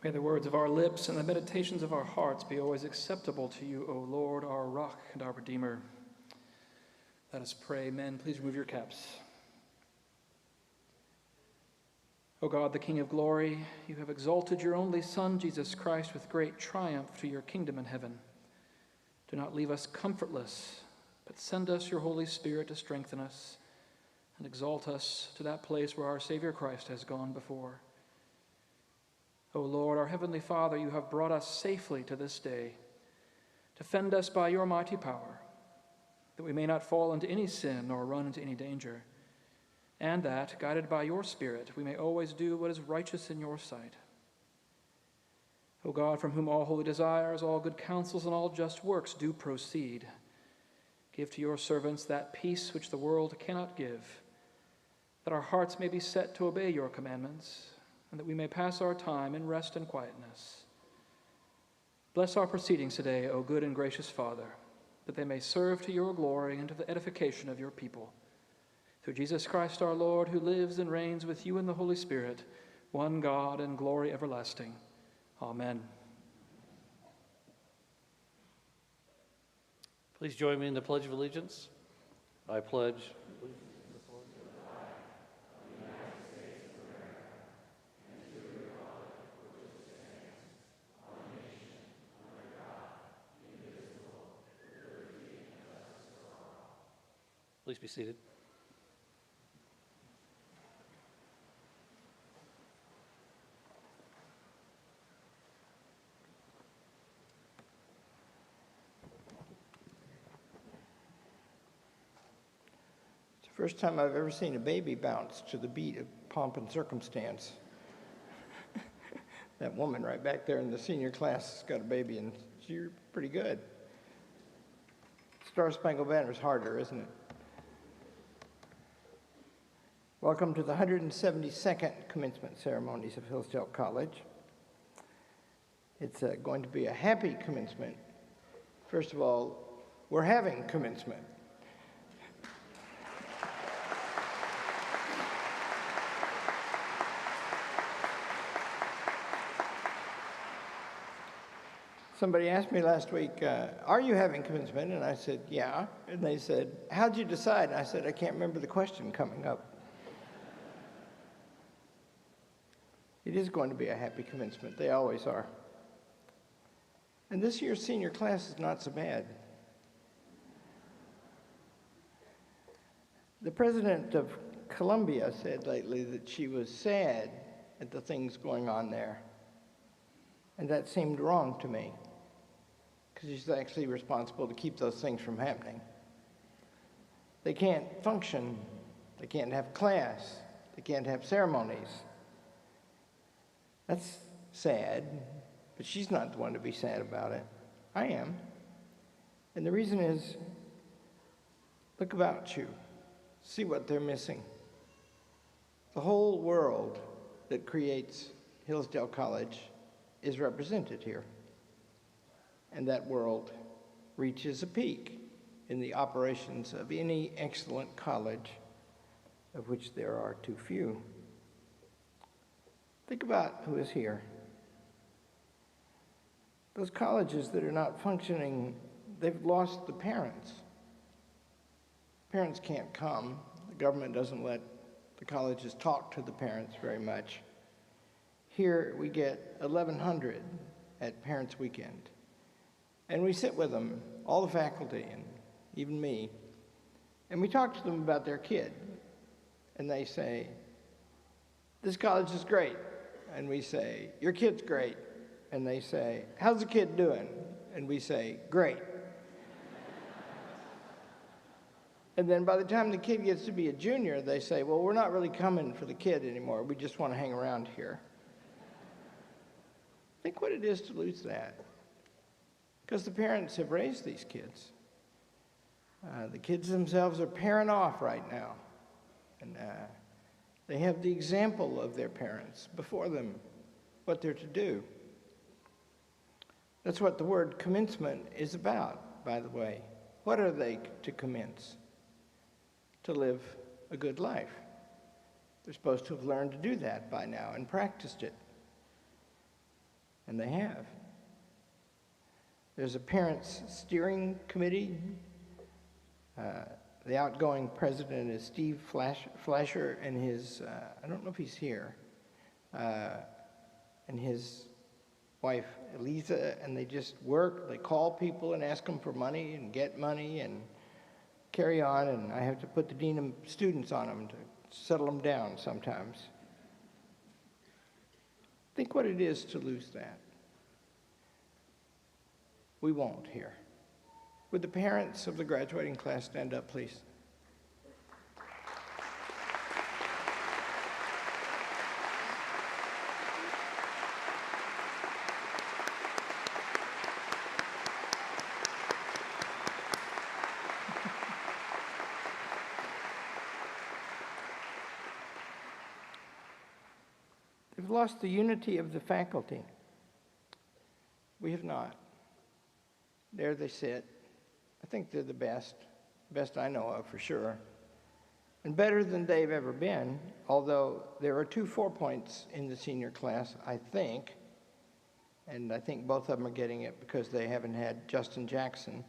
May the words of our lips and the meditations of our hearts be always acceptable to you, O Lord, our rock and our Redeemer. Let us pray. Men, please remove your caps. O God, the King of glory, you have exalted your only Son, Jesus Christ, with great triumph to your kingdom in heaven. Do not leave us comfortless, but send us your Holy Spirit to strengthen us and exalt us to that place where our Savior Christ has gone before. O Lord, our Heavenly Father, you have brought us safely to this day. Defend us by your mighty power, that we may not fall into any sin nor run into any danger, and that, guided by your Spirit, we may always do what is righteous in your sight. O God, from whom all holy desires, all good counsels, and all just works do proceed, give to your servants that peace which the world cannot give, that our hearts may be set to obey your commandments, and that we may pass our time in rest and quietness. Bless our proceedings today, O good and gracious Father, that they may serve to your glory and to the edification of your people. Through Jesus Christ our Lord, who lives and reigns with you in the Holy Spirit, one God in glory everlasting. Amen. Please join me in the Pledge of Allegiance. I pledge. Please be seated. It's the first time I've ever seen a baby bounce to the beat of Pomp and Circumstance. That woman right back there in the senior class has got a baby, and she's pretty good. Star Spangled Banner is harder, isn't it? Welcome to the 172nd commencement ceremonies of Hillsdale College. It's going to be a happy commencement. First of all, we're having commencement. Somebody asked me last week, are you having commencement? And I said, yeah. And they said, how'd you decide? And I said, I can't remember the question coming up. It is going to be a happy commencement. They always are. And this year's senior class is not so bad. The president of Columbia said lately that she was sad at the things going on there. And that seemed wrong to me, because she's actually responsible to keep those things from happening. They can't function. They can't have class. They can't have ceremonies. That's sad, but she's not the one to be sad about it. I am. And the reason is, look about you. See what they're missing. The whole world that creates Hillsdale College is represented here. And that world reaches a peak in the operations of any excellent college, of which there are too few. Think about who is here. Those colleges that are not functioning, they've lost the parents. Parents can't come. The government doesn't let the colleges talk to the parents very much. Here we get 1,100 at Parents' Weekend. And we sit with them, all the faculty and even me, and we talk to them about their kid. And they say, this college is great. And we say, your kid's great. And they say, how's the kid doing? And we say, great. And then by the time the kid gets to be a junior, they say, well, we're not really coming for the kid anymore. We just want to hang around here. Think what it is to lose that. Because the parents have raised these kids. The kids themselves are pairing off right now. And they have the example of their parents before them, what they're to do. That's what the word commencement is about, by the way. What are they to commence? To live a good life. They're supposed to have learned to do that by now and practiced it. and they have. There's a parents' steering committee. The outgoing president is Steve Flasher and his, I don't know if he's here, and his wife, Eliza, and they just work. They call people and ask them for money and get money and carry on, and I have to put the dean of students on them to settle them down sometimes. Think what it is to lose that. We won't here. Would the parents of the graduating class stand up, please? They've lost the unity of the faculty. We have not. There they sit. I think they're the best I know of for sure, and better than they've ever been, although there are 2 4-points in the senior class, I think, and I think both of them are getting it because they haven't had Justin Jackson.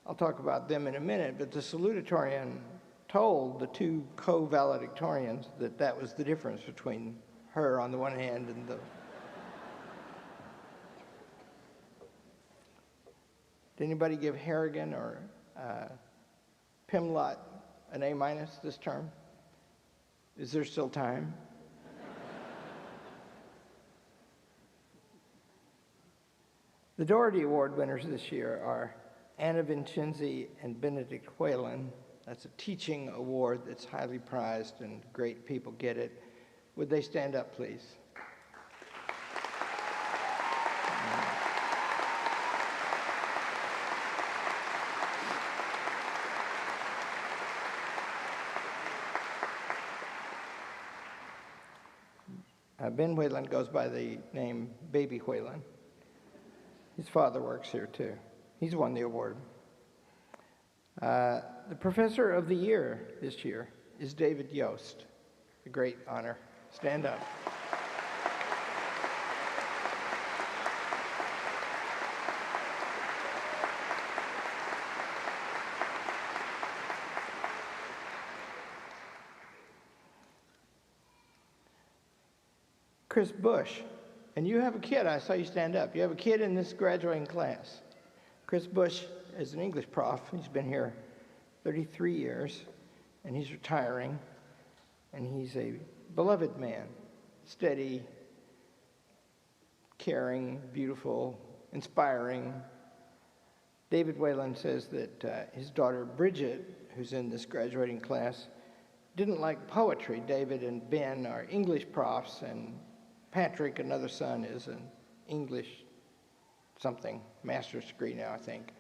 I'll talk about them in a minute, but the salutatorian told the 2 co-valedictorians that that was the difference between her on the one hand and the... Did anybody give Harrigan or Pimlott an A- this term? Is there still time? The Doherty Award winners this year are Anna Vincenzi and Benedict Whalen. That's a teaching award that's highly prized and great people get it. Would they stand up, please? Ben Whalen goes by the name Baby Whalen. His father works here too. He's won the award. The Professor of the Year this year is David Joesph, a great honor. Stand up. Chris Bush, and you have a kid, I saw you stand up. You have a kid in this graduating class. Chris Bush is an English prof. He's been here 33 years, and he's retiring, and he's a beloved man, steady, caring, beautiful, inspiring. David Whalen says that his daughter Bridget, who's in this graduating class, didn't like poetry. David and Ben are English profs, and Patrick, another son, is an English something, master's degree now, I think.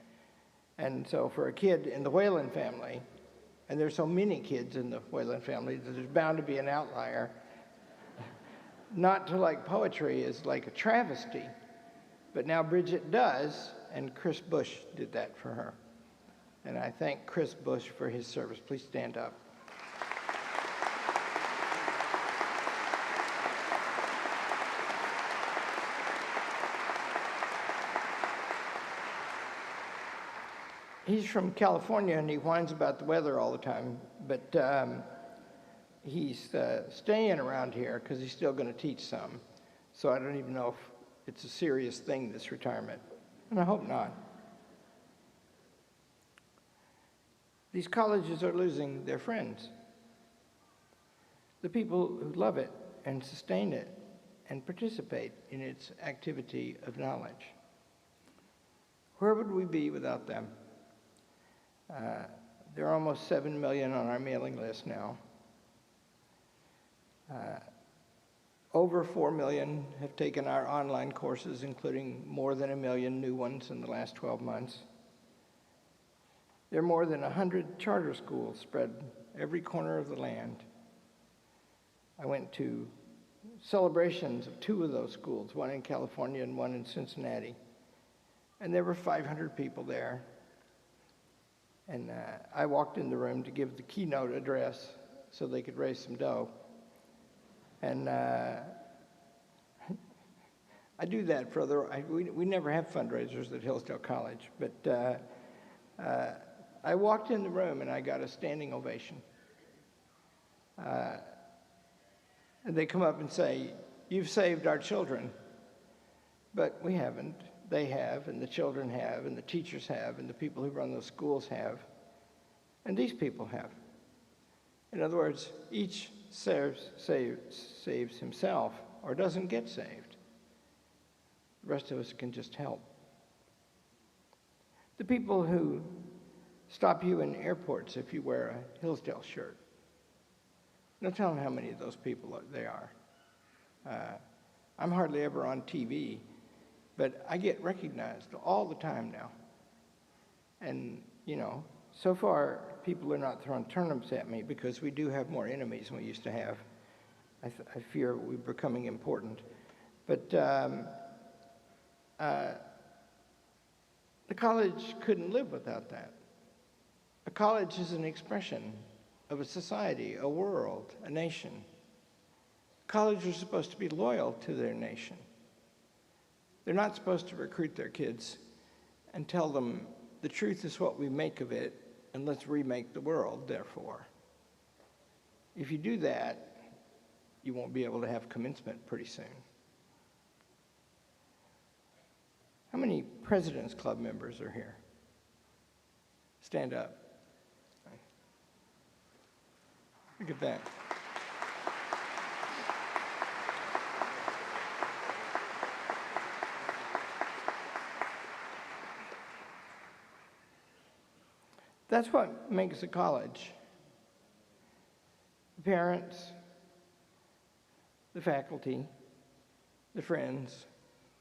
And so for a kid in the Whalen family, and there's so many kids in the Whalen family, that there's bound to be an outlier. Not to like poetry is like a travesty. But now Bridget does, and Chris Bush did that for her. And I thank Chris Bush for his service. Please stand up. He's from California, and he whines about the weather all the time, but he's staying around here because he's still going to teach some. So I don't even know if it's a serious thing, this retirement, and I hope not. These colleges are losing their friends, the people who love it and sustain it and participate in its activity of knowledge. Where would we be without them? There are almost 7 million on our mailing list now. Over 4 million have taken our online courses, including more than 1 million new ones in the last 12 months. There are more than 100 charter schools spread every corner of the land. I went to celebrations of 2 of those schools, one in California and one in Cincinnati, and there were 500 people there. And I walked in the room to give the keynote address so they could raise some dough. And I do that for other, we never have fundraisers at Hillsdale College, but I walked in the room and I got a standing ovation. And they come up and say, "You've saved our children." But we haven't. They have, and the children have, and the teachers have, and the people who run those schools have, and these people have. In other words, each saves himself or doesn't get saved. The rest of us can just help. The people who stop you in airports if you wear a Hillsdale shirt. Don't tell them how many of those people they are. I'm hardly ever on TV, but I get recognized all the time now. And, you know, so far people are not throwing turnips at me because we do have more enemies than we used to have. I fear we're becoming important. But the college couldn't live without that. A college is an expression of a society, a world, a nation. Colleges are supposed to be loyal to their nation. They're not supposed to recruit their kids and tell them the truth is what we make of it, and let's remake the world, therefore. If you do that, you won't be able to have commencement pretty soon. How many President's Club members are here? Stand up. Look at that. That's what makes a college. The parents, the faculty, the friends,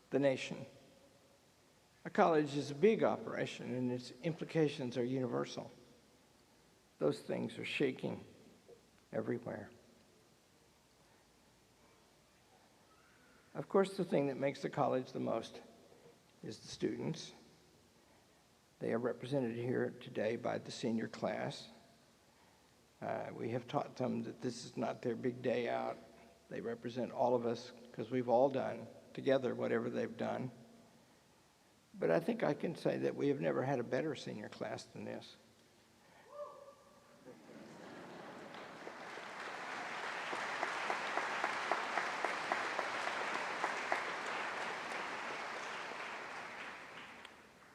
the nation. A college is a big operation, and its implications are universal. Those things are shaking everywhere. Of course, the thing that makes the college the most is the students. They are represented here today by the senior class. We have taught them that this is not their big day out. They represent all of us because we've all done together whatever they've done. But I think I can say that we have never had a better senior class than this.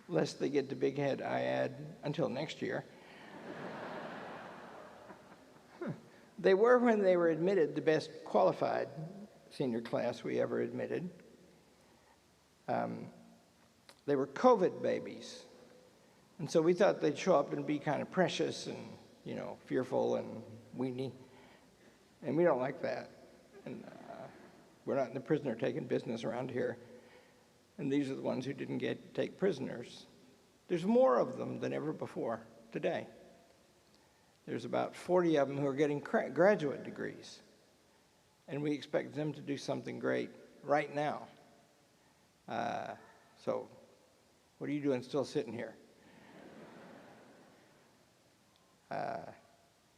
Lest they get the big head I add until next year. They were, when they were admitted, the best qualified senior class we ever admitted. They were COVID babies. And so we thought they'd show up and be kind of precious and, you know, fearful and weenie. And we don't like that. And we're not in the prisoner-taking business around here. And these are the ones who didn't take prisoners. There's more of them than ever before today. There's about 40 of them who are getting graduate degrees. And we expect them to do something great right now. So what are you doing still sitting here?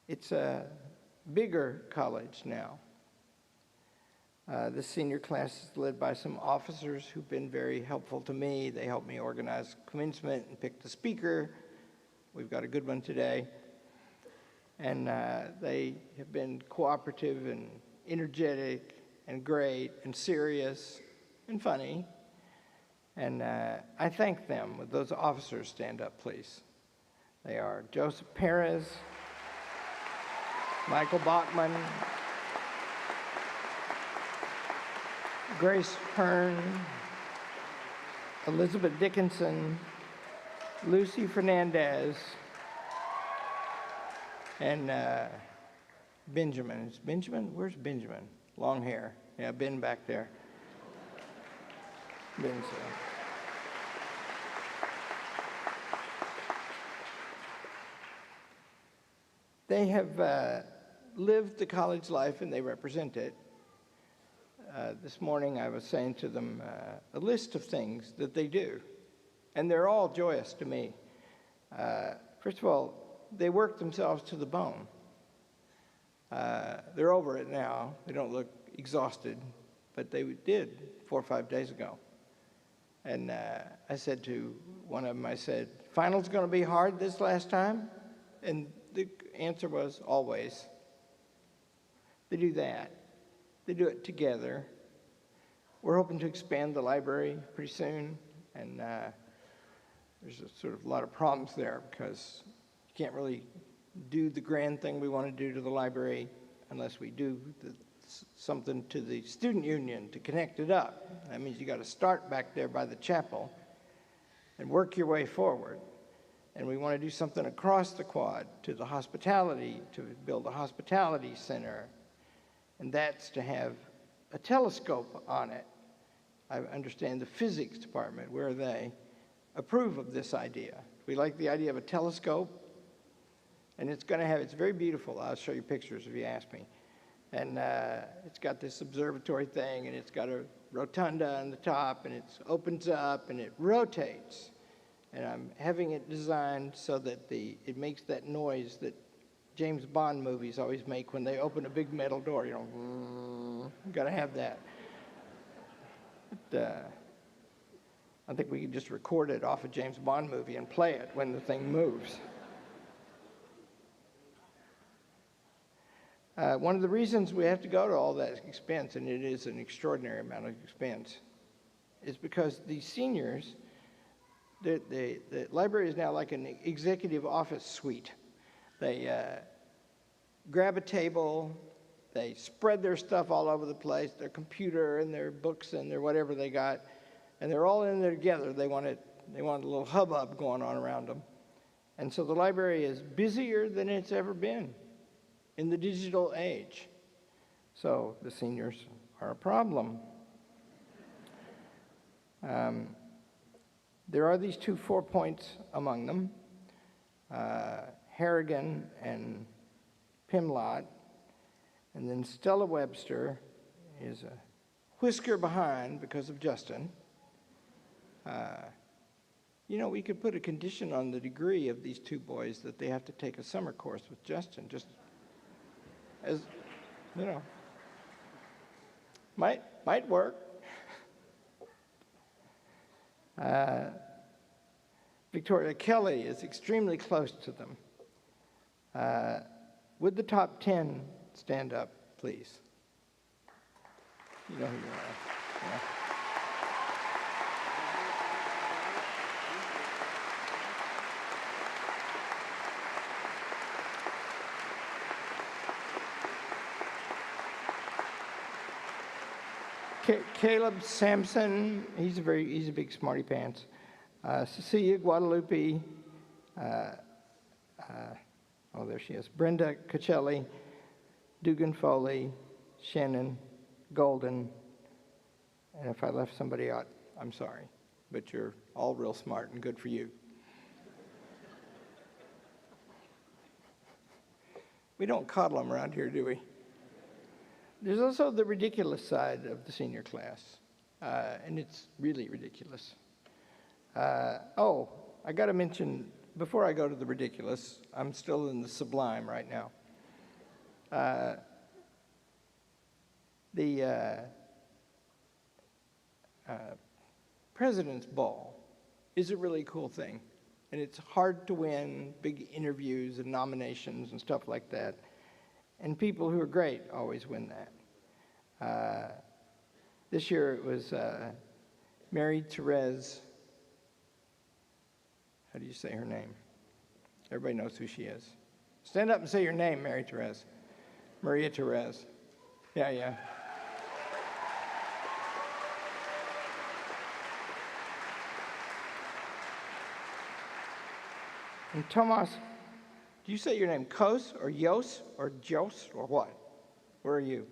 It's a bigger college now. The senior class is led by some officers who've been very helpful to me. They helped me organize commencement and pick the speaker. We've got a good one today. And they have been cooperative and energetic and great and serious and funny. And I thank them. Would those officers stand up, please? They are Joesph Perez, Michael Bachman, Grace Hearn, Elizabeth Dickinson, Lucy Fernandez, and Benjamin. Is Benjamin? Where's Benjamin? Long hair. Yeah, Ben back there. Ben's They have lived the college life and they represent it. This morning I was saying to them a list of things that they do, and they're all joyous to me. First of all, they work themselves to the bone. They're over it now. They don't look exhausted, but they did 4 or 5 days ago. And I said to one of them, I said, finals going to be hard this last time? And the answer was, always. They do that. They do it together. We're hoping to expand the library pretty soon, and there's a sort of a lot of problems there because you can't really do the grand thing we want to do to the library unless we do something to the student union to connect it up. That means you got to start back there by the chapel and work your way forward. And we want to do something across the quad to the hospitality, to build a hospitality center. And that's to have a telescope on it. I understand the physics department, where they approve of this idea. We like the idea of a telescope, and it's very beautiful. I'll show you pictures if you ask me. And it's got this observatory thing, and it's got a rotunda on the top, and it opens up, and it rotates. And I'm having it designed so that it makes that noise that James Bond movies always make when they open a big metal door. You know, you got to have that. But, I think we could just record it off a James Bond movie and play it when the thing moves. One of the reasons we have to go to all that expense, and it is an extraordinary amount of expense, is because the seniors, the library is now like an executive office suite. They grab a table, they spread their stuff all over the place, their computer and their books and their whatever they got, and they're all in there together. They want a little hubbub going on around them. And so the library is busier than it's ever been in the digital age. So the seniors are a problem. There are these 2 4-points among them, Harrigan and Pimlott, and then Stella Webster is a whisker behind because of Justin. You know, we could put a condition on the degree of these 2 boys that they have to take a summer course with Justin, just as, you know, might work. Victoria Kelly is extremely close to them. Would the top 10 stand up, please? You know who you are. Yeah. Caleb Sampson, he's a big smarty pants. Cecilia Guadalupe, there she is. Brenda Cacelli, Dugan Foley, Shannon Golden, and if I left somebody out, I'm sorry, but you're all real smart and good for you. We don't coddle them around here, do we? There's also the ridiculous side of the senior class, and it's really ridiculous. I got to mention, before I go to the ridiculous, I'm still in the sublime right now. The President's Ball is a really cool thing, and it's hard to win, big interviews and nominations and stuff like that. And people who are great always win that. This year it was Mary Perez. How do you say her name? Everybody knows who she is. Stand up and say your name, Mary Perez. Maria Perez. Yeah. And Tomas, do you say your name Kos or Yos or Jos or what? Where are you?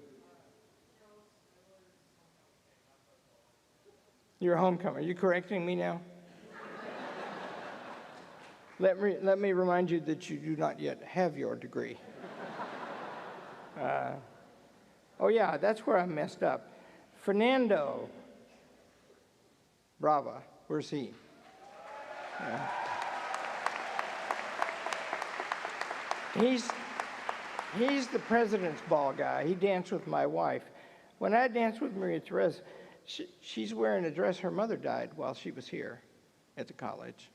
You're a homecomer. Are you correcting me now? Let me remind you that you do not yet have your degree. Oh yeah, that's where I messed up. Fernando Brava, where's he? Yeah. He's the President's Ball guy. He danced with my wife. When I danced with Maria Perez, she's wearing a dress. Her mother died while she was here at the college.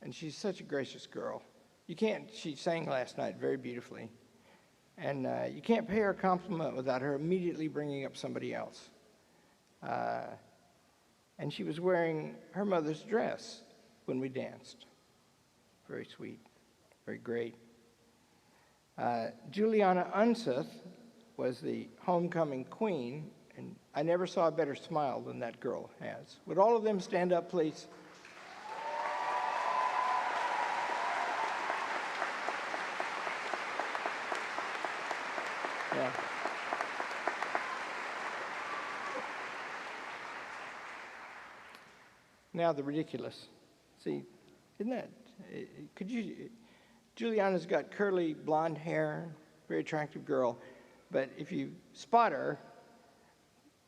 And she's such a gracious girl. She sang last night very beautifully. And you can't pay her a compliment without her immediately bringing up somebody else. And she was wearing her mother's dress when we danced. Very sweet, very great. Juliana Unseth was the homecoming queen, and I never saw a better smile than that girl has. Would all of them stand up, please? Yeah. Now the ridiculous. See, isn't that, Juliana's got curly blonde hair, very attractive girl, but if you spot her,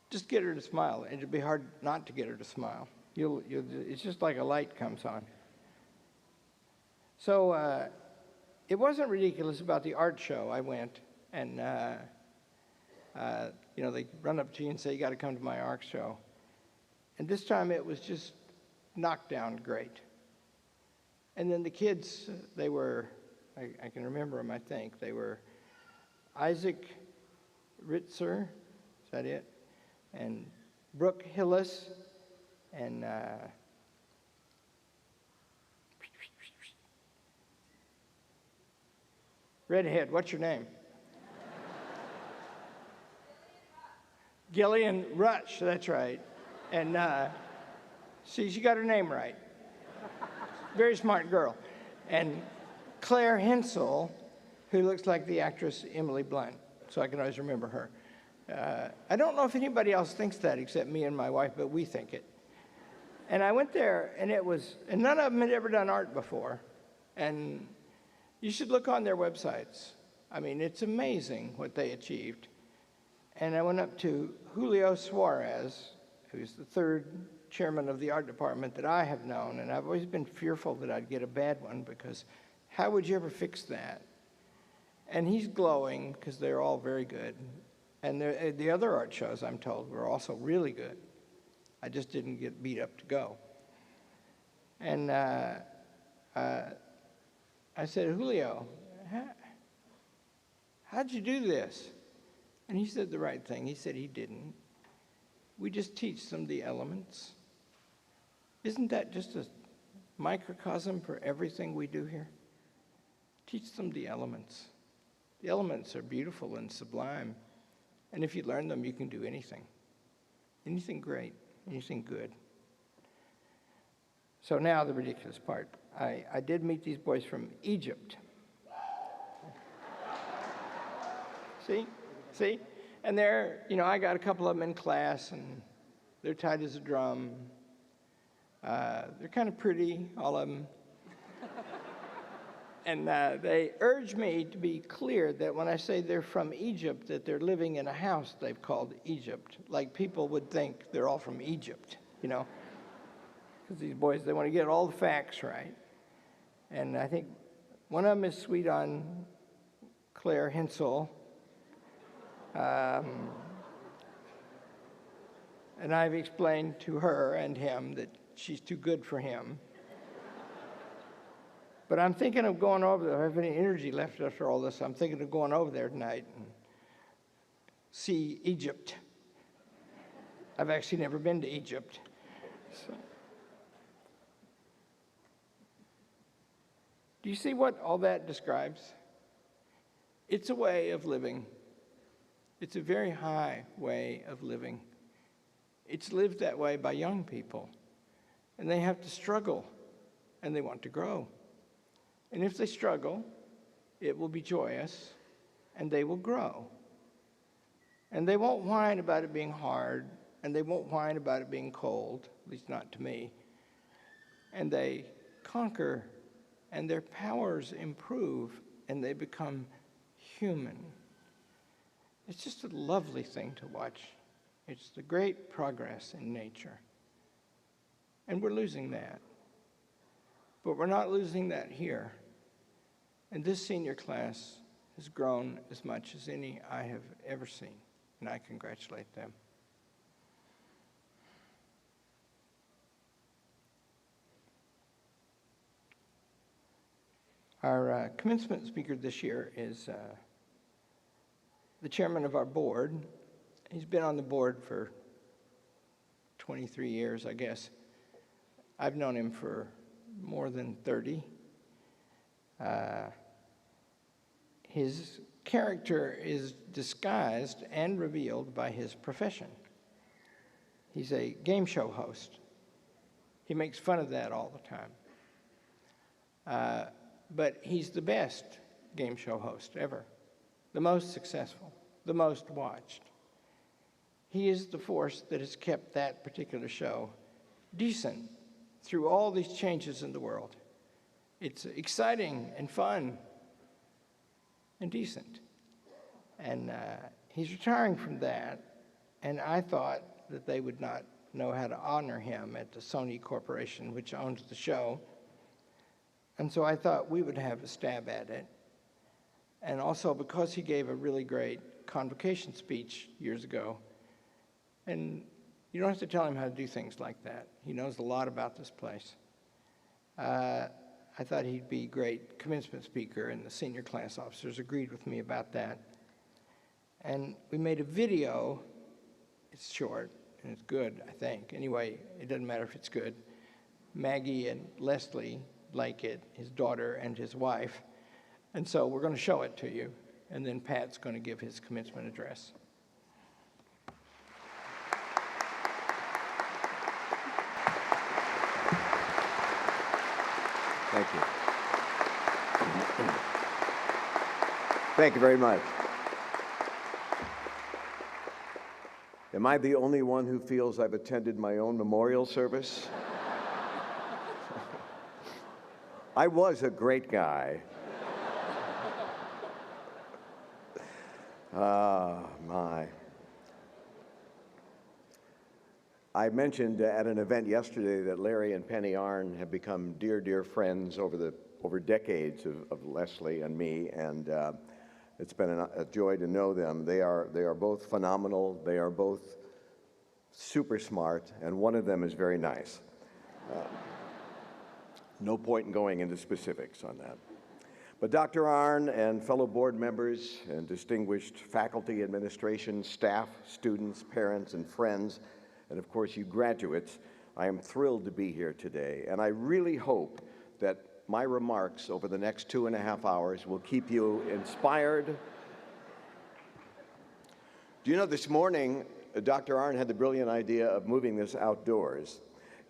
just get her to smile, and it'll be hard not to get her to smile. It's just like a light comes on. So it wasn't ridiculous about the art show. I went, and they run up to you and say, you got to come to my art show. And this time it was just knockdown great. And then the kids, they were, I can remember them, I think. They were Isaac Ritzer, is that it? And Brooke Hillis, and redhead, what's your name? Gillian Rush, that's right. And see, she got her name right. Very smart girl. And Claire Hensel, who looks like the actress Emily Blunt, so I can always remember her. I don't know if anybody else thinks that except me and my wife, but we think it. And I went there, and none of them had ever done art before. And you should look on their websites. I mean, it's amazing what they achieved. And I went up to Julio Suarez, who's the third chairman of the art department that I have known, and I've always been fearful that I'd get a bad one, because how would you ever fix that? And he's glowing, because they're all very good. And the other art shows, I'm told, were also really good. I just didn't get beat up to go. And I said, Julio, how'd you do this? And he said the right thing. He said he didn't. We just teach them the elements. Isn't that just a microcosm for everything we do here? Teach them the elements. The elements are beautiful and sublime. And if you learn them, you can do anything. Anything great, anything good. So now the ridiculous part. I did meet these boys from Egypt. See? And they're, I got a couple of them in class, and they're tight as a drum. They're kind of pretty, all of them. And they urge me to be clear that when I say they're from Egypt, that they're living in a house they've called Egypt. Like people would think they're all from Egypt, Because these boys, they want to get all the facts right. And I think one of them is sweet on Claire Hensel. And I've explained to her and him that she's too good for him. But I'm thinking of going over there. If I have any energy left after all this, I'm thinking of going over there tonight and see Egypt. I've actually never been to Egypt. So. Do you see what all that describes? It's a way of living. It's a very high way of living. It's lived that way by young people. And they have to struggle, and they want to grow. And if they struggle, it will be joyous, and they will grow. And they won't whine about it being hard, and they won't whine about it being cold, at least not to me. And they conquer, and their powers improve, and they become human. It's just a lovely thing to watch. It's the great progress in nature. And we're losing that. But we're not losing that here. And this senior class has grown as much as any I have ever seen. and I congratulate them. Our commencement speaker this year is the chairman of our board. He's been on the board for 23 years, I guess. I've known him for more than 30. His character is disguised and revealed by his profession. He's a game show host. He makes fun of that all the time. But he's the best game show host ever, the most successful, the most watched. He is the force that has kept that particular show decent through all these changes in the world. It's exciting and fun and decent. And he's retiring from that, and I thought that they would not know how to honor him at the Sony Corporation, which owns the show. And so I thought we would have a stab at it. And also because he gave a really great convocation speech years ago, and you don't have to tell him how to do things like that. He knows a lot about this place. I thought he'd be a great commencement speaker, and the senior class officers agreed with me about that. And we made a video. It's short, and it's good, I think. Anyway, it doesn't matter if it's good. Maggie and Leslie like it, his daughter and his wife. And so we're going to show it to you, and then Pat's going to give his commencement address. Thank you. Thank you very much. Am I the only one who feels I've attended my own memorial service? I was a great guy. My. I mentioned at an event yesterday that Larry and Penny Arnn have become dear, dear friends over decades of Leslie and me, and it's been a joy to know them. They are both phenomenal. They are both super smart, and one of them is very nice. No point in going into specifics on that. But Dr. Arnn and fellow board members and distinguished faculty, administration, staff, students, parents, and friends, and of course you graduates, I am thrilled to be here today. And I really hope that my remarks over the next 2.5 hours will keep you inspired. Do you know, this morning, Dr. Arnn had the brilliant idea of moving this outdoors.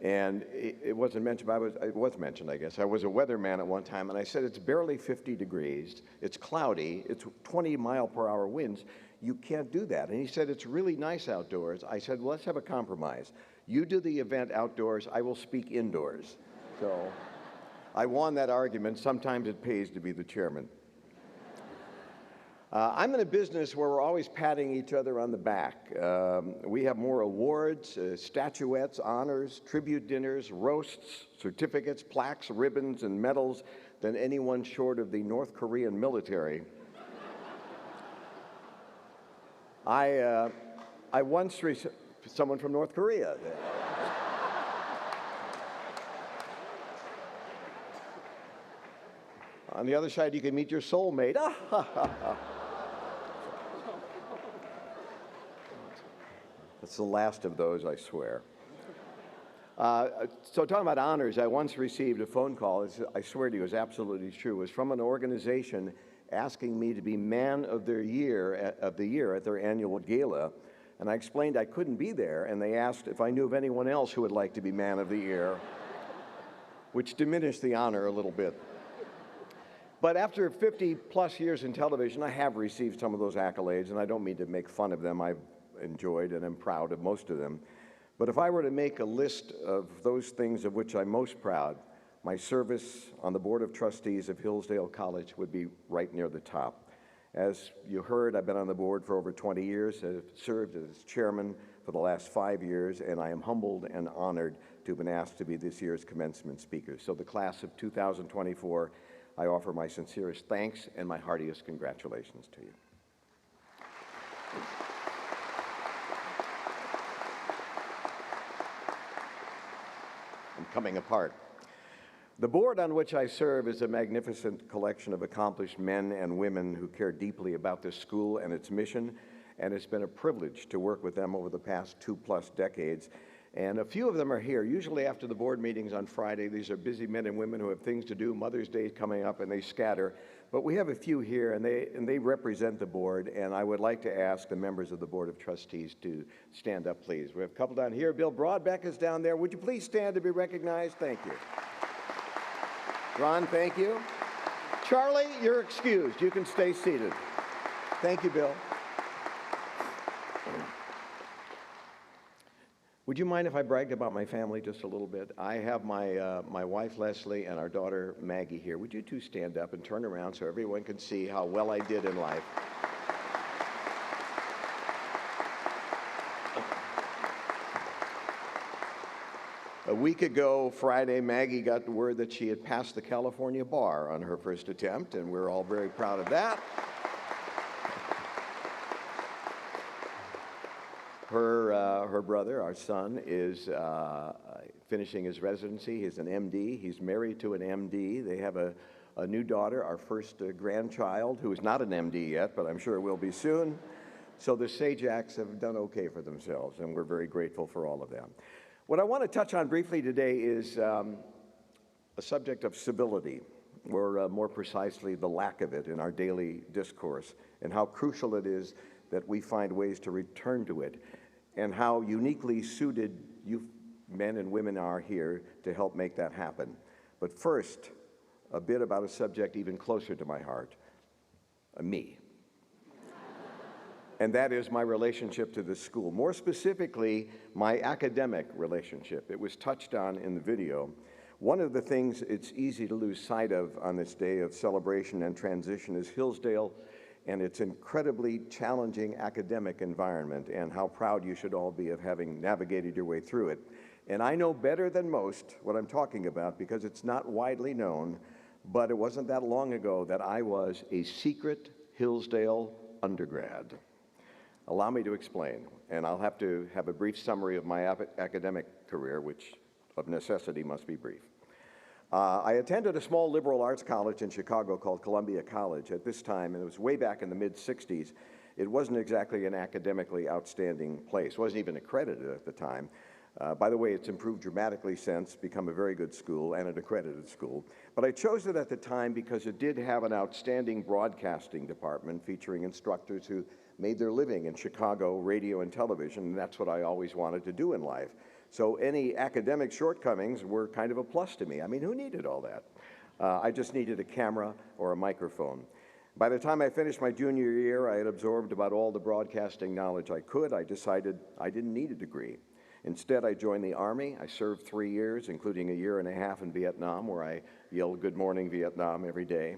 And it wasn't mentioned, but it was mentioned, I guess. I was a weatherman at one time, and I said, it's barely 50 degrees, it's cloudy, it's 20-mile-per-hour winds. You can't do that. And he said, it's really nice outdoors. I said, well, let's have a compromise. You do the event outdoors, I will speak indoors. So I won that argument. Sometimes it pays to be the chairman. I'm in a business where we're always patting each other on the back. We have more awards, statuettes, honors, tribute dinners, roasts, certificates, plaques, ribbons, and medals than anyone short of the North Korean military. I once received someone from North Korea. On the other side, you can meet your soulmate. That's the last of those, I swear. So talking about honors, I once received a phone call, I swear to you, it was absolutely true. It was from an organization asking me to be Man of the Year at their annual gala. And I explained I couldn't be there, and they asked if I knew of anyone else who would like to be Man of the Year, which diminished the honor a little bit. But after 50-plus years in television, I have received some of those accolades, and I don't mean to make fun of them. I've enjoyed and am proud of most of them. But if I were to make a list of those things of which I'm most proud, my service on the Board of Trustees of Hillsdale College would be right near the top. As you heard, I've been on the board for over 20 years, have served as chairman for the last 5 years, and I am humbled and honored to have been asked to be this year's commencement speaker. So the class of 2024, I offer my sincerest thanks and my heartiest congratulations to you. coming apart. The board on which I serve is a magnificent collection of accomplished men and women who care deeply about this school and its mission, and it's been a privilege to work with them over the past 2+ decades. And a few of them are here, usually after the board meetings on Friday. These are busy men and women who have things to do. Mother's Day is coming up, and they scatter. But we have a few here, and they represent the board, and I would like to ask the members of the Board of Trustees to stand up, please. We have a couple down here. Bill Broadbeck is down there. Would you please stand to be recognized? Thank you. Ron, thank you. Charlie, you're excused. You can stay seated. Thank you, Bill. Would you mind if I bragged about my family just a little bit? I have my wife, Leslie, and our daughter, Maggie, here. Would you two stand up and turn around so everyone can see how well I did in life? A week ago, Friday, Maggie got the word that she had passed the California bar on her first attempt, and we're all very proud of that. Her brother, our son, is finishing his residency. He's an MD. He's married to an MD. They have a new daughter, our first grandchild, who is not an MD yet, but I'm sure will be soon. So the Sajaks have done okay for themselves, and we're very grateful for all of them. What I want to touch on briefly today is a subject of civility, or more precisely, the lack of it in our daily discourse, and how crucial it is that we find ways to return to it, and how uniquely suited you men and women are here to help make that happen. But first, a bit about a subject even closer to my heart, me. And that is my relationship to the school. More specifically, my academic relationship. It was touched on in the video. One of the things it's easy to lose sight of on this day of celebration and transition is Hillsdale and its incredibly challenging academic environment, and how proud you should all be of having navigated your way through it. And I know better than most what I'm talking about because it's not widely known, but it wasn't that long ago that I was a secret Hillsdale undergrad. Allow me to explain, and I'll have to have a brief summary of my academic career, which of necessity must be brief. I attended a small liberal arts college in Chicago called Columbia College. At this time, and it was way back in the mid-'60s, it wasn't exactly an academically outstanding place. It wasn't even accredited at the time. By the way, it's improved dramatically since, become a very good school and an accredited school. But I chose it at the time because it did have an outstanding broadcasting department featuring instructors who made their living in Chicago radio and television, and that's what I always wanted to do in life. So any academic shortcomings were kind of a plus to me. I mean, who needed all that? I just needed a camera or a microphone. By the time I finished my junior year, I had absorbed about all the broadcasting knowledge I could. I decided I didn't need a degree. Instead, I joined the Army. I served 3 years, including a year and a half in Vietnam, where I yelled "Good morning, Vietnam" every day.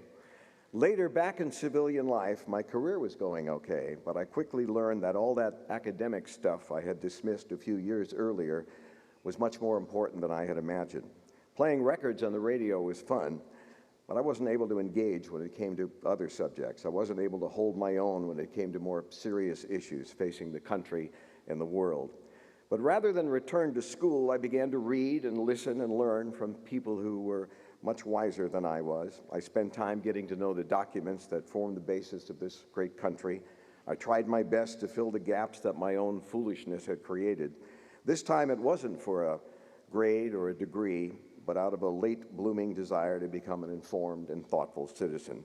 Later, back in civilian life, my career was going okay, but I quickly learned that all that academic stuff I had dismissed a few years earlier was much more important than I had imagined. Playing records on the radio was fun, but I wasn't able to engage when it came to other subjects. I wasn't able to hold my own when it came to more serious issues facing the country and the world. But rather than return to school, I began to read and listen and learn from people who were much wiser than I was. I spent time getting to know the documents that form the basis of this great country. I tried my best to fill the gaps that my own foolishness had created. This time it wasn't for a grade or a degree, but out of a late blooming desire to become an informed and thoughtful citizen.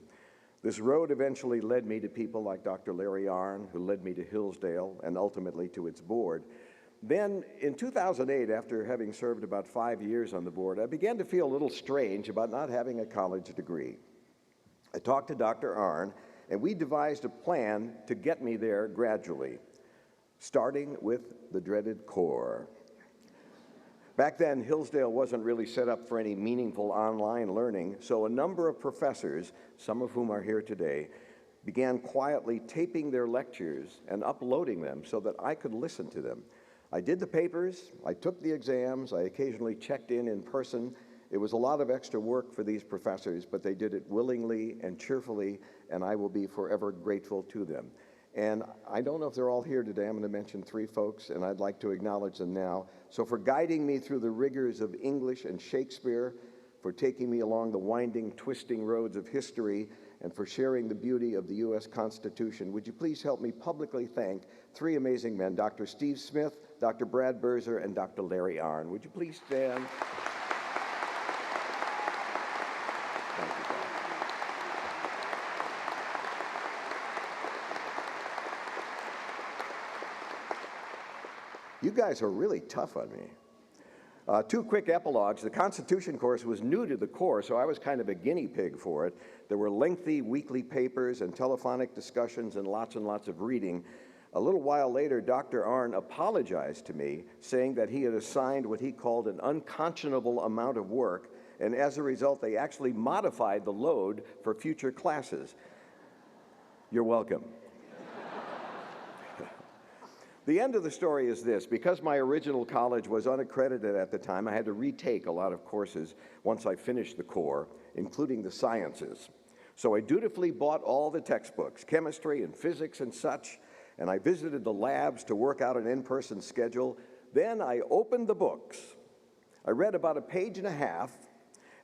This road eventually led me to people like Dr. Larry Arnn, who led me to Hillsdale and ultimately to its board. Then, in 2008, after having served about 5 years on the board, I began to feel a little strange about not having a college degree. I talked to Dr. Arnn, and we devised a plan to get me there gradually, starting with the dreaded core. Back then, Hillsdale wasn't really set up for any meaningful online learning, so a number of professors, some of whom are here today, began quietly taping their lectures and uploading them so that I could listen to them. I did the papers, I took the exams, I occasionally checked in person. It was a lot of extra work for these professors, but they did it willingly and cheerfully, and I will be forever grateful to them. And I don't know if they're all here today. I'm going to mention 3 folks, and I'd like to acknowledge them now. So for guiding me through the rigors of English and Shakespeare, for taking me along the winding, twisting roads of history, and for sharing the beauty of the U.S. Constitution, would you please help me publicly thank 3 amazing men, Dr. Steve Smith, Dr. Brad Berzer, and Dr. Larry Arnn. Would you please stand? Thank you, Bob. You guys are really tough on me. 2 quick epilogues. The Constitution course was new to the Corps, so I was kind of a guinea pig for it. There were lengthy weekly papers and telephonic discussions and lots of reading. A little while later, Dr. Arnn apologized to me, saying that he had assigned what he called an unconscionable amount of work, and as a result, they actually modified the load for future classes. You're welcome. The end of the story is this. Because my original college was unaccredited at the time, I had to retake a lot of courses once I finished the Corps, including the sciences. So I dutifully bought all the textbooks, chemistry and physics and such, and I visited the labs to work out an in-person schedule. Then I opened the books. I read about 1.5 pages,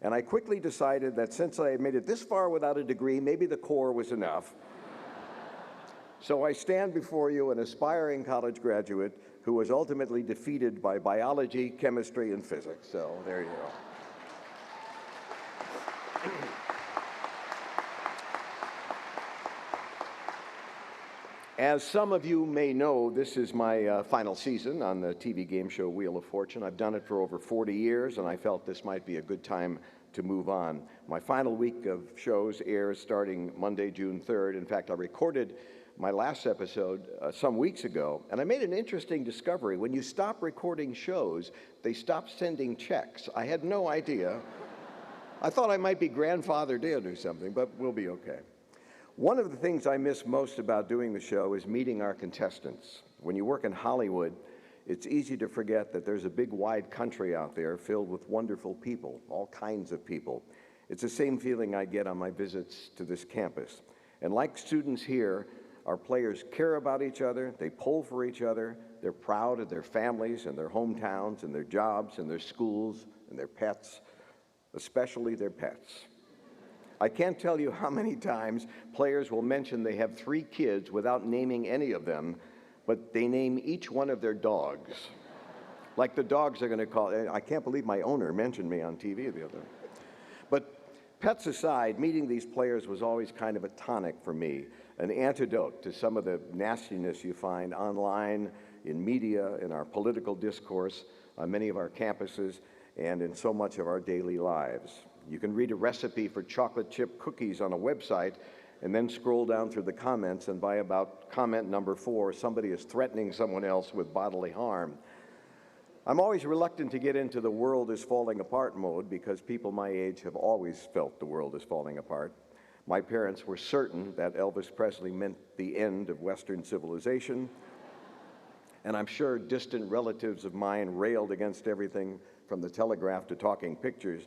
and I quickly decided that since I had made it this far without a degree, maybe the Corps was enough. So I stand before you, an aspiring college graduate who was ultimately defeated by biology, chemistry, and physics. So there you go. As some of you may know, this is my final season on the TV game show Wheel of Fortune. I've done it for over 40 years, and I felt this might be a good time to move on. My final week of shows airs starting Monday, June 3rd. In fact, I recorded my last episode some weeks ago, and I made an interesting discovery. When you stop recording shows, they stop sending checks. I had no idea. I thought I might be grandfathered in or something, but we'll be okay. One of the things I miss most about doing the show is meeting our contestants. When you work in Hollywood, it's easy to forget that there's a big, wide country out there filled with wonderful people, all kinds of people. It's the same feeling I get on my visits to this campus. And like students here, our players care about each other, they pull for each other, they're proud of their families and their hometowns and their jobs and their schools and their pets, especially their pets. I can't tell you how many times players will mention they have 3 kids without naming any of them, but they name each one of their dogs. Like the dogs are going to call, I can't believe my owner mentioned me on TV the other day. But pets aside, meeting these players was always kind of a tonic for me, an antidote to some of the nastiness you find online, in media, in our political discourse, on many of our campuses, and in so much of our daily lives. You can read a recipe for chocolate chip cookies on a website and then scroll down through the comments, and by about comment number 4, somebody is threatening someone else with bodily harm. I'm always reluctant to get into the world is falling apart mode because people my age have always felt the world is falling apart. My parents were certain that Elvis Presley meant the end of Western civilization, and I'm sure distant relatives of mine railed against everything from the telegraph to talking pictures.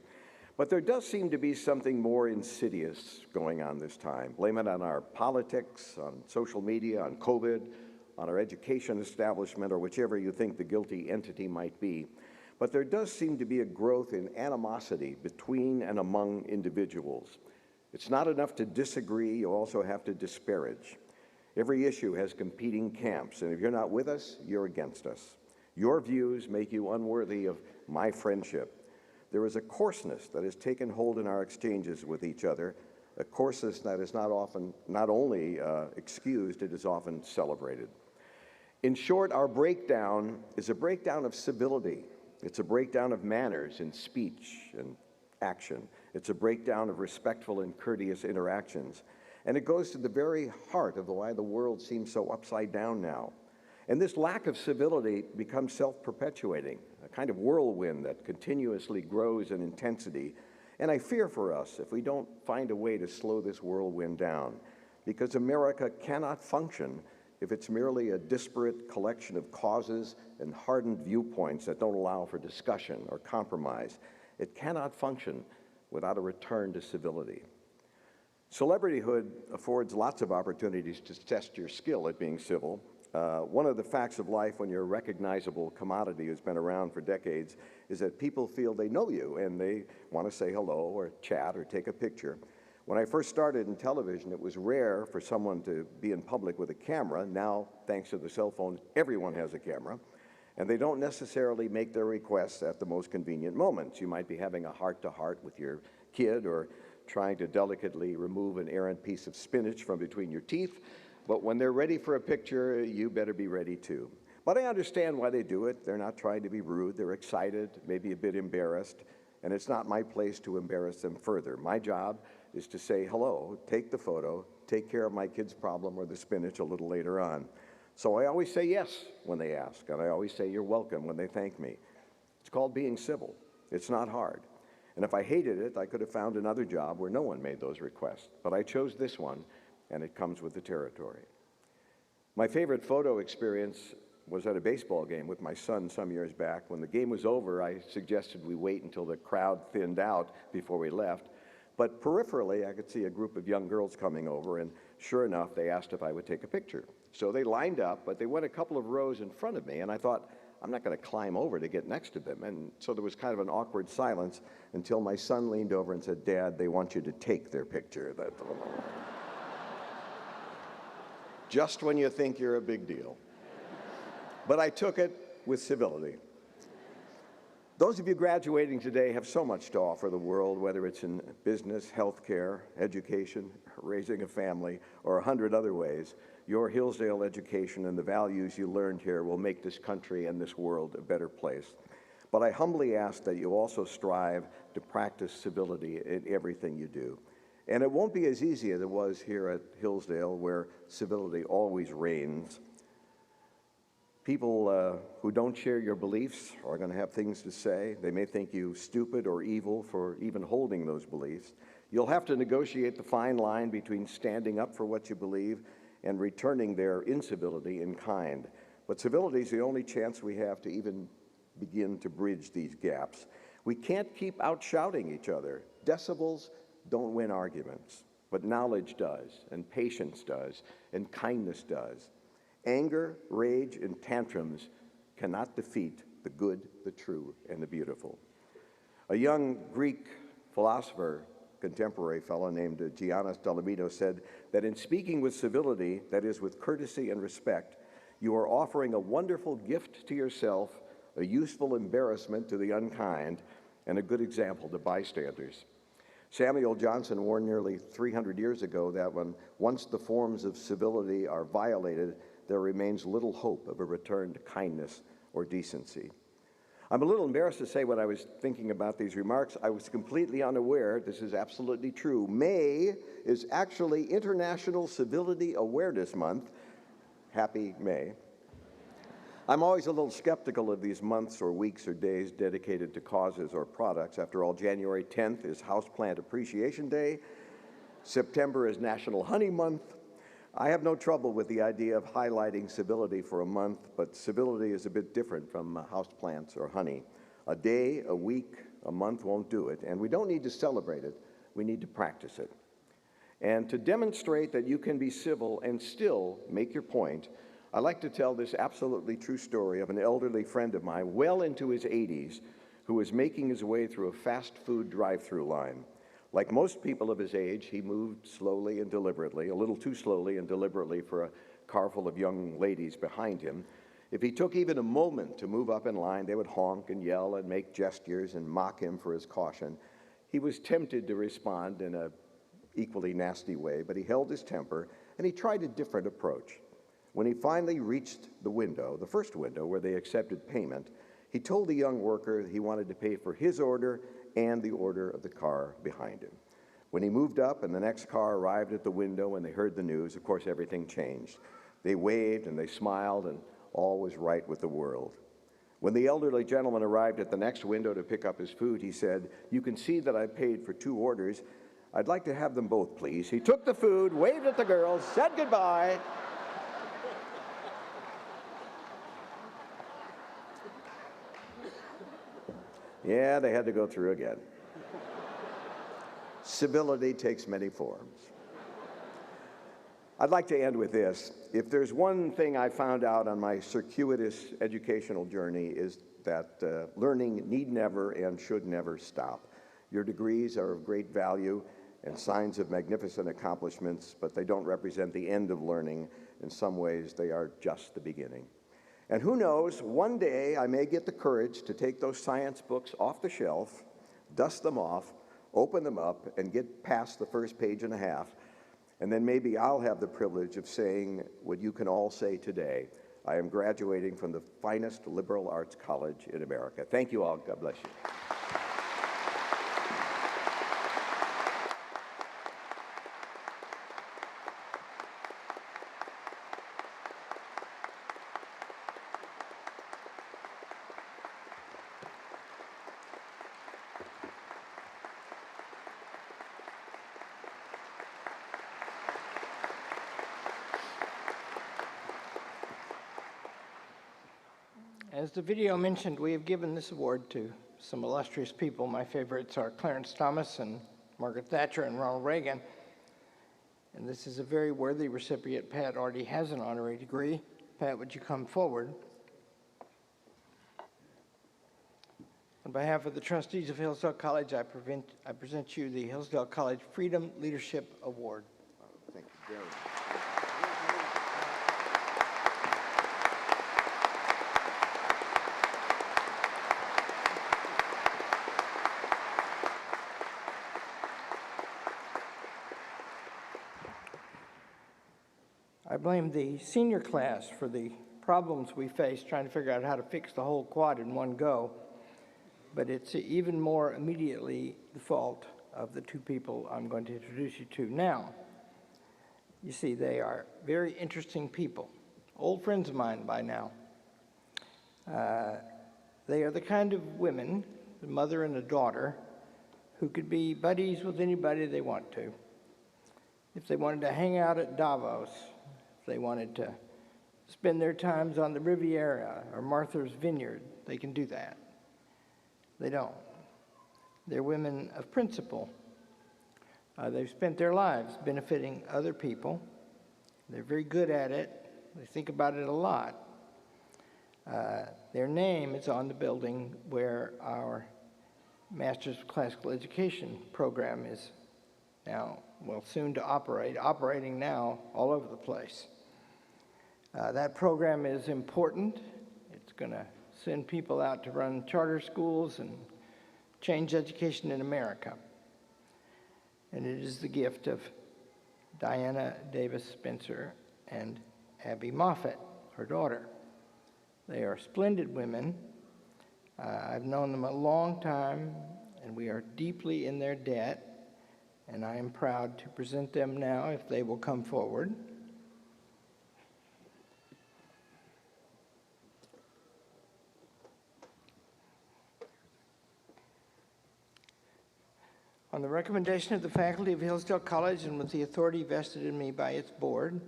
But there does seem to be something more insidious going on this time. Blame it on our politics, on social media, on COVID, on our education establishment, or whichever you think the guilty entity might be. But there does seem to be a growth in animosity between and among individuals. It's not enough to disagree, you also have to disparage. Every issue has competing camps, and if you're not with us, you're against us. Your views make you unworthy of my friendship. There is a coarseness that has taken hold in our exchanges with each other, a coarseness that is not only excused, it is often celebrated. In short, our breakdown is a breakdown of civility. It's a breakdown of manners in speech and action. It's a breakdown of respectful and courteous interactions. And it goes to the very heart of why the world seems so upside down now. And this lack of civility becomes self-perpetuating, a kind of whirlwind that continuously grows in intensity. And I fear for us if we don't find a way to slow this whirlwind down, because America cannot function if it's merely a disparate collection of causes and hardened viewpoints that don't allow for discussion or compromise. It cannot function without a return to civility. Celebrityhood affords lots of opportunities to test your skill at being civil. One of the facts of life when you're a recognizable commodity who's been around for decades is that people feel they know you and they want to say hello or chat or take a picture. When I first started in television, it was rare for someone to be in public with a camera. Now, thanks to the cell phone, everyone has a camera. And they don't necessarily make their requests at the most convenient moments. You might be having a heart-to-heart with your kid or trying to delicately remove an errant piece of spinach from between your teeth. But when they're ready for a picture, you better be ready too. But I understand why they do it. They're not trying to be rude. They're excited, maybe a bit embarrassed. And it's not my place to embarrass them further. My job is to say hello, take the photo, take care of my kid's problem or the spinach a little later on. So I always say yes when they ask, and I always say you're welcome when they thank me. It's called being civil. It's not hard. And if I hated it, I could have found another job where no one made those requests. But I chose this one, and it comes with the territory. My favorite photo experience was at a baseball game with my son some years back. When the game was over, I suggested we wait until the crowd thinned out before we left. But peripherally, I could see a group of young girls coming over, and sure enough, they asked if I would take a picture. So they lined up, but they went a couple of rows in front of me, and I thought, I'm not going to climb over to get next to them. And so there was kind of an awkward silence until my son leaned over and said, Dad, they want you to take their picture. Just when you think you're a big deal. But I took it with civility. Those of you graduating today have so much to offer the world, whether it's in business, healthcare, education, raising a family, or 100 other ways. Your Hillsdale education and the values you learned here will make this country and this world a better place. But I humbly ask that you also strive to practice civility in everything you do. And it won't be as easy as it was here at Hillsdale, where civility always reigns. People who don't share your beliefs are going to have things to say. They may think you stupid or evil for even holding those beliefs. You'll have to negotiate the fine line between standing up for what you believe and returning their incivility in kind. But civility is the only chance we have to even begin to bridge these gaps. We can't keep out-shouting each other. Decibels don't win arguments, but knowledge does, and patience does, and kindness does. Anger, rage, and tantrums cannot defeat the good, the true, and the beautiful. A young Greek philosopher, contemporary fellow named Giannis Dolomitos said that in speaking with civility, that is with courtesy and respect, you are offering a wonderful gift to yourself, a useful embarrassment to the unkind, and a good example to bystanders. Samuel Johnson warned nearly 300 years ago that once the forms of civility are violated, there remains little hope of a return to kindness or decency. I'm a little embarrassed to say when I was thinking about these remarks, I was completely unaware, this is absolutely true. May is actually International Civility Awareness Month. Happy May. I'm always a little skeptical of these months or weeks or days dedicated to causes or products. After all, January 10th is Houseplant Appreciation Day. September is National Honey Month. I have no trouble with the idea of highlighting civility for a month, but civility is a bit different from houseplants or honey. A day, a week, a month won't do it, and we don't need to celebrate it. We need to practice it. And to demonstrate that you can be civil and still make your point, I like to tell this absolutely true story of an elderly friend of mine, well into his 80s, who was making his way through a fast food drive-through line. Like most people of his age, he moved slowly and deliberately, a little too slowly and deliberately for a car full of young ladies behind him. If he took even a moment to move up in line, they would honk and yell and make gestures and mock him for his caution. He was tempted to respond in an equally nasty way, but he held his temper and he tried a different approach. When he finally reached the window, the first window where they accepted payment, he told the young worker that he wanted to pay for his order and the order of the car behind him. When he moved up and the next car arrived at the window and they heard the news, of course, everything changed. They waved and they smiled and all was right with the world. When the elderly gentleman arrived at the next window to pick up his food, he said, "You can see that I paid for 2 orders. I'd like to have them both, please." He took the food, waved at the girls, said goodbye. Yeah, they had to go through again. Civility takes many forms. I'd like to end with this. If there's one thing I found out on my circuitous educational journey is that learning need never and should never stop. Your degrees are of great value and signs of magnificent accomplishments, but they don't represent the end of learning. In some ways, they are just the beginning. And who knows, one day I may get the courage to take those science books off the shelf, dust them off, open them up, and get past the first page and a half. And then maybe I'll have the privilege of saying what you can all say today. I am graduating from the finest liberal arts college in America. Thank you all. God bless you. As the video mentioned, we have given this award to some illustrious people. My favorites are Clarence Thomas and Margaret Thatcher and Ronald Reagan. And this is a very worthy recipient. Pat already has an honorary degree. Pat, would you come forward? On behalf of the trustees of Hillsdale College, I present you the Hillsdale College Freedom Leadership Award. Thank you very much. I blame the senior class for the problems we face trying to figure out how to fix the whole quad in one go, but it's even more immediately the fault of the two people I'm going to introduce you to now. You see, they are very interesting people, old friends of mine by now. They are the kind of women, the mother and a daughter, who could be buddies with anybody they want to. If they wanted to hang out at Davos, if they wanted to spend their times on the Riviera or Martha's Vineyard, they can do that. They don't. They're women of principle. They've spent their lives benefiting other people. They're very good at it. They think about it a lot. Their name is on the building where our Master's of Classical Education program is now, well, soon to operating now all over the place. That program is important. It's going to send people out to run charter schools and change education in America. And it is the gift of Diana Davis Spencer and Abby Moffett, her daughter. They are splendid women. I've known them a long time, and we are deeply in their debt, and I am proud to present them now if they will come forward. On the recommendation of the faculty of Hillsdale College and with the authority vested in me by its board,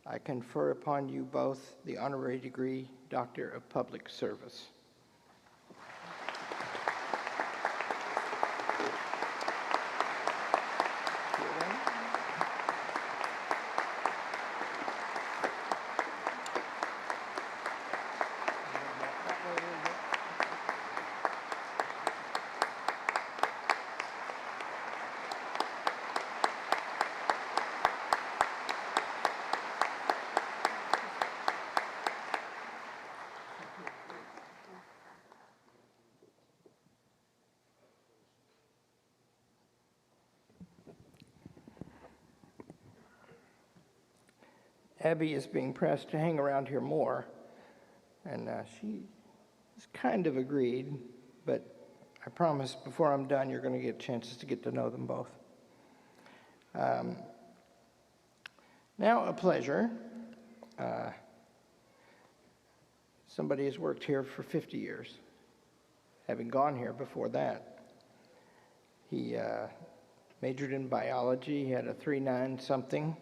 I confer upon you both the honorary degree, Doctor of Public Service. Abby is being pressed to hang around here more, and she has kind of agreed, but I promise before I'm done, you're going to get chances to get to know them both. Now, a pleasure. Somebody has worked here for 50 years, having gone here before that. He majored in biology. He had a 3.9 something.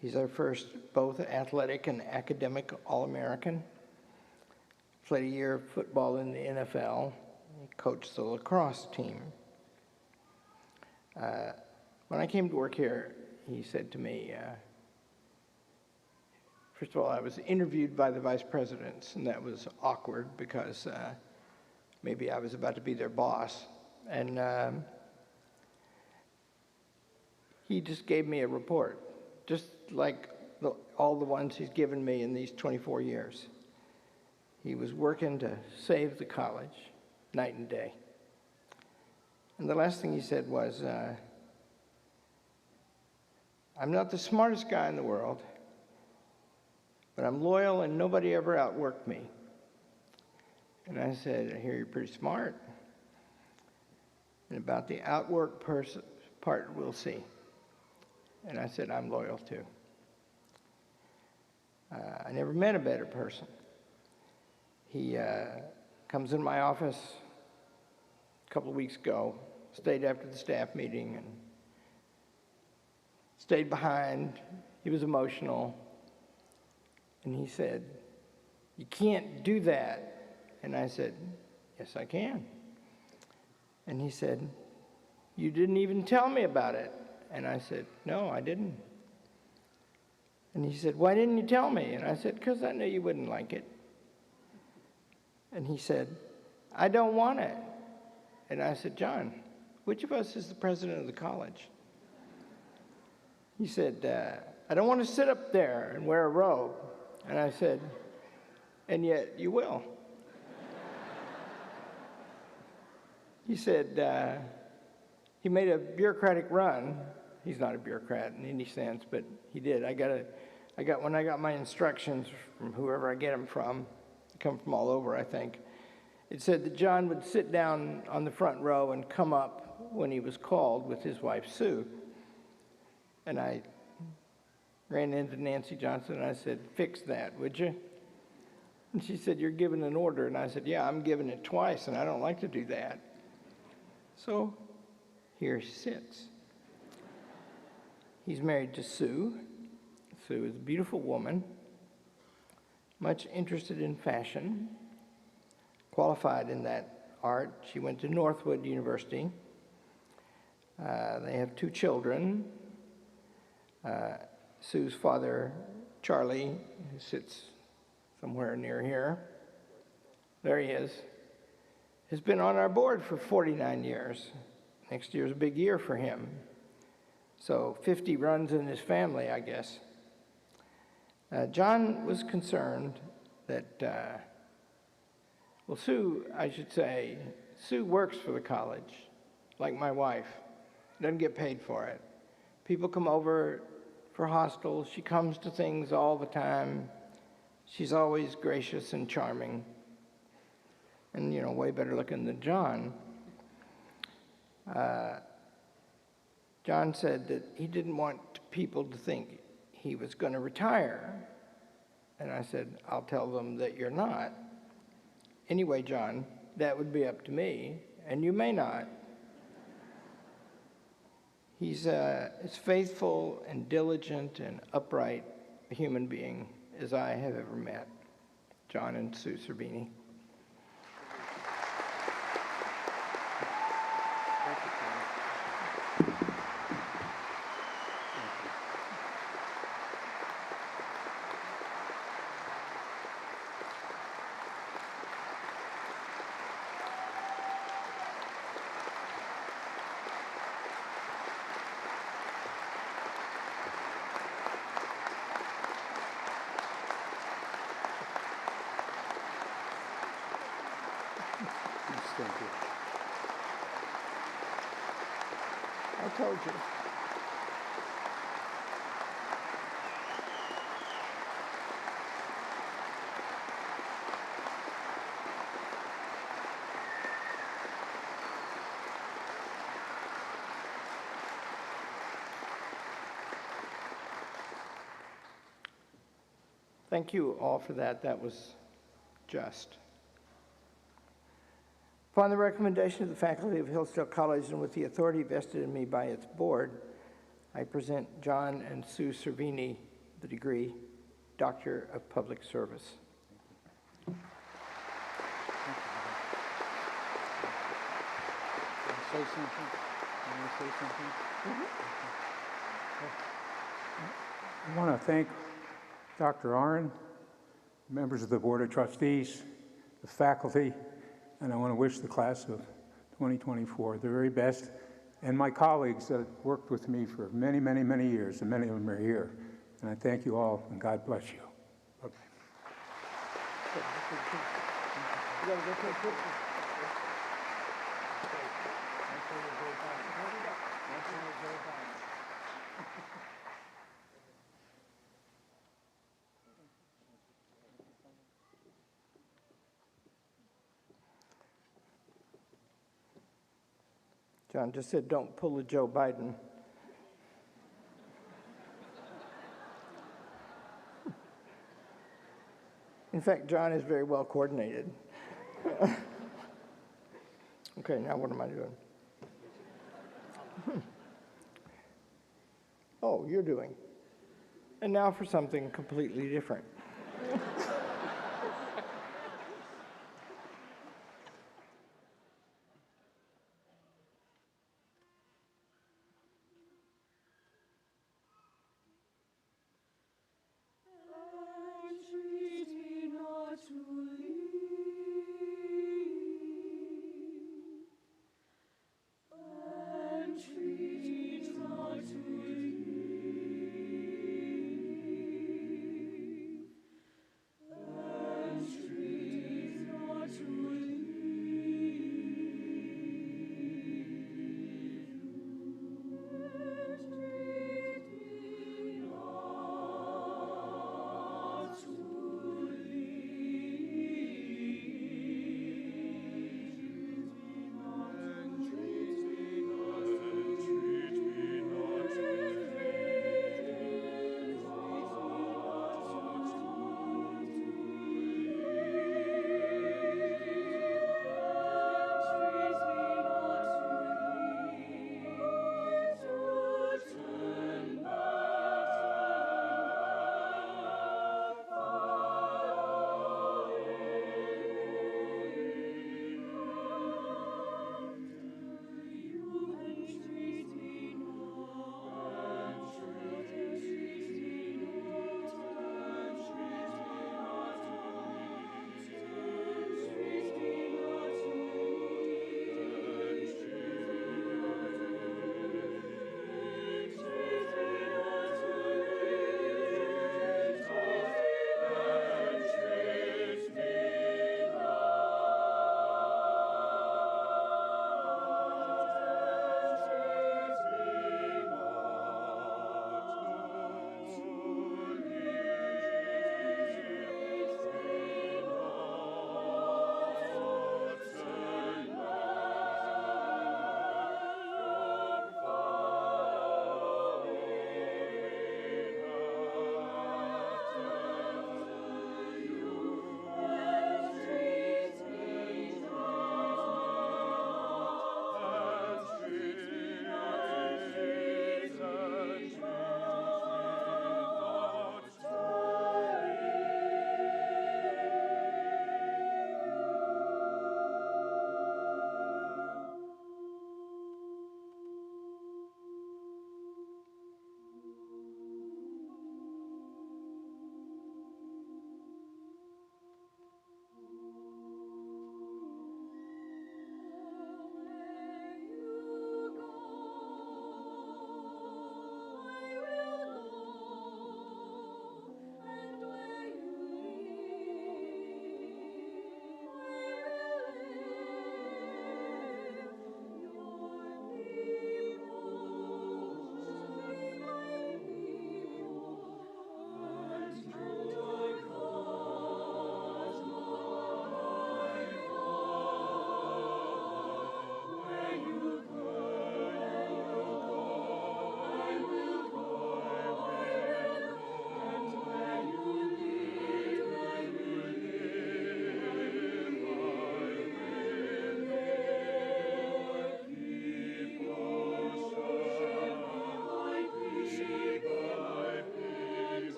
He's our first both athletic and academic All-American. Played a year of football in the NFL. He coached the lacrosse team. When I came to work here, he said to me, First of all, I was interviewed by the vice presidents, and that was awkward because maybe I was about to be their boss. And he just gave me a report, just like all the ones he's given me in these 24 years. He was working to save the college night and day. And the last thing he said was, I'm not the smartest guy in the world, but I'm loyal and nobody ever outworked me. And I said, I hear you're pretty smart. And about the outwork part, we'll see. And I said, I'm loyal too. I never met a better person. He comes in my office a couple of weeks ago, stayed after the staff meeting, and stayed behind. He was emotional. And he said, you can't do that. And I said, yes, I can. And he said, you didn't even tell me about it. And I said, no, I didn't. And he said, why didn't you tell me? And I said, because I knew you wouldn't like it. And he said, I don't want it. And I said, John, which of us is the president of the college? He said, I don't want to sit up there and wear a robe. And I said, and yet you will. He said, he made a bureaucratic run. He's not a bureaucrat in any sense, but he did. When I got my instructions from whoever I get them from, they come from all over, I think, it said that John would sit down on the front row and come up when he was called with his wife, Sue. And I ran into Nancy Johnson and I said, fix that, would you? And she said, you're giving an order. And I said, yeah, I'm giving it twice, and I don't like to do that. So here he sits. He's married to Sue. Sue is a beautiful woman, much interested in fashion, qualified in that art. She went to Northwood University. They have 2 children. Sue's father, Charlie, who sits somewhere near here, there he is, has been on our board for 49 years. Next year's a big year for him. So 50 runs in his family, I guess. John was concerned that, well, Sue, I should say, Sue works for the college, like my wife, doesn't get paid for it. People come over for hostels. She comes to things all the time. She's always gracious and charming and, you know, way better looking than John. John said that he didn't want people to think he was going to retire. And I said, I'll tell them that you're not. Anyway, John, that would be up to me, and you may not. He's as faithful and diligent and upright a human being as I have ever met. John and Sue Cervini. I told you. Thank you all for that. That was just. Upon the recommendation of the faculty of Hillsdale College and with the authority vested in me by its board, I present John and Sue Cervini the degree Doctor of Public Service. Can I say something? Can I say something? I want to thank Dr. Arnn, members of the Board of Trustees, the faculty, and I want to wish the class of 2024 the very best, and my colleagues that worked with me for many, many, many years, and many of them are here. And I thank you all, and God bless you. Okay. John just said, don't pull a Joe Biden. In fact, John is very well coordinated. Okay, now what am I doing? Oh, you're doing. And now for something completely different.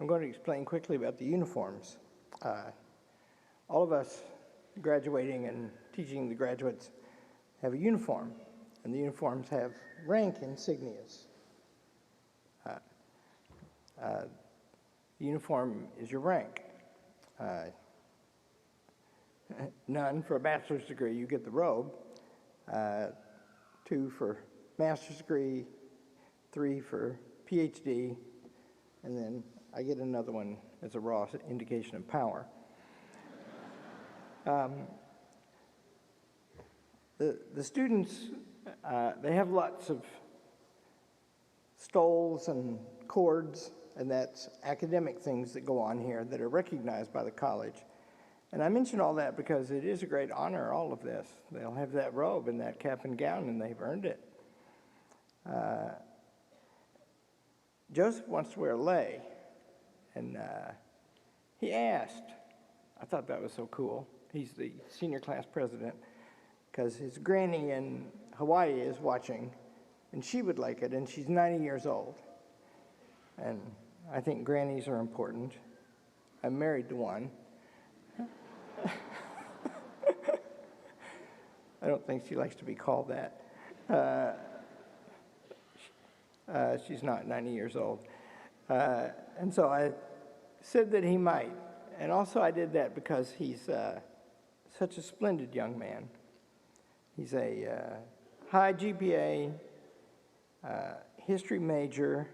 I'm going to explain quickly about the uniforms. All of us graduating and teaching the graduates have a uniform, and the uniforms have rank insignias. Uniform is your rank. None for a bachelor's degree, you get the robe. 2 for master's degree, 3 for PhD, and then I get another one as a raw indication of power. The students, they have lots of stoles and cords, and that's academic things that go on here that are recognized by the college. And I mention all that because it is a great honor, all of this. They'll have that robe and that cap and gown, and they've earned it. Joesph wants to wear a lei, and he asked. I thought that was so cool. He's the senior class president, because his granny in Hawaii is watching, and she would like it, and she's 90 years old. And I think grannies are important. I'm married to one. I don't think she likes to be called that. She's not 90 years old. And so I said that he might. And also I did that because he's such a splendid young man. He's a high GPA, history major,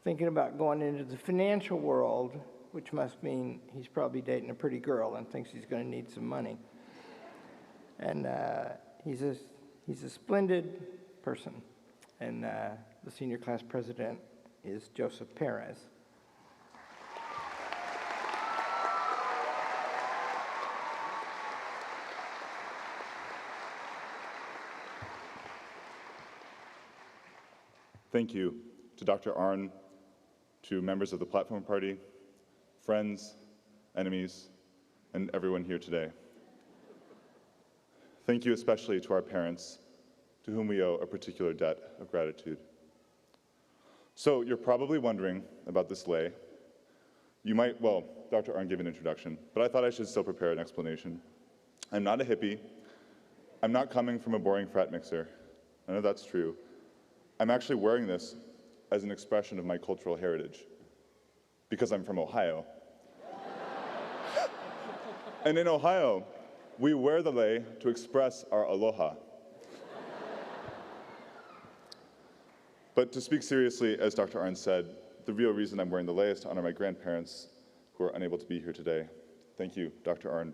thinking about going into the financial world, which must mean he's probably dating a pretty girl and thinks he's going to need some money. And he's a splendid person. And the senior class president is Joesph Perez. Thank you to Dr. Arnn, to members of the Platform Party, friends, enemies, and everyone here today. Thank you especially to our parents, to whom we owe a particular debt of gratitude. So you're probably wondering about this lei. You might, well, Dr. Arnn gave an introduction, but I thought I should still prepare an explanation. I'm not a hippie. I'm not coming from a boring frat mixer. I know that's true. I'm actually wearing this as an expression of my cultural heritage, because I'm from Ohio. And in Ohio, we wear the lei to express our aloha. But to speak seriously, as Dr. Arnn said, the real reason I'm wearing the lei is to honor my grandparents who are unable to be here today. Thank you, Dr. Arnn,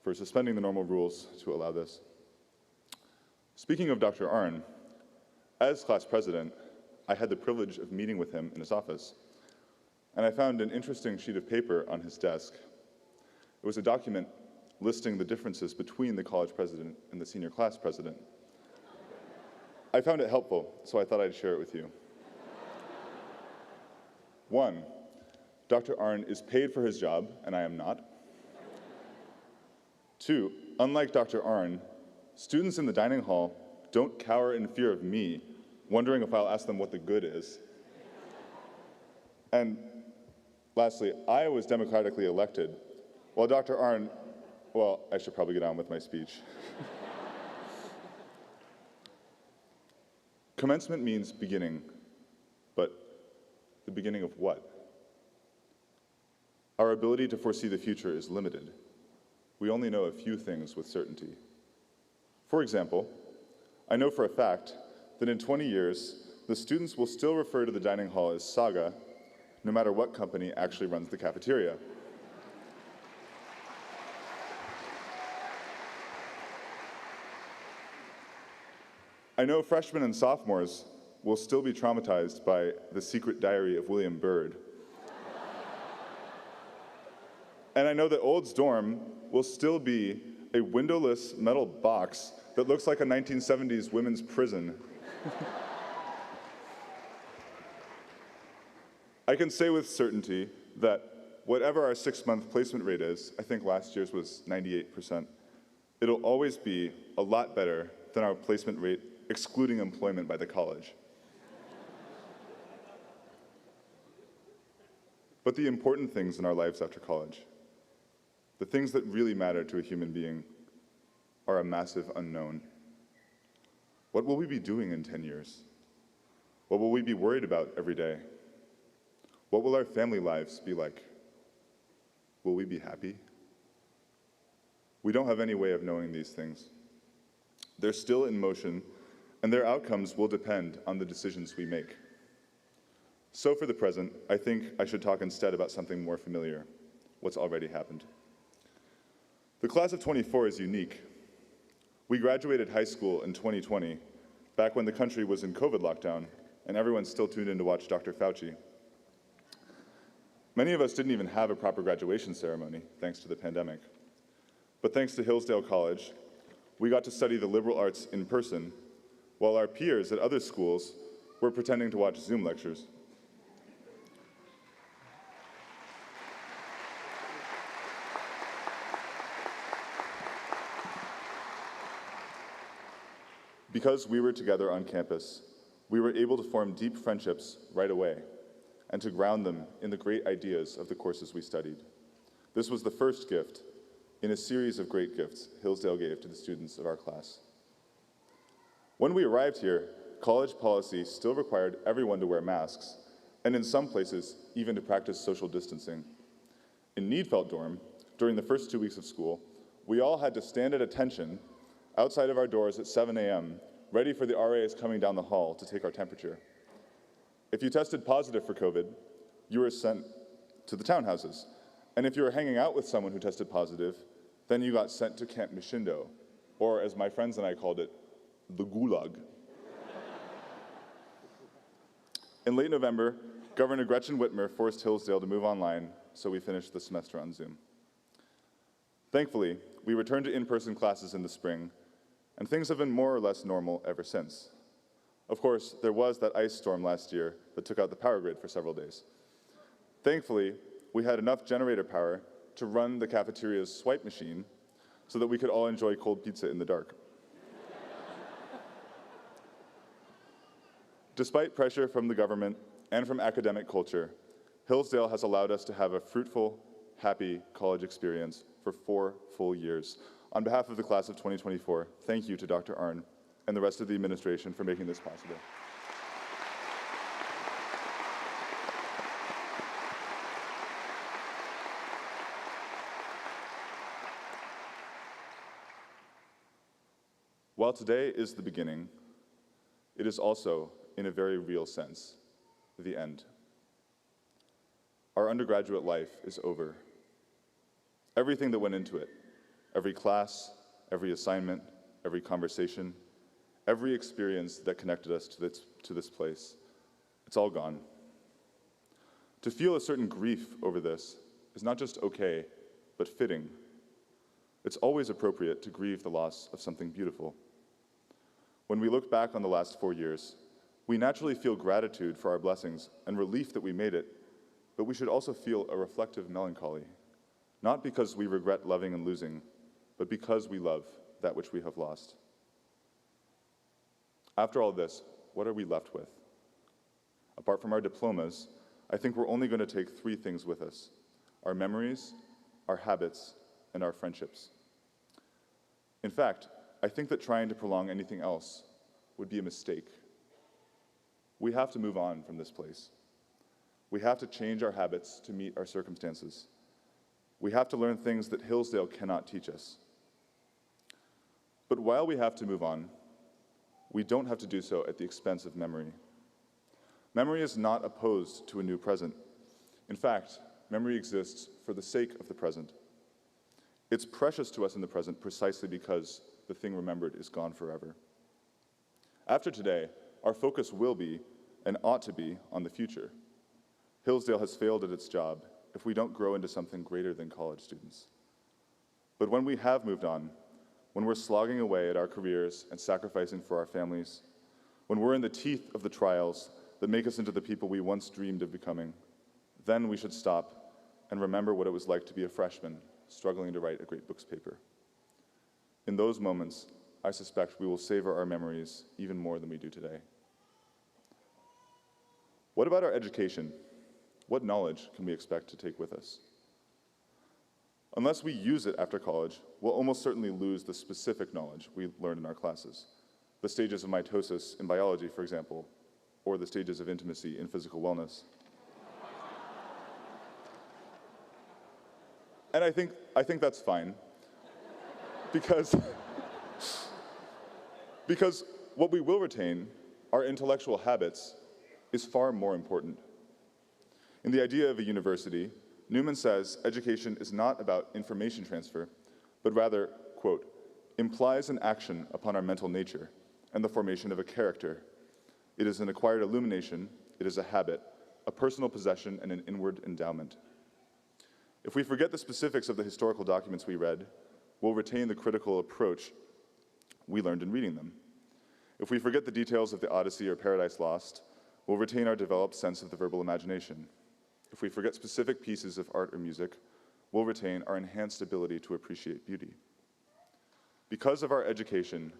for suspending the normal rules to allow this. Speaking of Dr. Arnn, as class president, I had the privilege of meeting with him in his office, and I found an interesting sheet of paper on his desk. It was a document listing the differences between the college president and the senior class president. I found it helpful, so I thought I'd share it with you. 1, Dr. Arnn is paid for his job, and I am not. 2, unlike Dr. Arnn, students in the dining hall don't cower in fear of me, wondering if I'll ask them what the good is. And lastly, I was democratically elected, while Dr. Arnn, well, I should probably get on with my speech. Commencement means beginning, but the beginning of what? Our ability to foresee the future is limited. We only know a few things with certainty. For example, I know for a fact that in 20 years, the students will still refer to the dining hall as Saga, no matter what company actually runs the cafeteria. I know freshmen and sophomores will still be traumatized by The Secret Diary of William Byrd. And I know that Old's dorm will still be a windowless metal box that looks like a 1970s women's prison. I can say with certainty that whatever our 6-month placement rate is, I think last year's was 98%, it'll always be a lot better than our placement rate excluding employment by the college. but the important things in our lives after college, the things that really matter to a human being, are a massive unknown. What will we be doing in 10 years? What will we be worried about every day? What will our family lives be like? Will we be happy? We don't have any way of knowing these things. They're still in motion, and their outcomes will depend on the decisions we make. So for the present, I think I should talk instead about something more familiar, what's already happened. The class of '24 is unique. We graduated high school in 2020, back when the country was in COVID lockdown, and everyone still tuned in to watch Dr. Fauci. Many of us didn't even have a proper graduation ceremony, thanks to the pandemic. But thanks to Hillsdale College, we got to study the liberal arts in person, while our peers at other schools were pretending to watch Zoom lectures. Because we were together on campus, we were able to form deep friendships right away and to ground them in the great ideas of the courses we studied. This was the first gift in a series of great gifts Hillsdale gave to the students of our class. When we arrived here, college policy still required everyone to wear masks, and in some places, even to practice social distancing. In Needfelt dorm, during the first 2 weeks of school, we all had to stand at attention outside of our doors at 7 a.m., ready for the RAs coming down the hall to take our temperature. If you tested positive for COVID, you were sent to the townhouses. And if you were hanging out with someone who tested positive, then you got sent to Camp Mishindo, or as my friends and I called it, the Gulag. In late November, Governor Gretchen Whitmer forced Hillsdale to move online, so we finished the semester on Zoom. Thankfully, we returned to in-person classes in the spring, and things have been more or less normal ever since. Of course, there was that ice storm last year that took out the power grid for several days. Thankfully, we had enough generator power to run the cafeteria's swipe machine so that we could all enjoy cold pizza in the dark. Despite pressure from the government and from academic culture, Hillsdale has allowed us to have a fruitful, happy college experience for 4 full years. On behalf of the class of 2024, thank you to Dr. Arnn and the rest of the administration for making this possible. While today is the beginning, it is also, in a very real sense, the end. Our undergraduate life is over. Everything that went into it, every class, every assignment, every conversation, every experience that connected us to this place, it's all gone. To feel a certain grief over this is not just okay, but fitting. It's always appropriate to grieve the loss of something beautiful. When we look back on the last 4 years, we naturally feel gratitude for our blessings and relief that we made it, but we should also feel a reflective melancholy, not because we regret loving and losing, but because we love that which we have lost. After all this, what are we left with? Apart from our diplomas, I think we're only going to take 3 things with us: our memories, our habits, and our friendships. In fact, I think that trying to prolong anything else would be a mistake. We have to move on from this place. We have to change our habits to meet our circumstances. We have to learn things that Hillsdale cannot teach us. But while we have to move on, we don't have to do so at the expense of memory. Memory is not opposed to a new present. In fact, memory exists for the sake of the present. It's precious to us in the present precisely because the thing remembered is gone forever. After today, our focus will be, and ought to be, on the future. Hillsdale has failed at its job if we don't grow into something greater than college students. But when we have moved on, when we're slogging away at our careers and sacrificing for our families, when we're in the teeth of the trials that make us into the people we once dreamed of becoming, then we should stop and remember what it was like to be a freshman struggling to write a great books paper. In those moments, I suspect we will savor our memories even more than we do today. What about our education? what knowledge can we expect to take with us? Unless we use it after college, we'll almost certainly lose the specific knowledge we learned in our classes. The stages of mitosis in biology, for example, or the stages of intimacy in physical wellness. And I think that's fine, because what we will retain, our intellectual habits, is far more important. In The Idea of a University, Newman says education is not about information transfer, but rather, quote, implies an action upon our mental nature and the formation of a character. It is an acquired illumination, it is a habit, a personal possession, and an inward endowment. If we forget the specifics of the historical documents we read, we'll retain the critical approach we learned in reading them. If we forget the details of the Odyssey or Paradise Lost, we'll retain our developed sense of the verbal imagination. If we forget specific pieces of art or music, we'll retain our enhanced ability to appreciate beauty. Because of our education,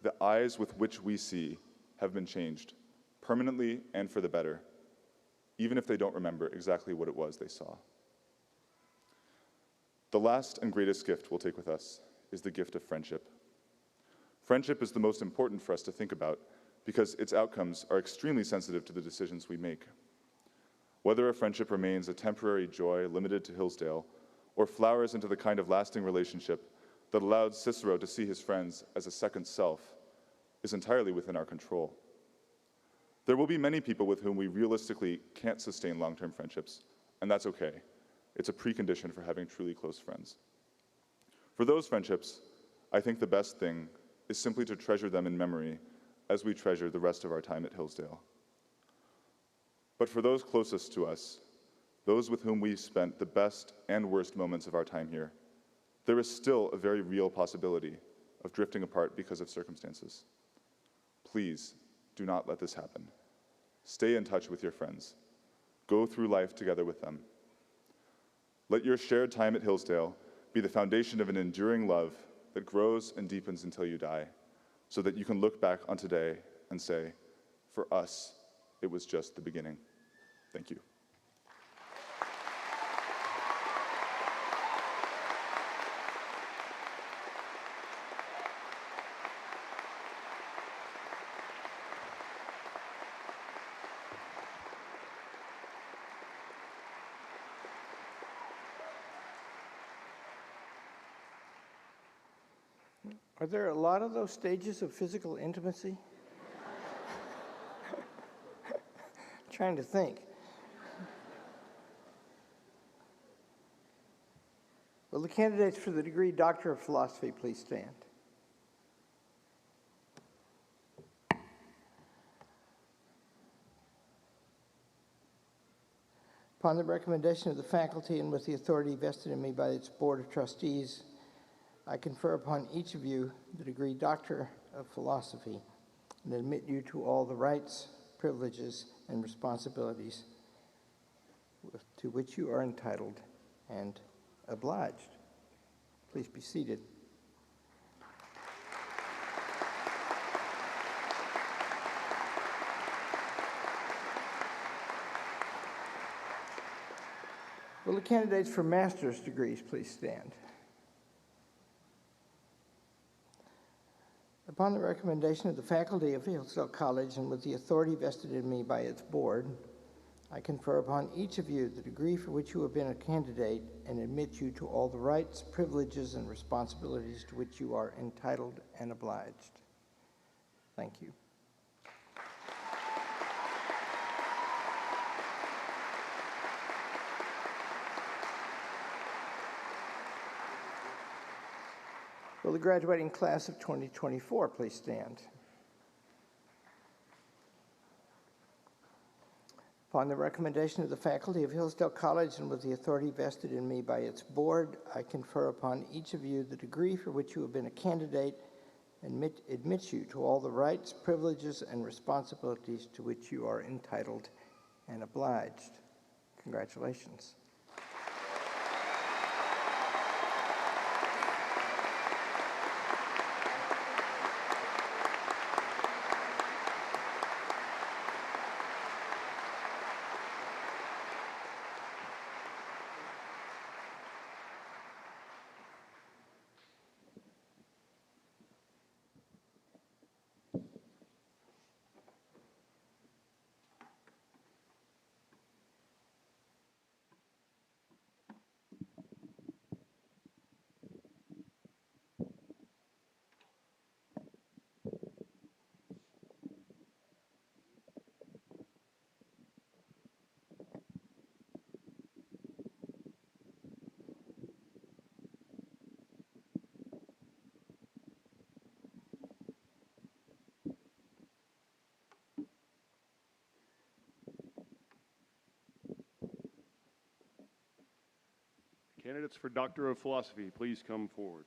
the eyes with which we see have been changed, permanently and for the better, even if they don't remember exactly what it was they saw. The last and greatest gift we'll take with us is the gift of friendship. Friendship is the most important for us to think about because its outcomes are extremely sensitive to the decisions we make. Whether a friendship remains a temporary joy limited to Hillsdale or flowers into the kind of lasting relationship that allowed Cicero to see his friends as a second self is entirely within our control. There will be many people with whom we realistically can't sustain long-term friendships, and that's okay. It's a precondition for having truly close friends. For those friendships, I think the best thing is simply to treasure them in memory as we treasure the rest of our time at Hillsdale. But for those closest to us, those with whom we spent the best and worst moments of our time here, there is still a very real possibility of drifting apart because of circumstances. Please do not let this happen. Stay in touch with your friends. Go through life together with them. Let your shared time at Hillsdale be the foundation of an enduring love that grows and deepens until you die, so that you can look back on today and say, for us, it was just the beginning. Thank you. Are there a lot of those stages of physical intimacy? Trying to think. Will the candidates for the degree Doctor of Philosophy please stand? Upon the recommendation of the faculty and with the authority vested in me by its Board of Trustees, I confer upon each of you the degree Doctor of Philosophy and admit you to all the rights, privileges, and responsibilities to which you are entitled and obliged. Please be seated. Will the candidates for master's degrees please stand? Upon the recommendation of the faculty of Hillsdale College and with the authority vested in me by its board, I confer upon each of you the degree for which you have been a candidate and admit you to all the rights, privileges, and responsibilities to which you are entitled and obliged. Thank you. Will the graduating class of 2024 please stand? Upon the recommendation of the faculty of Hillsdale College and with the authority vested in me by its board, I confer upon each of you the degree for which you have been a candidate and admit you to all the rights, privileges, and responsibilities to which you are entitled and obliged. Congratulations. Candidates for Doctor of Philosophy, please come forward.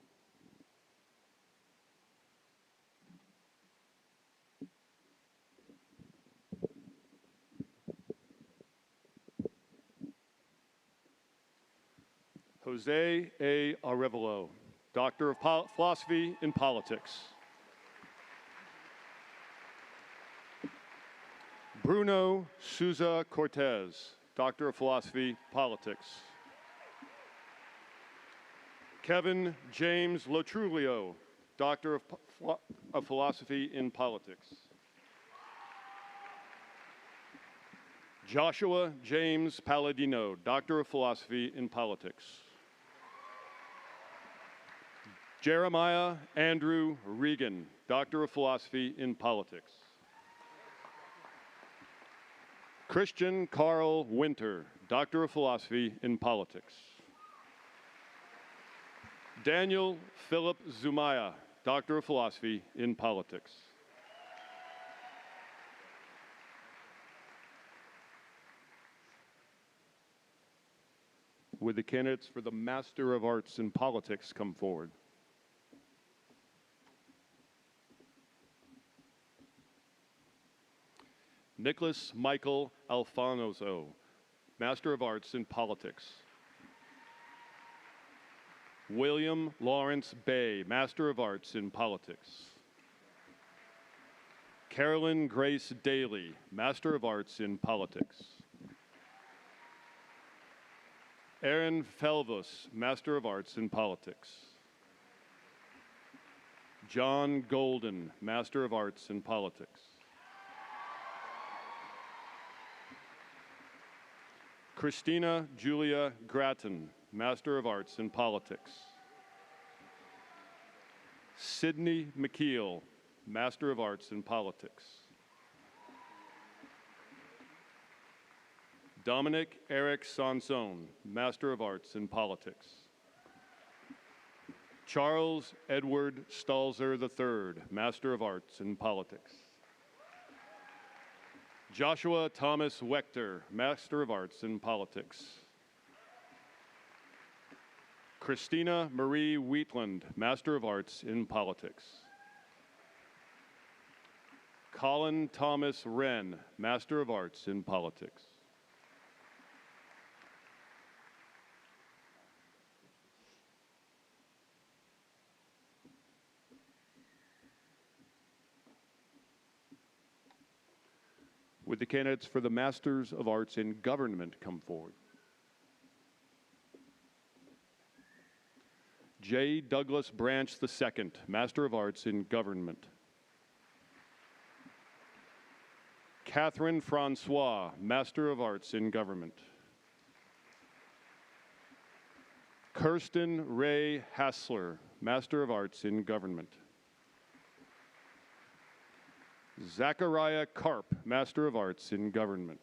Jose A. Arevalo, Doctor of Philosophy in Politics. Bruno Souza Cortez, Doctor of Philosophy, Politics. Kevin James Lotrulio, Doctor of Philosophy in Politics. Joshua James Palladino, Doctor of Philosophy in Politics. Jeremiah Andrew Regan, Doctor of Philosophy in Politics. Christian Carl Winter, Doctor of Philosophy in Politics. Daniel Philip Zumaya, Doctor of Philosophy in Politics. Would the candidates for the Master of Arts in Politics come forward? Nicholas Michael Alfonso, Master of Arts in Politics. William Lawrence Bay, Master of Arts in Politics. Carolyn Grace Daly, Master of Arts in Politics. Aaron Felvus, Master of Arts in Politics. John Golden, Master of Arts in Politics. Christina Julia Grattan, Master of Arts in Politics. Sydney McKeel, Master of Arts in Politics. Dominic Eric Sanson, Master of Arts in Politics. Charles Edward Stalzer III, Master of Arts in Politics. Joshua Thomas Wechter, Master of Arts in Politics. Christina Marie Wheatland, Master of Arts in Politics. Colin Thomas Wren, Master of Arts in Politics. Would the candidates for the Masters of Arts in Government come forward? J. Douglas Branch II, Master of Arts in Government. Catherine Francois, Master of Arts in Government. Kirsten Ray Hassler, Master of Arts in Government. Zachariah Karp, Master of Arts in Government.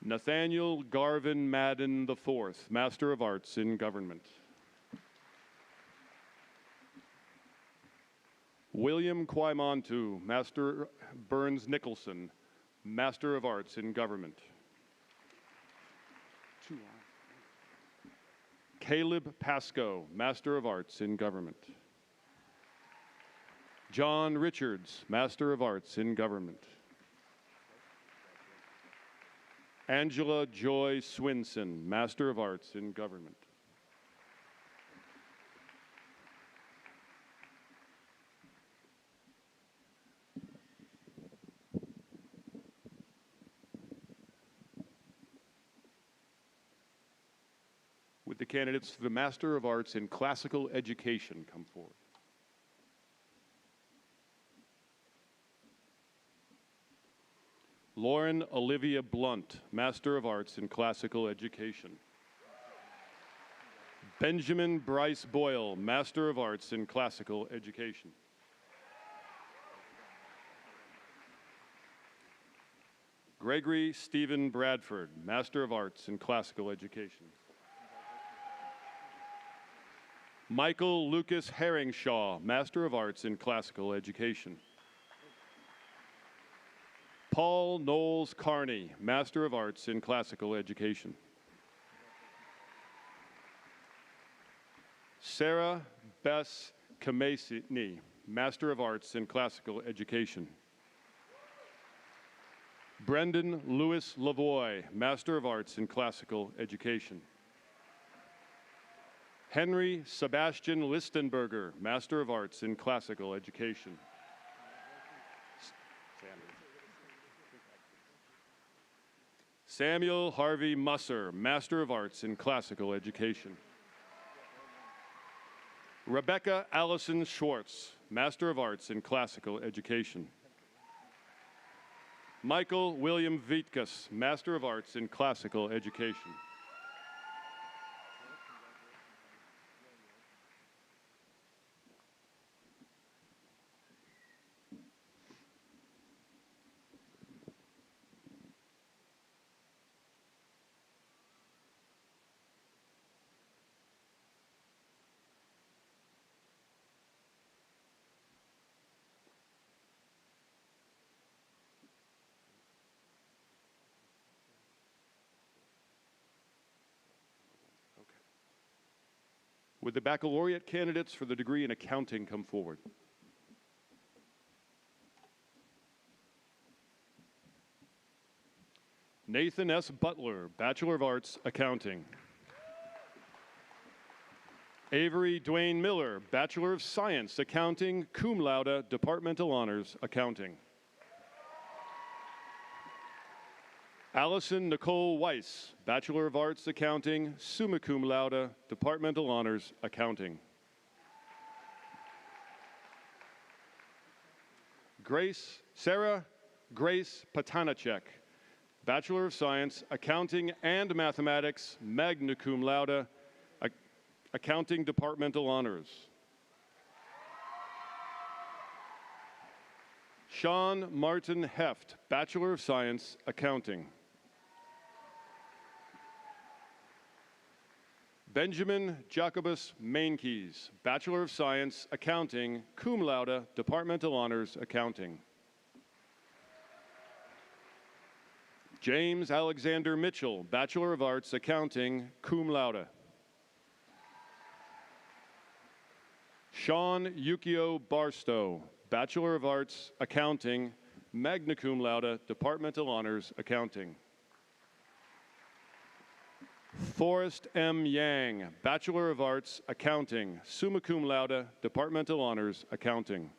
Nathaniel Garvin Madden IV, Master of Arts in Government. William Quaimontu, Master Burns Nicholson, Master of Arts in Government. Caleb Pascoe, Master of Arts in Government. John Richards, Master of Arts in Government. Angela Joy Swinson, Master of Arts in Government. Would the candidates for the Master of Arts in Classical Education come forward? Lauren Olivia Blunt, Master of Arts in Classical Education. Benjamin Bryce Boyle, Master of Arts in Classical Education. Gregory Stephen Bradford, Master of Arts in Classical Education. Michael Lucas Herringshaw, Master of Arts in Classical Education. Paul Knowles Carney, Master of Arts in Classical Education. Sarah Bess Kamesini, Master of Arts in Classical Education. Brendan Lewis Lavoie, Master of Arts in Classical Education. Henry Sebastian Listenberger, Master of Arts in Classical Education. Samuel Harvey Musser, Master of Arts in Classical Education. Rebecca Allison Schwartz, Master of Arts in Classical Education. Michael William Vitkus, Master of Arts in Classical Education. Would the baccalaureate candidates for the degree in accounting come forward? Nathan S. Butler, Bachelor of Arts, Accounting. Avery Dwayne Miller, Bachelor of Science, Accounting, cum laude, Departmental Honors, Accounting. Allison Nicole Weiss, Bachelor of Arts, Accounting, summa cum laude, Departmental Honors, Accounting. Sarah Grace Patanacek, Bachelor of Science, Accounting and Mathematics, magna cum laude, Accounting Departmental Honors. Sean Martin Heft, Bachelor of Science, Accounting. Benjamin Jacobus Mainkeys, Bachelor of Science, Accounting, cum laude, Departmental Honors, Accounting. James Alexander Mitchell, Bachelor of Arts, Accounting, cum laude. Sean Yukio Barstow, Bachelor of Arts, Accounting, magna cum laude, Departmental Honors, Accounting. Forrest M. Yang, Bachelor of Arts, Accounting, summa cum laude, Departmental Honors, Accounting.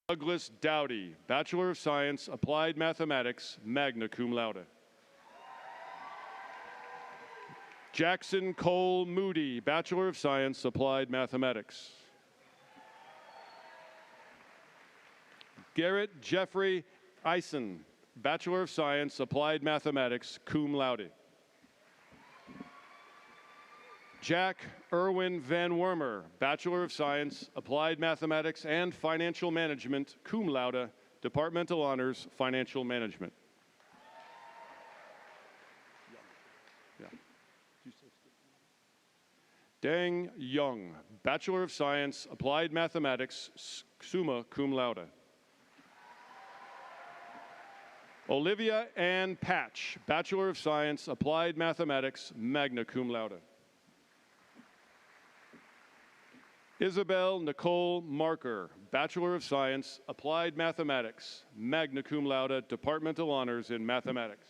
Douglas Dowdy, Bachelor of Science, Applied Mathematics, magna cum laude. Jackson Cole Moody, Bachelor of Science, Applied Mathematics. Garrett Jeffrey Eisen, Bachelor of Science, Applied Mathematics, cum laude. Jack Irwin Van Wormer, Bachelor of Science, Applied Mathematics and Financial Management, cum laude, Departmental Honors, Financial Management. Dang Young, Bachelor of Science, Applied Mathematics, summa cum laude. Olivia Ann Patch, Bachelor of Science, Applied Mathematics, magna cum laude. Isabel Nicole Marker, Bachelor of Science, Applied Mathematics, magna cum laude, Departmental Honors in Mathematics.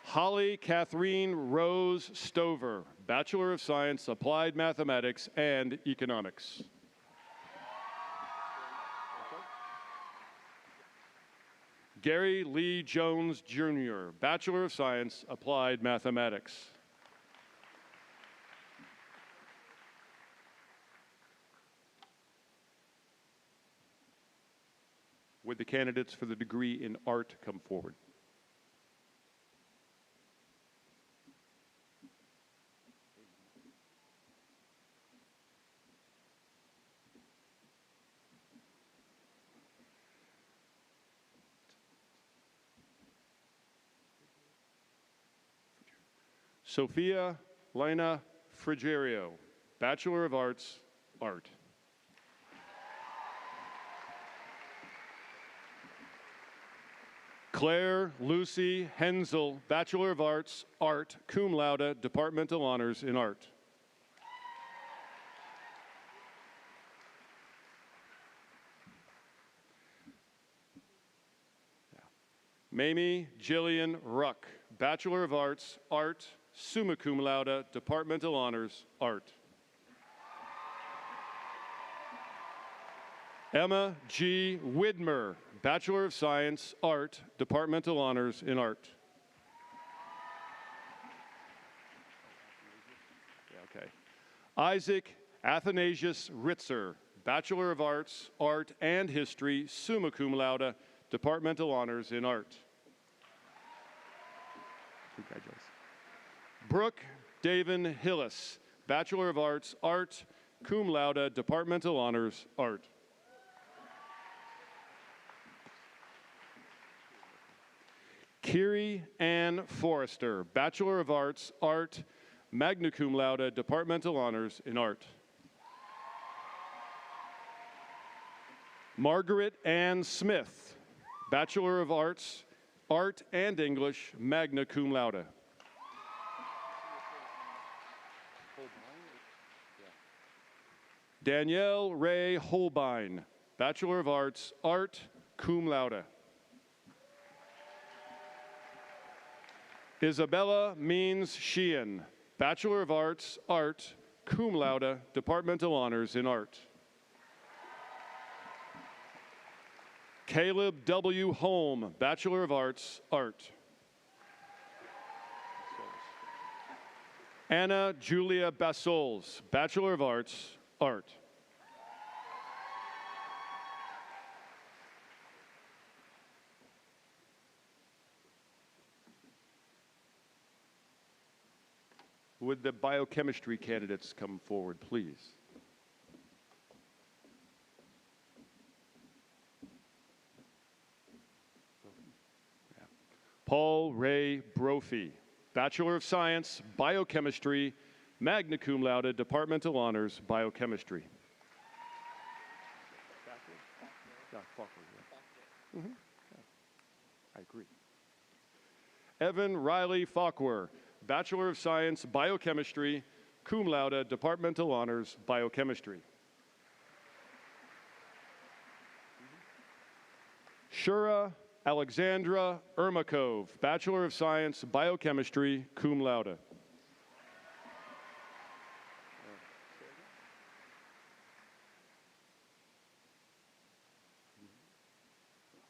Holly Catherine Rose Stover, Bachelor of Science, Applied Mathematics and Economics. Gary Lee Jones, Jr., Bachelor of Science, Applied Mathematics. Would the candidates for the degree in art come forward? Sophia Lena Frigerio, Bachelor of Arts, Art. Claire Lucy Hensel, Bachelor of Arts, Art, cum laude, Departmental Honors in Art. Mamie Jillian Ruck, Bachelor of Arts, Art, summa cum laude, Departmental Honors, Art. Emma G. Widmer, Bachelor of Science, Art, Departmental Honors in Art. Okay. Isaac Athanasius Ritzer, Bachelor of Arts, Art and History, summa cum laude, Departmental Honors in Art. Congratulations. Brooke Davin Hillis, Bachelor of Arts, Art, cum laude, Departmental Honors, Art. Kiri Ann Forrester, Bachelor of Arts, Art, magna cum laude, Departmental Honors in Art. Margaret Ann Smith, Bachelor of Arts, Art and English, magna cum laude. Danielle Ray Holbein, Bachelor of Arts, Art, cum laude. Isabella Means Sheehan, Bachelor of Arts, Art, cum laude, Departmental Honors in Art. Caleb W. Holm, Bachelor of Arts, Art. Anna Julia Bassols, Bachelor of Arts, Art. Would the biochemistry candidates come forward, please? Paul Ray Brophy, Bachelor of Science, Biochemistry, magna cum laude, Departmental Honors, Biochemistry. I agree. Evan Riley Falkwer, Bachelor of Science, Biochemistry, cum laude, Departmental Honors, Biochemistry. Shura Alexandra Ermakov, Bachelor of Science, Biochemistry, cum laude.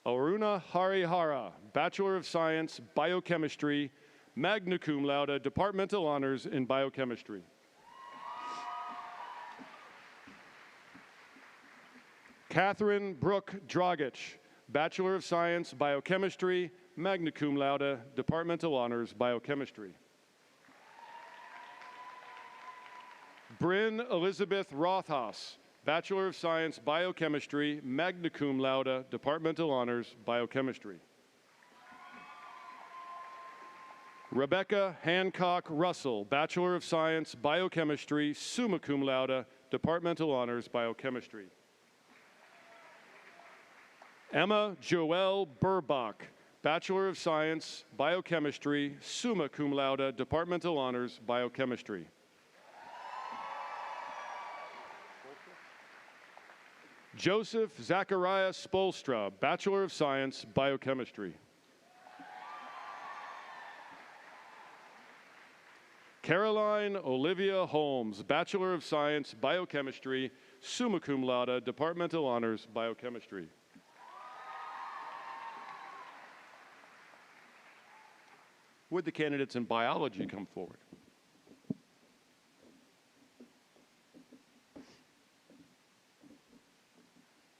Aruna Harihara, Bachelor of Science, Biochemistry, magna cum laude, Departmental Honors in Biochemistry. Catherine Brooke Dragic, Bachelor of Science, Biochemistry, magna cum laude, Departmental Honors, Biochemistry. Bryn Elizabeth Rothhaus, Bachelor of Science, Biochemistry, magna cum laude, Departmental Honors, Biochemistry. Rebecca Hancock Russell, Bachelor of Science, Biochemistry, summa cum laude, Departmental Honors, Biochemistry. Emma Joelle Burbach, Bachelor of Science, Biochemistry, summa cum laude, Departmental Honors, Biochemistry. Joesph Zachariah Spolstra, Bachelor of Science, Biochemistry. Caroline Olivia Holmes, Bachelor of Science, Biochemistry, summa cum laude, Departmental Honors, Biochemistry. Would the candidates in biology come forward?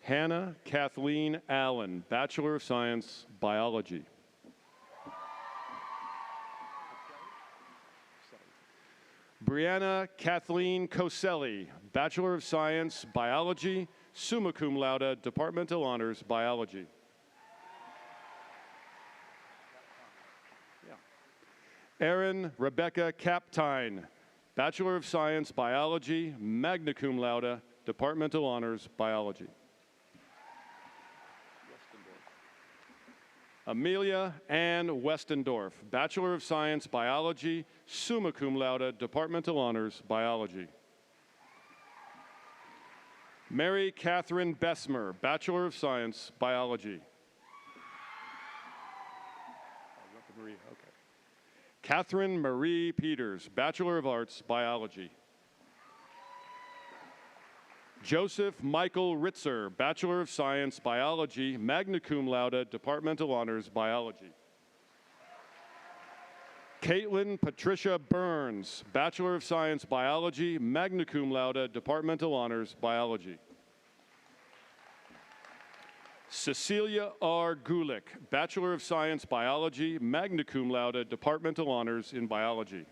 Hannah Kathleen Allen, Bachelor of Science, Biology. Brianna Kathleen Coselli, Bachelor of Science, Biology, summa cum laude, Departmental Honors, Biology. Erin Rebecca Kaptine, Bachelor of Science, Biology, magna cum laude, Departmental Honors, Biology. Amelia Ann Westendorf, Bachelor of Science, Biology, summa cum laude, Departmental Honors, Biology. Mary Catherine Besmer, Bachelor of Science, Biology. Catherine Marie Peters, Bachelor of Arts, Biology. Joseph Michael Ritzer, Bachelor of Science, Biology, magna cum laude, Departmental Honors, Biology. Caitlin Patricia Burns, Bachelor of Science, Biology, magna cum laude, Departmental Honors, Biology. Cecilia R. Gulick, Bachelor of Science, Biology, magna cum laude, Departmental Honors in Biology.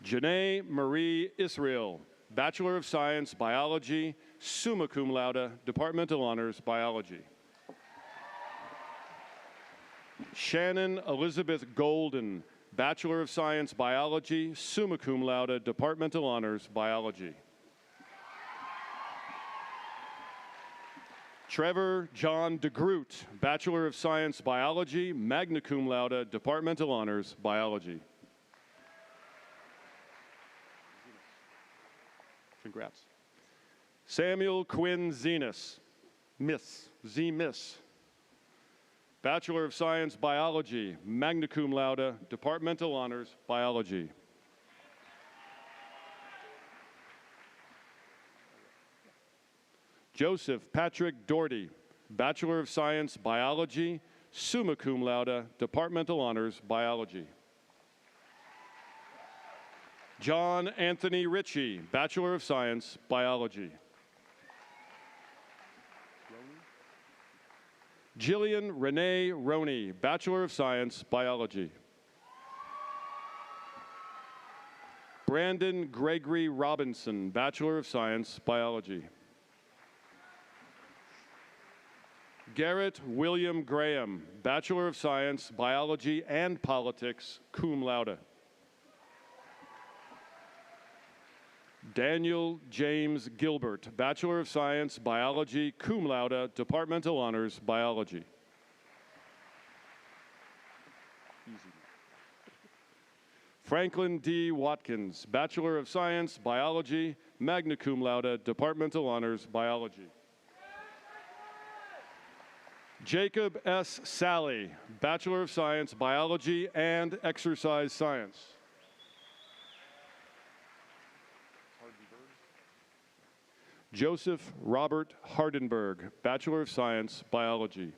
Janae Marie Israel, Bachelor of Science, Biology, summa cum laude, Departmental Honors, Biology. Shannon Elizabeth Golden, Bachelor of Science, Biology, summa cum laude, Departmental Honors, Biology. Trevor John DeGroot, Bachelor of Science, Biology, magna cum laude, Departmental Honors, Biology. Congrats. Samuel Quinn Zenas, Miss, Bachelor of Science, Biology, magna cum laude, Departmental Honors, Biology. Joseph Patrick Doherty, Bachelor of Science, Biology, summa cum laude, Departmental Honors, Biology. John Anthony Ritchie, Bachelor of Science, Biology. Jillian Renee Roney, Bachelor of Science, Biology. Brandon Gregory Robinson, Bachelor of Science, Biology. Garrett William Graham, Bachelor of Science, Biology and Politics, cum laude. Daniel James Gilbert, Bachelor of Science, Biology, cum laude, Departmental Honors, Biology. Franklin D. Watkins, Bachelor of Science, Biology, magna cum laude, Departmental Honors, Biology. Jacob S. Sally, Bachelor of Science, Biology and Exercise Science. Joesph Robert Hardenberg, Bachelor of Science, Biology.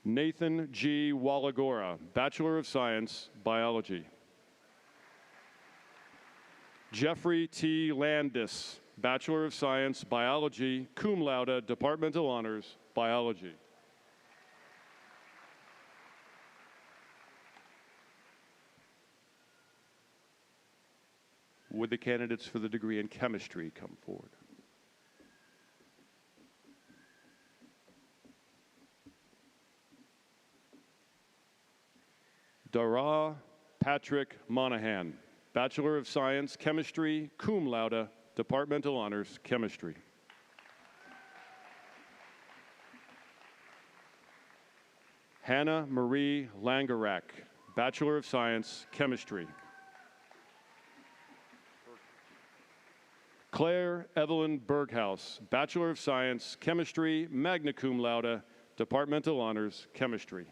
Nathan G. Wallagora, Bachelor of Science, Biology. Jeffrey T. Landis, Bachelor of Science, Biology, cum laude, Departmental Honors, Biology. Would the candidates for the degree in chemistry come forward? Dara Patrick Monahan, Bachelor of Science, Chemistry, cum laude, Departmental Honors, Chemistry. Hannah Marie Langerak, Bachelor of Science, Chemistry. Claire Evelyn Berghaus, Bachelor of Science, Chemistry, magna cum laude, Departmental Honors, Chemistry.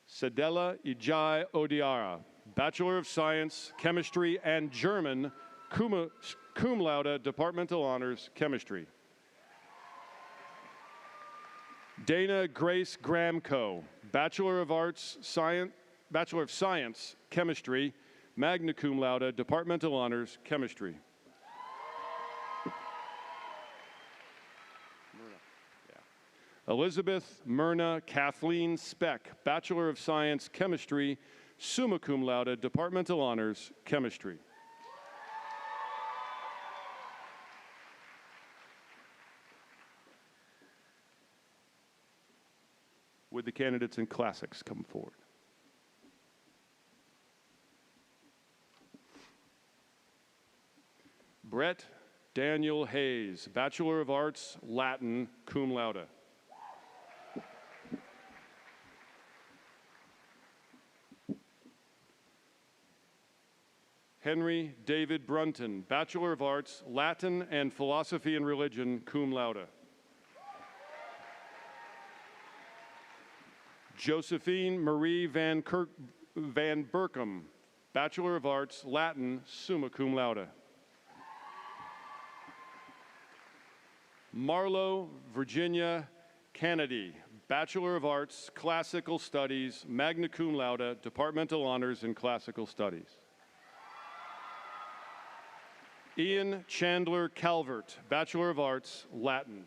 Sedela Ijai Odiara, Bachelor of Science, Chemistry, and German, cum laude, Departmental Honors, Chemistry. Dana Grace Gramco, Bachelor of Science, Chemistry, magna cum laude, Departmental Honors, Chemistry. Elizabeth Myrna Kathleen Speck, Bachelor of Science, Chemistry, summa cum laude, Departmental Honors, Chemistry. Would the candidates in classics come forward? Brett Daniel Hayes, Bachelor of Arts, Latin, cum laude. Henry David Brunton, Bachelor of Arts, Latin and Philosophy and Religion, cum laude. Josephine Marie Van Berkham, Bachelor of Arts, Latin, summa cum laude. Marlo Virginia Kennedy, Bachelor of Arts, Classical Studies, magna cum laude, Departmental Honors in Classical Studies. Ian Chandler Calvert, Bachelor of Arts, Latin.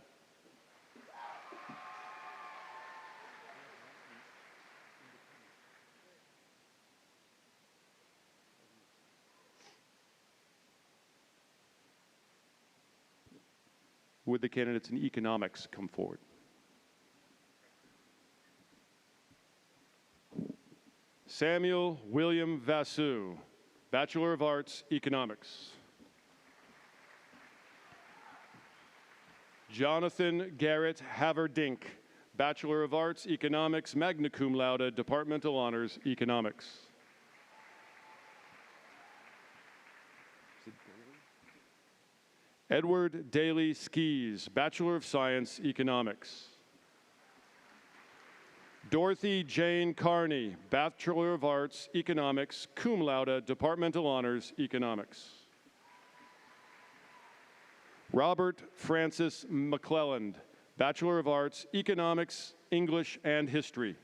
Would the candidates in economics come forward? Samuel William Vasu, Bachelor of Arts, Economics. Jonathan Garrett Haverdink, Bachelor of Arts, Economics, magna cum laude, Departmental Honors, Economics. Edward Daly Skis, Bachelor of Science, Economics. Dorothy Jane Carney, Bachelor of Arts, Economics, cum laude, Departmental Honors, Economics. Robert Francis McClelland, Bachelor of Arts, Economics, English, and History.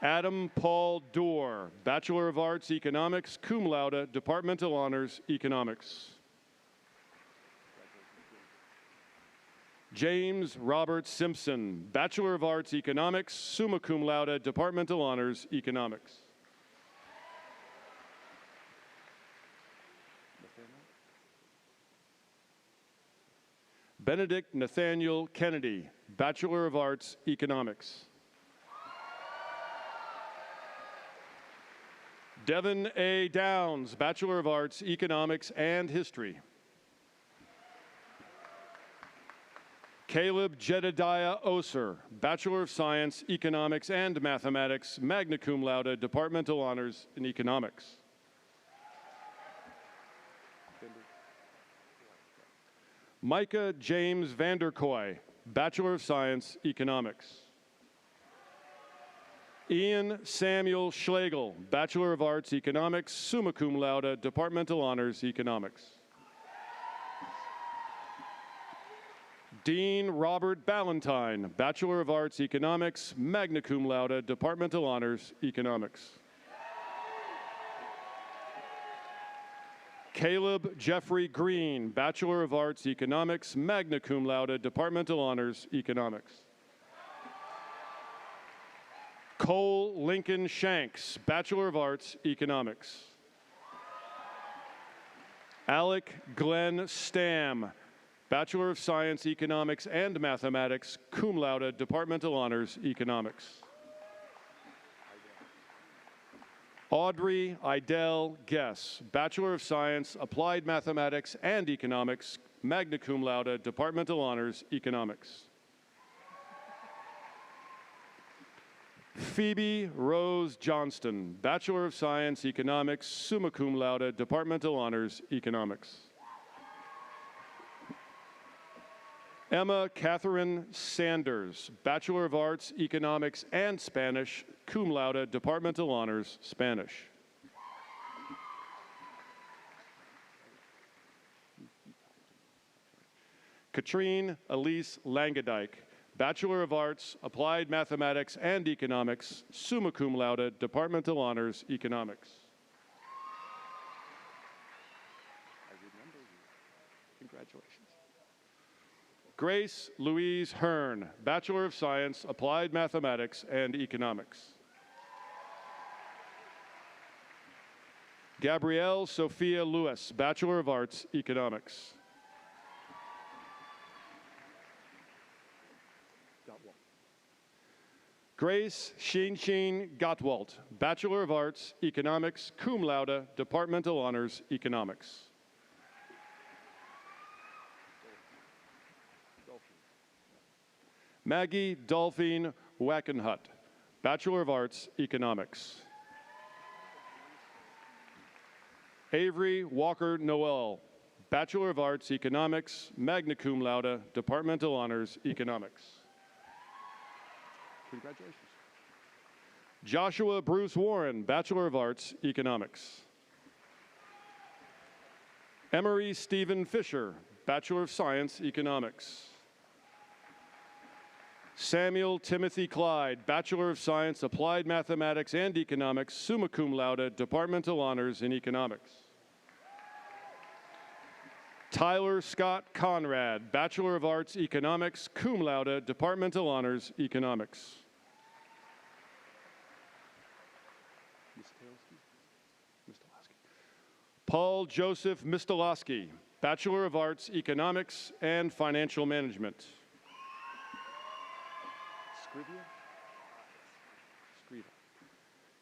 Adam Paul Dorr, Bachelor of Arts, Economics, cum laude, Departmental Honors, Economics. James Robert Simpson, Bachelor of Arts, Economics, summa cum laude, Departmental Honors, Economics. Benedict Nathaniel Kennedy, Bachelor of Arts, Economics. Devin A. Downs, Bachelor of Arts, Economics and History. Caleb Jedediah Oser, Bachelor of Science, Economics and Mathematics, magna cum laude, Departmental Honors in Economics. Micah James Vanderkoy, Bachelor of Science, Economics. Ian Samuel Schlegel, Bachelor of Arts, Economics, summa cum laude, Departmental Honors, Economics. Dean Robert Ballantyne, Bachelor of Arts, Economics, magna cum laude, Departmental Honors, Economics. Caleb Jeffrey Green, Bachelor of Arts, Economics, magna cum laude, Departmental Honors, Economics. Cole Lincoln Shanks, Bachelor of Arts, Economics. Alec Glenn Stam, Bachelor of Science, Economics and Mathematics, cum laude, Departmental Honors, Economics. Audrey Idell Guess, Bachelor of Science, Applied Mathematics and Economics, magna cum laude, Departmental Honors, Economics. Phoebe Rose Johnston, Bachelor of Science, Economics, summa cum laude, Departmental Honors, Economics. Emma Catherine Sanders, Bachelor of Arts, Economics and Spanish, cum laude, Departmental Honors, Spanish. Katrine Elise Langadike, Bachelor of Arts, Applied Mathematics and Economics, summa cum laude, Departmental Honors, Economics. I remember you. Congratulations. Grace Louise Hearn, Bachelor of Science, Applied Mathematics and Economics. Gabrielle Sophia Lewis, Bachelor of Arts, Economics. Grace Shinshin Gottwalt, Bachelor of Arts, Economics, cum laude, Departmental Honors, Economics. Maggie Dolphine Wackenhut, Bachelor of Arts, Economics. Avery Walker Noel, Bachelor of Arts, Economics, magna cum laude, Departmental Honors, Economics. Congratulations. Joshua Bruce Warren, Bachelor of Arts, Economics. Emery Stephen Fisher, Bachelor of Science, Economics. Samuel Timothy Clyde, Bachelor of Science, Applied Mathematics and Economics, summa cum laude, Departmental Honors in Economics. Tyler Scott Conrad, Bachelor of Arts, Economics, cum laude, Departmental Honors, Economics. Paul Joseph Mistolowski, Bachelor of Arts, Economics and Financial Management.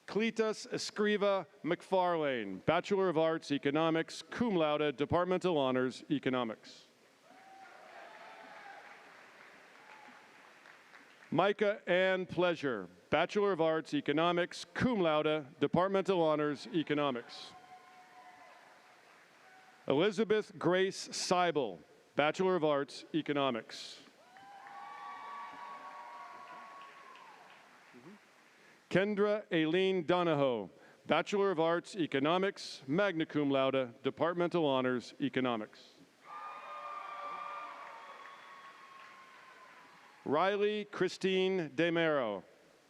Cletus Escriva McFarlane, Bachelor of Arts, Economics, cum laude, Departmental Honors, Economics. Micah Ann Pleasure, Bachelor of Arts, Economics, cum laude, Departmental Honors, Economics. Elizabeth Grace Seibel, Bachelor of Arts, Economics. Kendra Aileen Donahoe, Bachelor of Arts, Economics, magna cum laude, Departmental Honors, Economics. Riley Christine DeMero,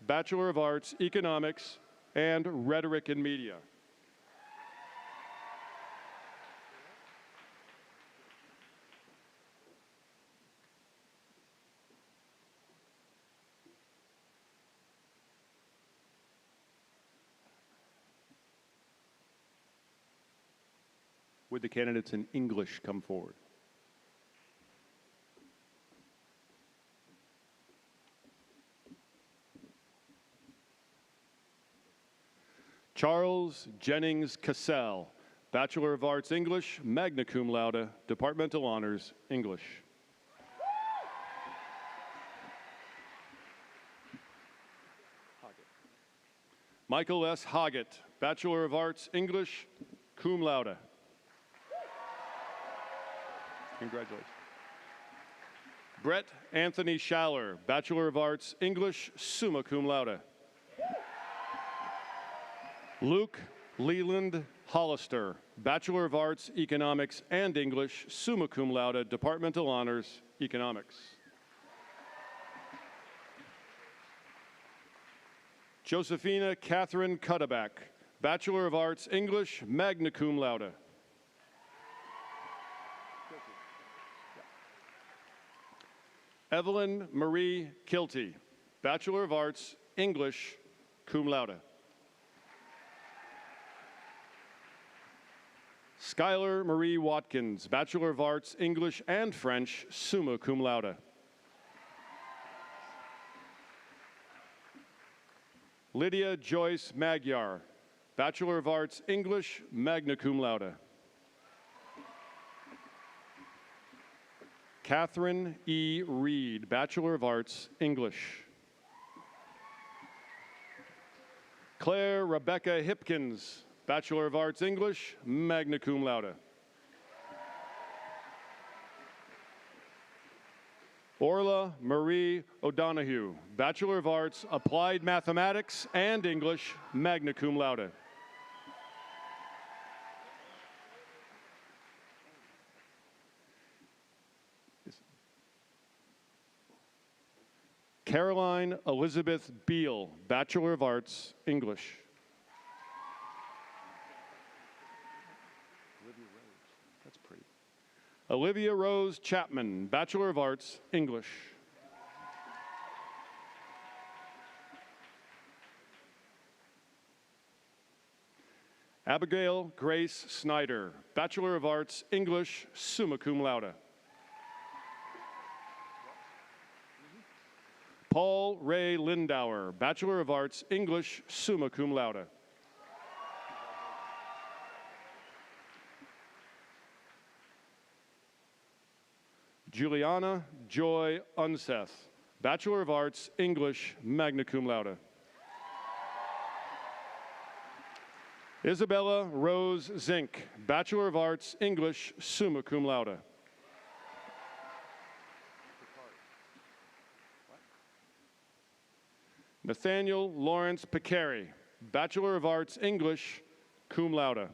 Bachelor of Arts, Economics and Rhetoric and Media. Would the candidates in English come forward? Charles Jennings Cassell, Bachelor of Arts, English, magna cum laude, Departmental Honors, English. Michael S. Hoggett, Bachelor of Arts, English, cum laude. Congratulations. Brett Anthony Schaller, Bachelor of Arts, English, summa cum laude. Luke Leland Hollister, Bachelor of Arts, Economics and English, summa cum laude, Departmental Honors, Economics. Josephina Catherine Cuddeback, Bachelor of Arts, English, magna cum laude. Evelyn Marie Kilty, Bachelor of Arts, English, cum laude. Skylar Marie Watkins, Bachelor of Arts, English and French, summa cum laude. Lydia Joyce Magyar, Bachelor of Arts, English, magna cum laude. Catherine E. Reed, Bachelor of Arts, English. Claire Rebecca Hipkins, Bachelor of Arts, English, magna cum laude. Orla Marie O'Donoghue, Bachelor of Arts, Applied Mathematics and English, magna cum laude. Caroline Elizabeth Beal, Bachelor of Arts, English. That's pretty. Olivia Rose Chapman, Bachelor of Arts, English. Abigail Grace Snyder, Bachelor of Arts, English, summa cum laude. Paul Ray Lindauer, Bachelor of Arts, English, summa cum laude. Juliana Joy Unseth, Bachelor of Arts, English, magna cum laude. Isabella Rose Zink, Bachelor of Arts, English, summa cum laude. Nathaniel Lawrence Picari, Bachelor of Arts, English, cum laude.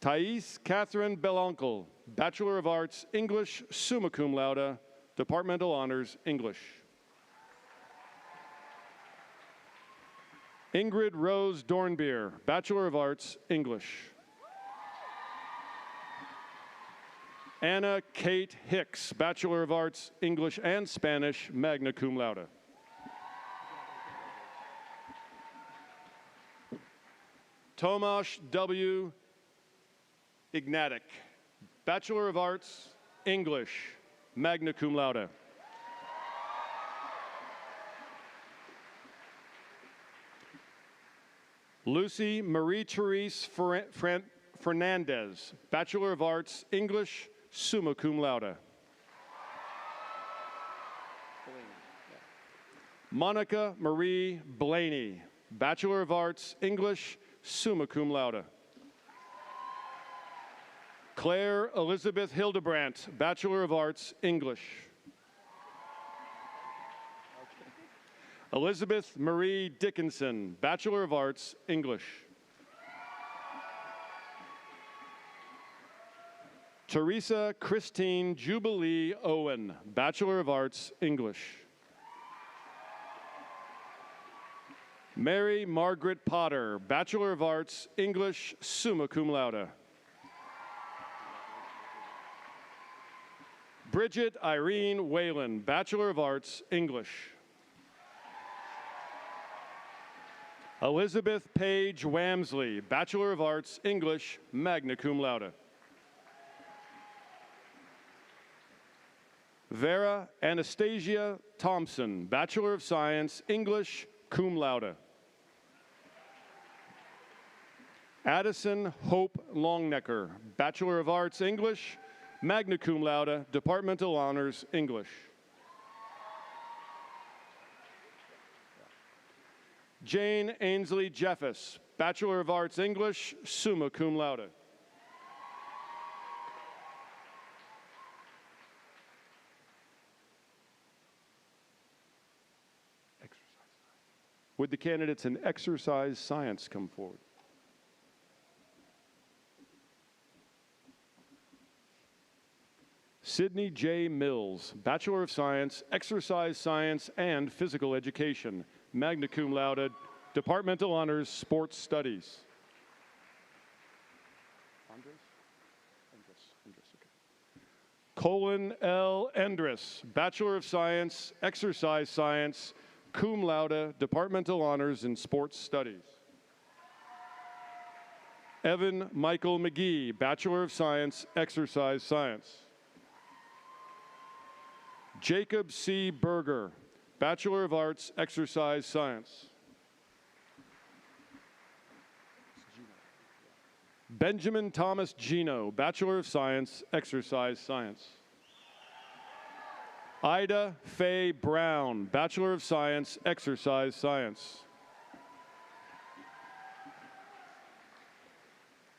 Thais Catherine Belonkel, Bachelor of Arts, English, summa cum laude, Departmental Honors, English. Ingrid Rose Dornbeer, Bachelor of Arts, English. Anna Kate Hicks, Bachelor of Arts, English and Spanish, magna cum laude. Tomasz W. Ignatic, Bachelor of Arts, English, magna cum laude. Lucy Marie-Therese Fernandez, Bachelor of Arts, English, summa cum laude. Monica Marie Blaney, Bachelor of Arts, English, summa cum laude. Claire Elizabeth Hildebrandt, Bachelor of Arts, English. Elizabeth Marie Dickinson, Bachelor of Arts, English. Teresa Christine Jubilee Owen, Bachelor of Arts, English. Mary Margaret Potter, Bachelor of Arts, English, summa cum laude. Bridget Irene Whalen, Bachelor of Arts, English. Elizabeth Paige Wamsley, Bachelor of Arts, English, magna cum laude. Vera Anastasia Thompson, Bachelor of Science, English, cum laude. Addison Hope Longnecker, Bachelor of Arts, English, magna cum laude, Departmental Honors, English. Jane Ainsley Jeffis, Bachelor of Arts, English, summa cum laude. Would the candidates in exercise science come forward? Sydney J. Mills, Bachelor of Science, Exercise Science and Physical Education, magna cum laude, Departmental Honors, Sports Studies. Colin L. Endress, Bachelor of Science, Exercise Science, cum laude, Departmental Honors in Sports Studies. Evan Michael McGee, Bachelor of Science, Exercise Science. Jacob C. Berger, Bachelor of Arts, Exercise Science. Benjamin Thomas Gino, Bachelor of Science, Exercise Science. Ida Faye Brown, Bachelor of Science, Exercise Science.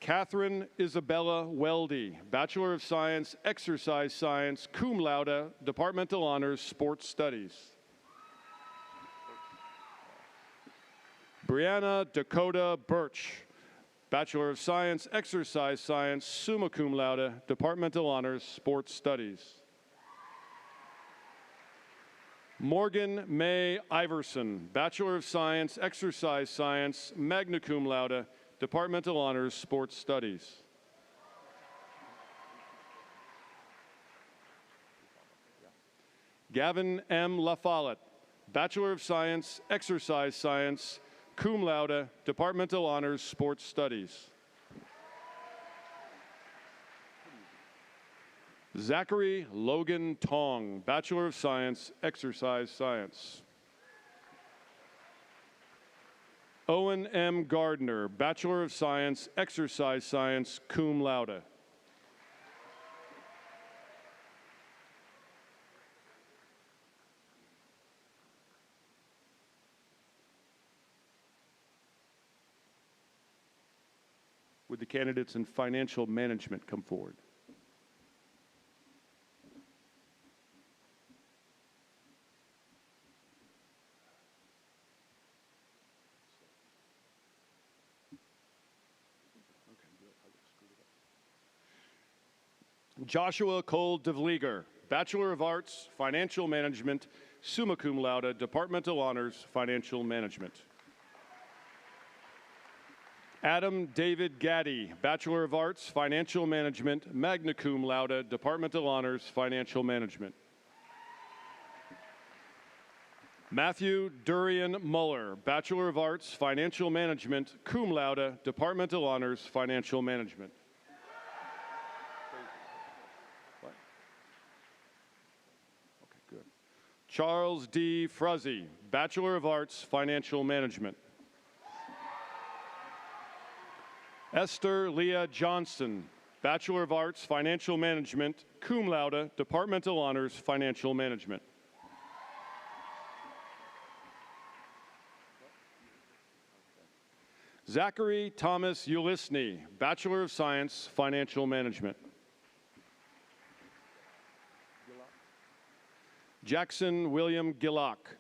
Catherine Isabella Weldy, Bachelor of Science, Exercise Science, cum laude, Departmental Honors, Sports Studies. Brianna Dakota Birch, Bachelor of Science, Exercise Science, summa cum laude, Departmental Honors, Sports Studies. Morgan May Iverson, Bachelor of Science, Exercise Science, magna cum laude, Departmental Honors, Sports Studies. Gavin M. LaFollette, Bachelor of Science, Exercise Science, cum laude, Departmental Honors, Sports Studies. Zachary Logan Tong, Bachelor of Science, Exercise Science. Owen M. Gardner, Bachelor of Science, Exercise Science, cum laude. Would the candidates in financial management come forward? Joshua Cole DeVlieger, Bachelor of Arts, Financial Management, summa cum laude, Departmental Honors, Financial Management. Adam David Gaddy, Bachelor of Arts, Financial Management, magna cum laude, Departmental Honors, Financial Management. Matthew Durian Muller, Bachelor of Arts, Financial Management, cum laude, Departmental Honors, Financial Management. Charles D. Fruzzy, Bachelor of Arts, Financial Management. Esther Leah Johnston, Bachelor of Arts, Financial Management, cum laude, Departmental Honors, Financial Management. Zachary Thomas Ulisny, Bachelor of Science, Financial Management. Jackson William Gillock,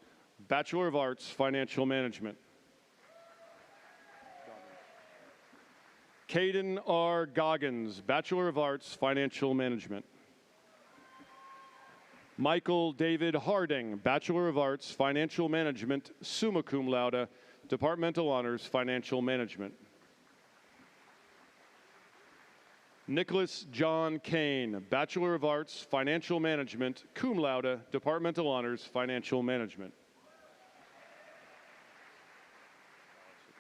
Bachelor of Arts, Financial Management. Caden R. Goggins, Bachelor of Arts, Financial Management. Michael David Harding, Bachelor of Arts, Financial Management, summa cum laude, Departmental Honors, Financial Management. Nicholas John Kane, Bachelor of Arts, Financial Management, cum laude, Departmental Honors, Financial Management.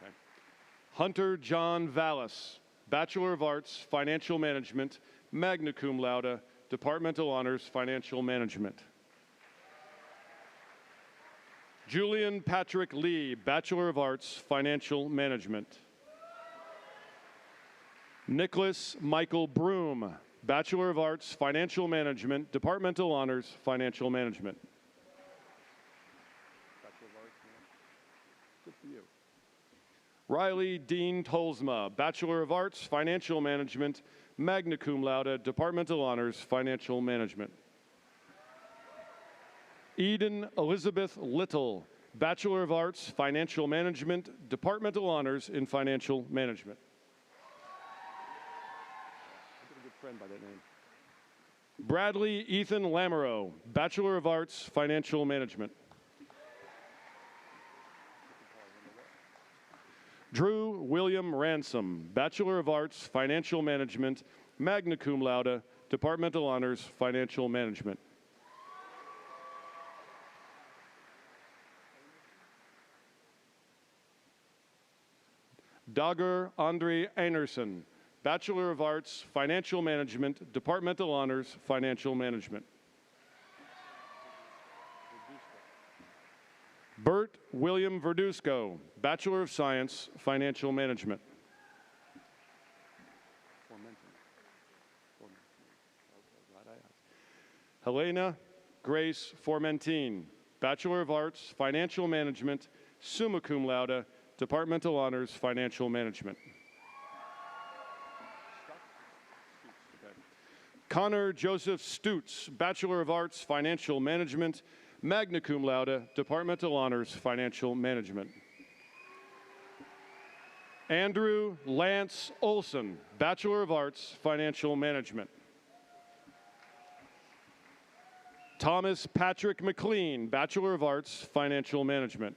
Okay. Hunter John Vallis, Bachelor of Arts, Financial Management, magna cum laude, Departmental Honors, Financial Management. Julian Patrick Lee, Bachelor of Arts, Financial Management. Nicholas Michael Broom, Bachelor of Arts, Financial Management, Departmental Honors, Financial Management. Good for you. Riley Dean Tolsma, Bachelor of Arts, Financial Management, magna cum laude, Departmental Honors, Financial Management. Eden Elizabeth Little, Bachelor of Arts, Financial Management, Departmental Honors in Financial Management. I've got a good friend by that name. Bradley Ethan Lamoureux, Bachelor of Arts, Financial Management. Drew William Ransom, Bachelor of Arts, Financial Management, magna cum laude, Departmental Honors, Financial Management. Dagger Andre Einerson, Bachelor of Arts, Financial Management, Departmental Honors, Financial Management. Bert William Verdusco, Bachelor of Science, Financial Management. Helena Grace Formentine, Bachelor of Arts, Financial Management, summa cum laude, Departmental Honors, Financial Management. Connor Joseph Stutz, Bachelor of Arts, Financial Management, magna cum laude, Departmental Honors, Financial Management. Andrew Lance Olson, Bachelor of Arts, Financial Management. Thomas Patrick McLean, Bachelor of Arts, Financial Management.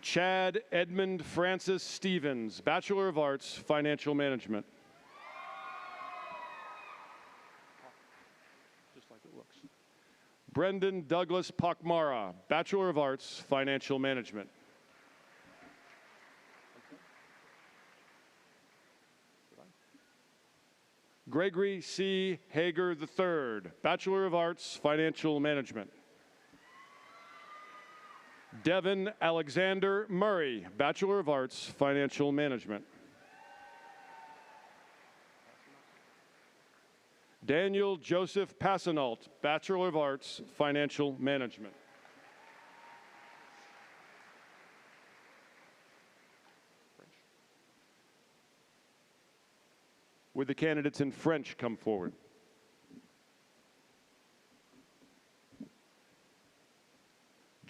Chad Edmund Francis Stevens, Bachelor of Arts, Financial Management. Just like it looks. Brendan Douglas Pakmara, Bachelor of Arts, Financial Management. Gregory C. Hager III, Bachelor of Arts, Financial Management. Devin Alexander Murray, Bachelor of Arts, Financial Management. Daniel Joseph Passanault, Bachelor of Arts, Financial Management. Would the candidates in French come forward?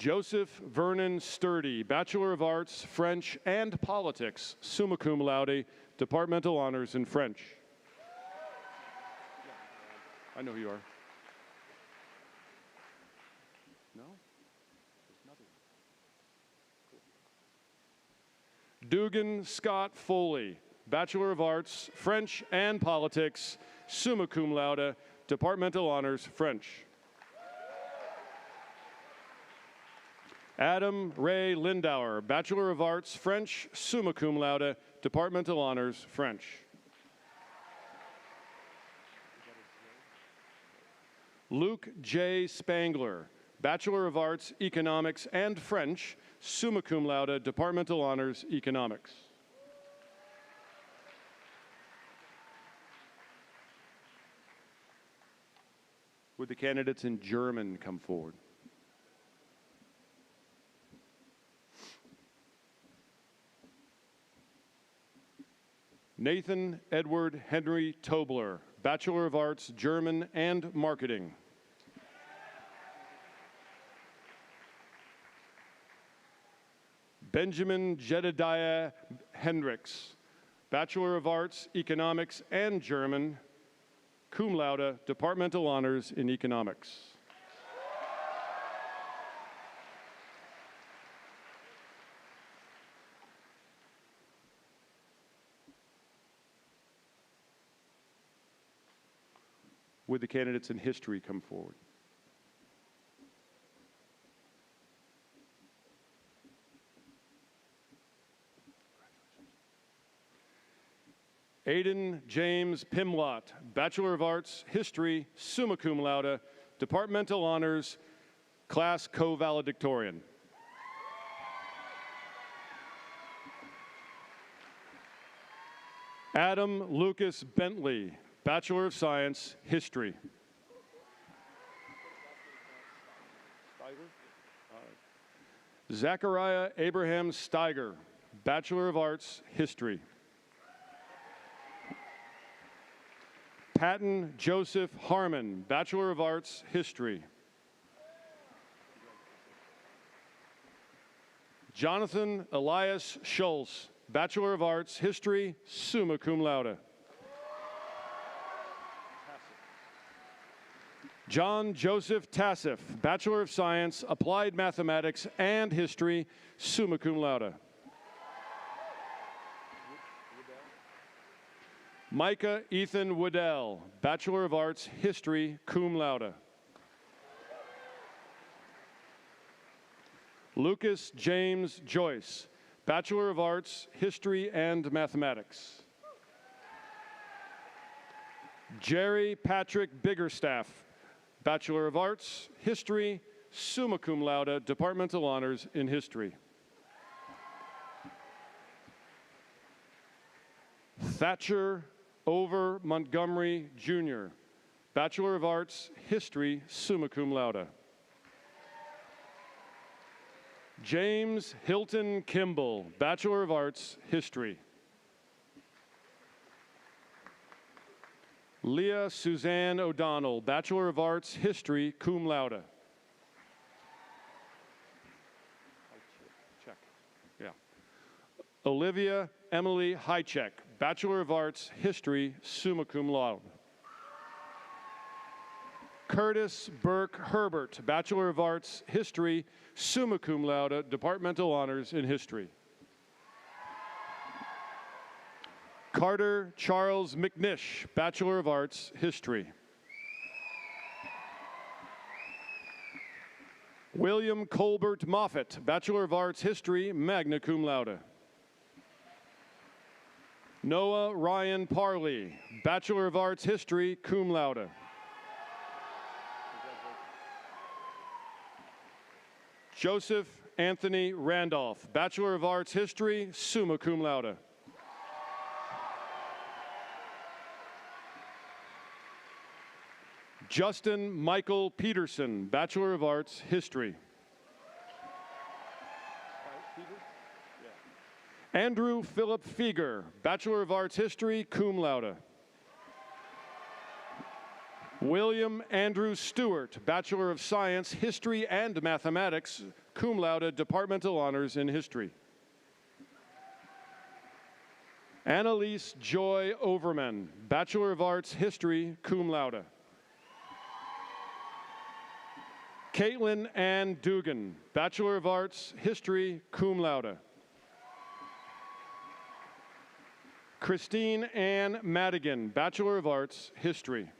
Joseph Vernon Sturdy, Bachelor of Arts, French and Politics, summa cum laude, Departmental Honors in French. I know who you are. No? There's nothing. Dugan Scott Foley, Bachelor of Arts, French and Politics, summa cum laude, Departmental Honors, French. Adam Ray Lindauer, Bachelor of Arts, French, summa cum laude, Departmental Honors, French. Luke J. Spangler, Bachelor of Arts, Economics and French, summa cum laude, Departmental Honors, Economics. Would the candidates in German come forward? Nathan Edward Henry Tobler, Bachelor of Arts, German and Marketing. Benjamin Jedediah Hendricks, Bachelor of Arts, Economics and German, cum laude, Departmental Honors in Economics. Would the candidates in history come forward? Aidan James Pimlott, Bachelor of Arts, History, summa cum laude, Departmental Honors, Class Co-Valedictorian. Adam Lucas Bentley, Bachelor of Science, History. Zachariah Abraham Steiger, Bachelor of Arts, History. Patton Joseph Harmon, Bachelor of Arts, History. Jonathan Elias Schultz, Bachelor of Arts, History, summa cum laude. John Joseph Tassif, Bachelor of Science, Applied Mathematics and History, summa cum laude. Micah Ethan Waddell, Bachelor of Arts, History, cum laude. Lucas James Joyce, Bachelor of Arts, History and Mathematics. Jerry Patrick Biggerstaff, Bachelor of Arts, History, summa cum laude, Departmental Honors in History. Thatcher Over Montgomery, Jr., Bachelor of Arts, History, summa cum laude. James Hilton Kimball, Bachelor of Arts, History. Leah Suzanne O'Donnell, Bachelor of Arts, History, cum laude. Check. Yeah. Olivia Emily Hychek, Bachelor of Arts, History, summa cum laude. Curtis Burke Herbert, Bachelor of Arts, History, summa cum laude, Departmental Honors in History. Carter Charles McNish, Bachelor of Arts, History. William Colbert Moffett, Bachelor of Arts, History, magna cum laude. Noah Ryan Parley, Bachelor of Arts, History, cum laude. Joseph Anthony Randolph, Bachelor of Arts, History, summa cum laude. Justin Michael Peterson, Bachelor of Arts, History. Andrew Philip Feger, Bachelor of Arts, History, cum laude. William Andrew Stewart, Bachelor of Science, History and Mathematics, cum laude, Departmental Honors in History. Annalise Joy Overman, Bachelor of Arts, History, cum laude. Caitlin Ann Dugan, Bachelor of Arts, History, cum laude. Christine Ann Madigan, Bachelor of Arts, History.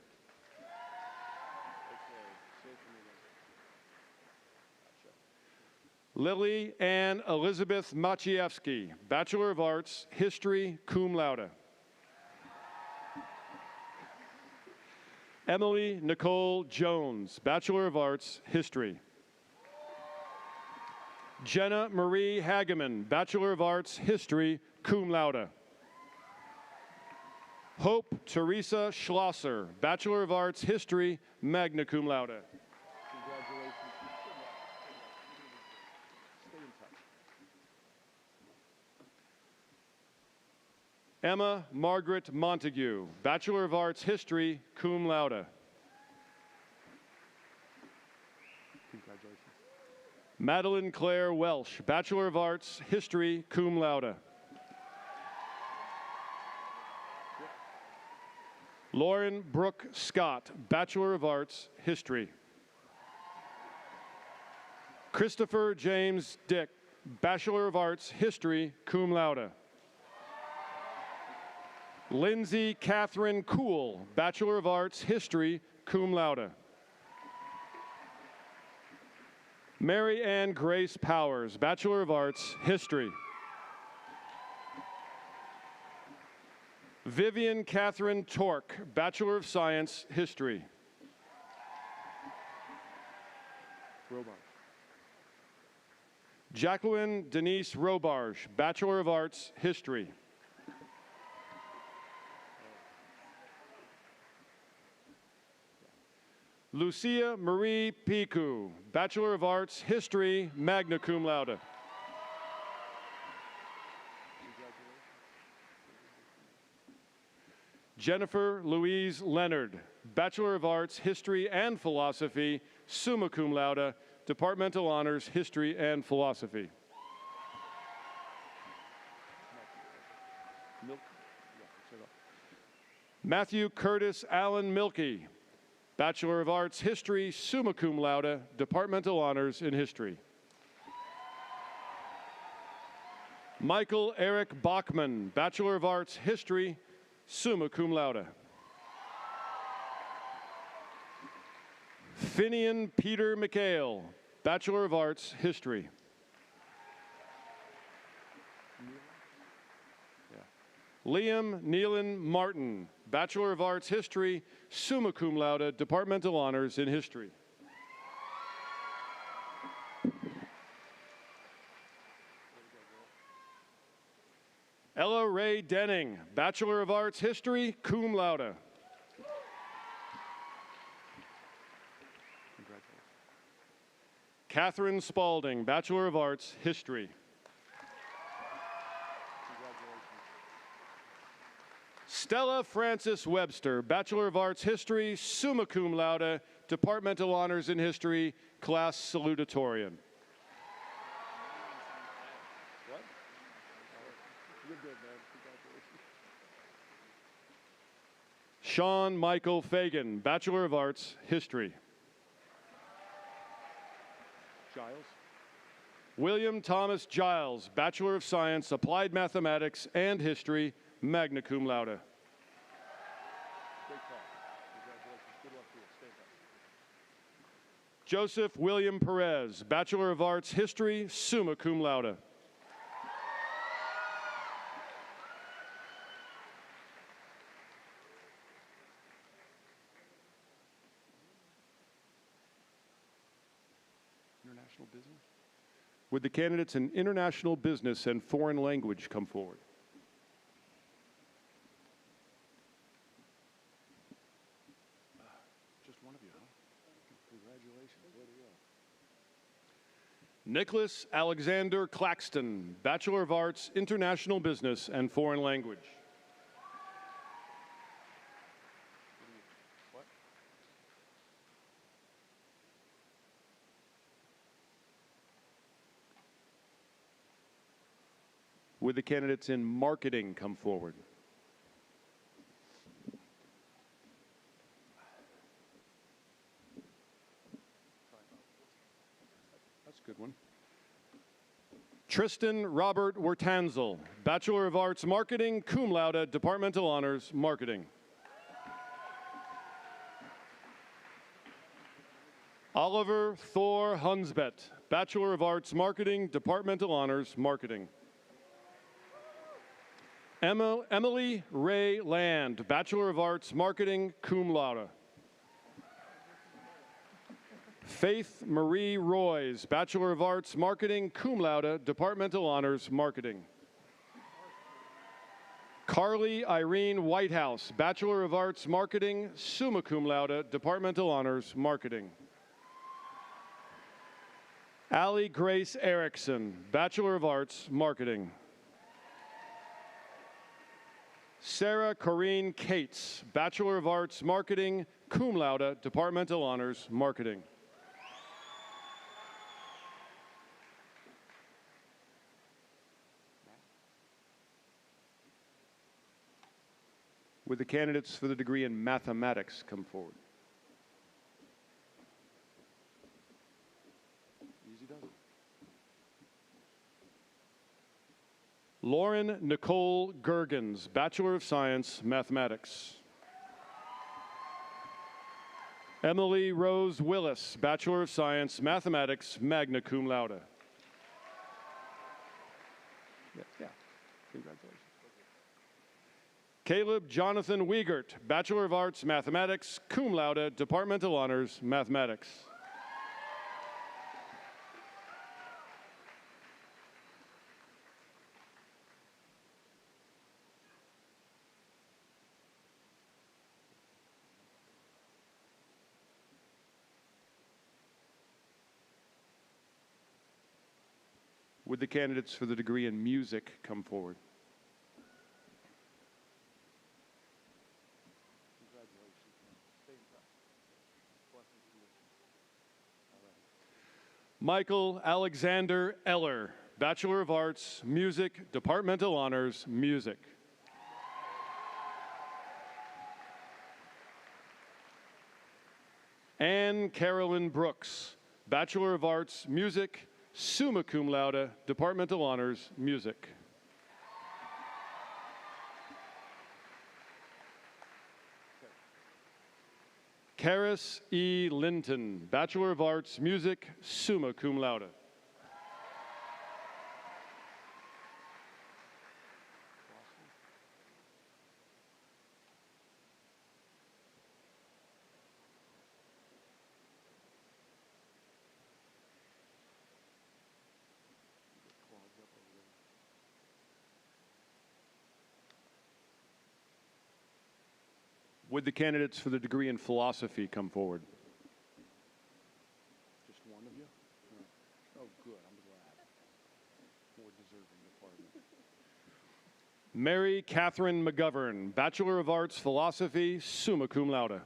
Lily Ann Elizabeth Maciejewski, Bachelor of Arts, History, cum laude. Emily Nicole Jones, Bachelor of Arts, History. Jenna Marie Hageman, Bachelor of Arts, History, cum laude. Hope Teresa Schlosser, Bachelor of Arts, History, magna cum laude. Congratulations. Stay in touch. Emma Margaret Montague, Bachelor of Arts, History, cum laude. Congratulations. Madeline Claire Welsh, Bachelor of Arts, History, cum laude. Lauren Brooke Scott, Bachelor of Arts, History. Christopher James Dick, Bachelor of Arts, History, cum laude. Lindsay Catherine Cool, Bachelor of Arts, History, cum laude. Mary Ann Grace Powers, Bachelor of Arts, History. Vivian Catherine Tork, Bachelor of Science, History. Jacqueline Denise Robarge, Bachelor of Arts, History. Lucia Marie Picu, Bachelor of Arts, History, magna cum laude. Jennifer Louise Leonard, Bachelor of Arts, History and Philosophy, summa cum laude, Departmental Honors, History and Philosophy. Matthew Curtis Allen Milkey, Bachelor of Arts, History, summa cum laude, Departmental Honors in History. Michael Eric Bachman, Bachelor of Arts, History, summa cum laude. Finian Peter McHale, Bachelor of Arts, History. Liam Neelan Martin, Bachelor of Arts, History, summa cum laude, Departmental Honors in History. Ella Ray Denning, Bachelor of Arts, History, cum laude. Catherine Spalding, Bachelor of Arts, History. Stella Francis Webster, Bachelor of Arts, History, summa cum laude, Departmental Honors in History, class salutatorian. Sean Michael Fagan, Bachelor of Arts, History. Giles. William Thomas Giles, Bachelor of Science, Applied Mathematics and History, magna cum laude. Great talk. Congratulations. Good luck to you. Stay up. Joesph William Perez, Bachelor of Arts, History, summa cum laude. International business? Would the candidates in international business and foreign language come forward? Just one of you, huh? Congratulations. Way to go. Nicholas Alexander Claxton, Bachelor of Arts, International Business and Foreign Language. What? Would the candidates in marketing come forward? That's a good one. Tristan Robert Wertanzel, Bachelor of Arts, Marketing, cum laude, Departmental Honors, Marketing. Oliver Thor Hunsbet, Bachelor of Arts, Marketing, Departmental Honors, Marketing. Emily Ray Land, Bachelor of Arts, Marketing, cum laude. Faith Marie Royes, Bachelor of Arts, Marketing, cum laude, Departmental Honors, Marketing. Carly Irene Whitehouse, Bachelor of Arts, Marketing, summa cum laude, Departmental Honors, Marketing. Allie Grace Erickson, Bachelor of Arts, Marketing. Sarah Corrine Cates, Bachelor of Arts, Marketing, cum laude, Departmental Honors, Marketing. Would the candidates for the degree in mathematics come forward? Easy does it. Lauren Nicole Gergens, Bachelor of Science, Mathematics. Emily Rose Willis, Bachelor of Science, Mathematics, magna cum laude. Yeah. Congratulations. Caleb Jonathan Wiegert, Bachelor of Arts, Mathematics, cum laude, Departmental Honors, Mathematics. Would the candidates for the degree in music come forward? Michael Alexander Eller, Bachelor of Arts, Music, Departmental Honors, Music. Ann Carolyn Brooks, Bachelor of Arts, Music, summa cum laude, Departmental Honors, Music. Karis E. Linton, Bachelor of Arts, Music, summa cum laude. Would the candidates for the degree in philosophy come forward? Just one of you? Oh, good. I'm glad. More deserving department. Mary Catherine McGovern, Bachelor of Arts, Philosophy, summa cum laude.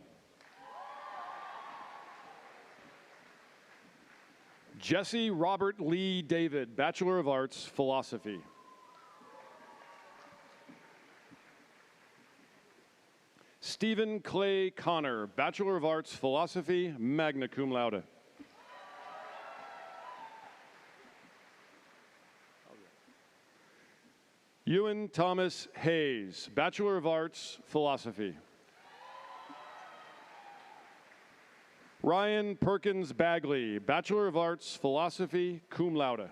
Jesse Robert Lee David, Bachelor of Arts, Philosophy. Stephen Clay Connor, Bachelor of Arts, Philosophy, magna cum laude. Ewan Thomas Hayes, Bachelor of Arts, Philosophy. Ryan Perkins Bagley, Bachelor of Arts, Philosophy, cum laude.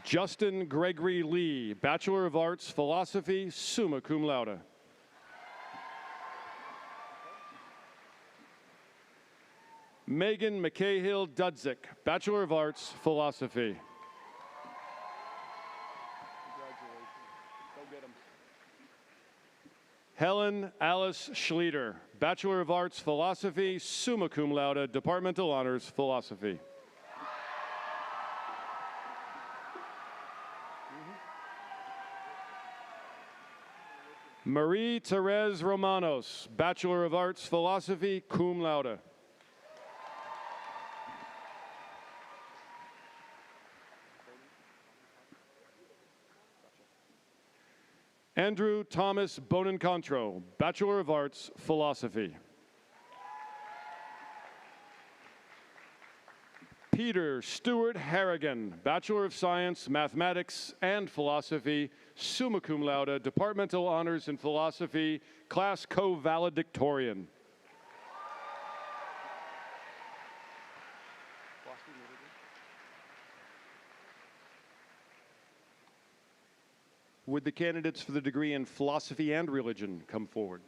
Justin Gregory Lee, Bachelor of Arts, Philosophy, summa cum laude. Megan McCahill Dudzik, Bachelor of Arts, Philosophy. Helen Alice Schlieder, Bachelor of Arts, Philosophy, summa cum laude, Departmental Honors, Philosophy. Marie Therese Romanos, Bachelor of Arts, Philosophy, cum laude. Andrew Thomas Bonencontro, Bachelor of Arts, Philosophy. Peter Stewart Harrigan, Bachelor of Science, Mathematics, and Philosophy, summa cum laude, Departmental Honors in Philosophy, class co-valedictorian. Would the candidates for the degree in Philosophy and Religion come forward?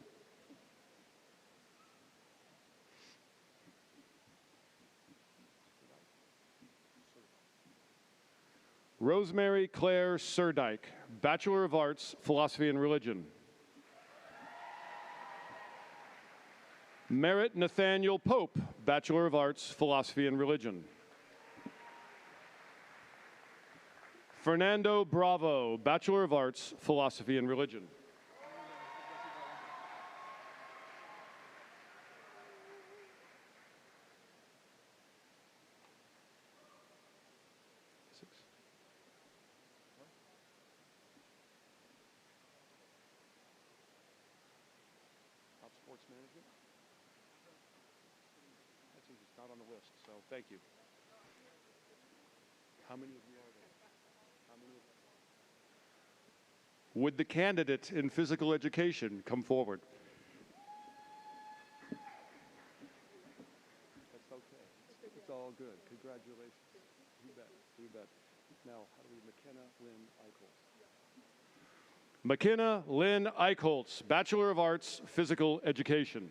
Rosemary Claire Surdyke, Bachelor of Arts, Philosophy and Religion. Merritt Nathaniel Pope, Bachelor of Arts, Philosophy and Religion. Fernando Bravo, Bachelor of Arts, Philosophy and Religion. Sports management? It's not on the list, so thank you. How many of you are there? How many of you? Would the candidate in physical education come forward? That's okay. It's all good. Congratulations. You bet. You bet. Now, how do we, McKenna Lynn Eichholz? McKenna Lynn Eichholz, Bachelor of Arts, Physical Education.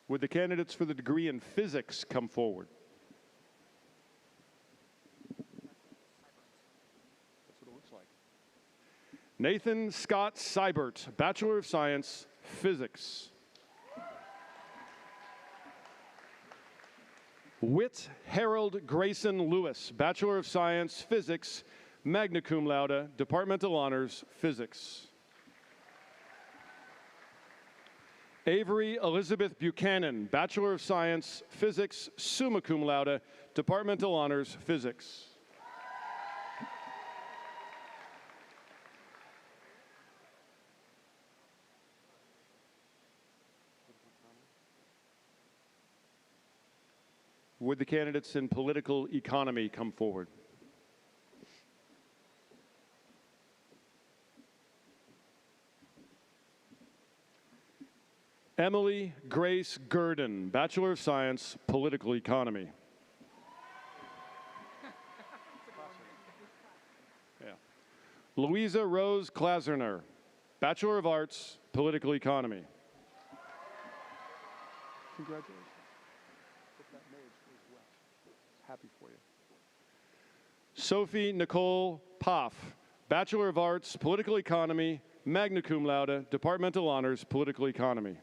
Would the candidates for the degree in Physics come forward? Nathan Scott Seibert, Bachelor of Science, Physics. Whit Harold Grayson Lewis, Bachelor of Science, Physics, magna cum laude, Departmental Honors, Physics. Avery Elizabeth Buchanan, Bachelor of Science, Physics, summa cum laude, Departmental Honors, Physics. Would the candidates in political economy come forward? Emily Grace Gurdon, Bachelor of Science, Political Economy. Yeah. Louisa Rose Klaserner, Bachelor of Arts, Political Economy. Congratulations. Happy for you. Sophie Nicole Poff, Bachelor of Arts, Political Economy, magna cum laude, Departmental Honors, Political Economy.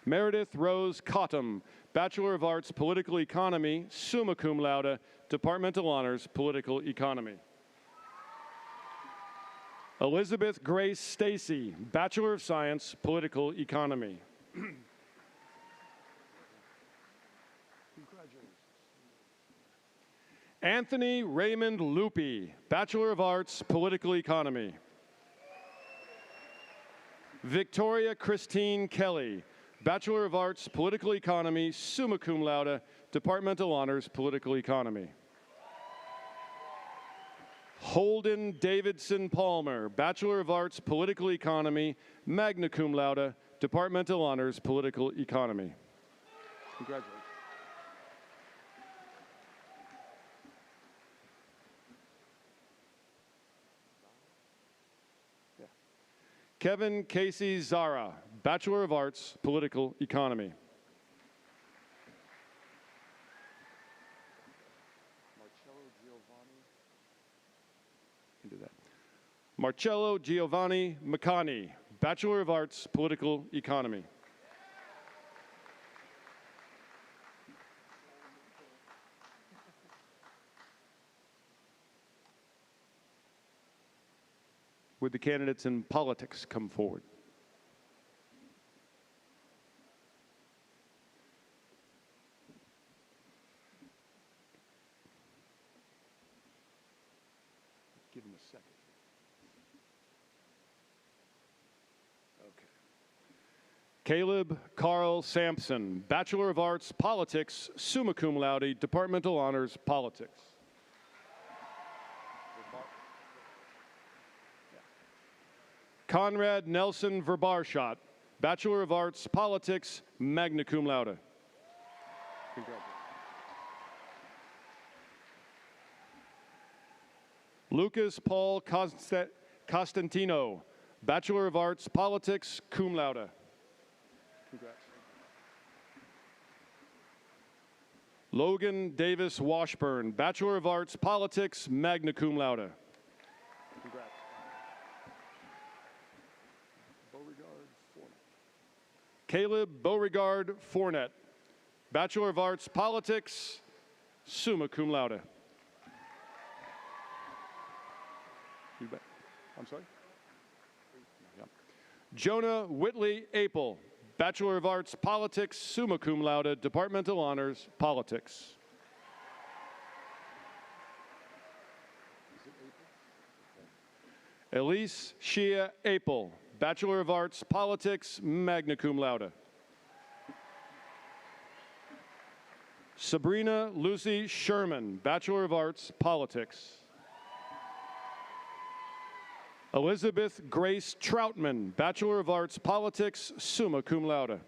Meredith Rose Cottom, Bachelor of Arts, Political Economy, summa cum laude, Departmental Honors, Political Economy. Elizabeth Grace Stacy, Bachelor of Science, Political Economy. Anthony Raymond Lupi, Bachelor of Arts, Political Economy. Victoria Christine Kelly, Bachelor of Arts, Political Economy, summa cum laude, Departmental Honors, Political Economy. Holden Davidson Palmer, Bachelor of Arts, Political Economy, magna cum laude, Departmental Honors, Political Economy. Congratulations. Kevin Casey Zara, Bachelor of Arts, Political Economy. Marcello Giovanni Macani, Bachelor of Arts, Political Economy. Would the candidates in politics come forward? Give them a second. Okay. Caleb Carl Sampson, Bachelor of Arts, Politics, summa cum laude, Departmental Honors, Politics. Conrad Nelson Verbarshot, Bachelor of Arts, Politics, magna cum laude. Congratulations. Lucas Paul Costantino, Bachelor of Arts, Politics, cum laude. Congrats. Logan Davis Washburn, Bachelor of Arts, Politics, magna cum laude. Congrats. Caleb Beauregard Fournette, Bachelor of Arts, Politics, summa cum laude. You bet. I'm sorry? Yeah. Jonah Whitley Apel, Bachelor of Arts, Politics, summa cum laude, Departmental Honors, Politics. Elise Shea Apel, Bachelor of Arts, Politics, magna cum laude. Sabrina Lucy Sherman, Bachelor of Arts, Politics. Elizabeth Grace Troutman, Bachelor of Arts, Politics, summa cum laude.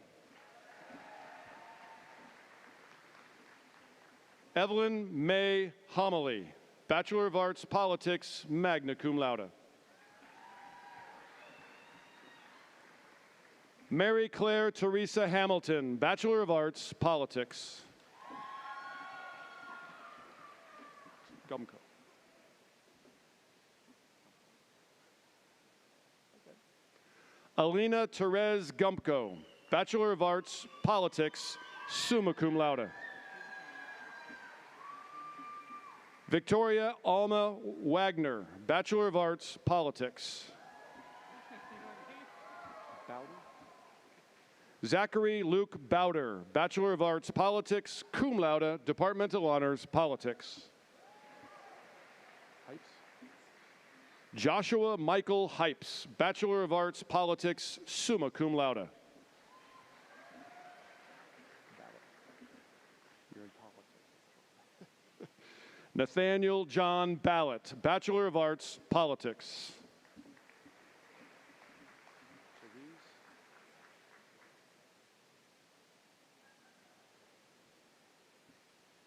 Evelyn May Homily, Bachelor of Arts, Politics, magna cum laude. Mary Claire Teresa Hamilton, Bachelor of Arts, Politics. Gumco. Alina Therese Gumpko, Bachelor of Arts, Politics, summa cum laude. Victoria Alma Wagner, Bachelor of Arts, Politics. Zachary Luke Bowder, Bachelor of Arts, Politics, cum laude, Departmental Honors, Politics. Joshua Michael Hypes, Bachelor of Arts, Politics, summa cum laude. Nathaniel John Ballett, Bachelor of Arts, Politics.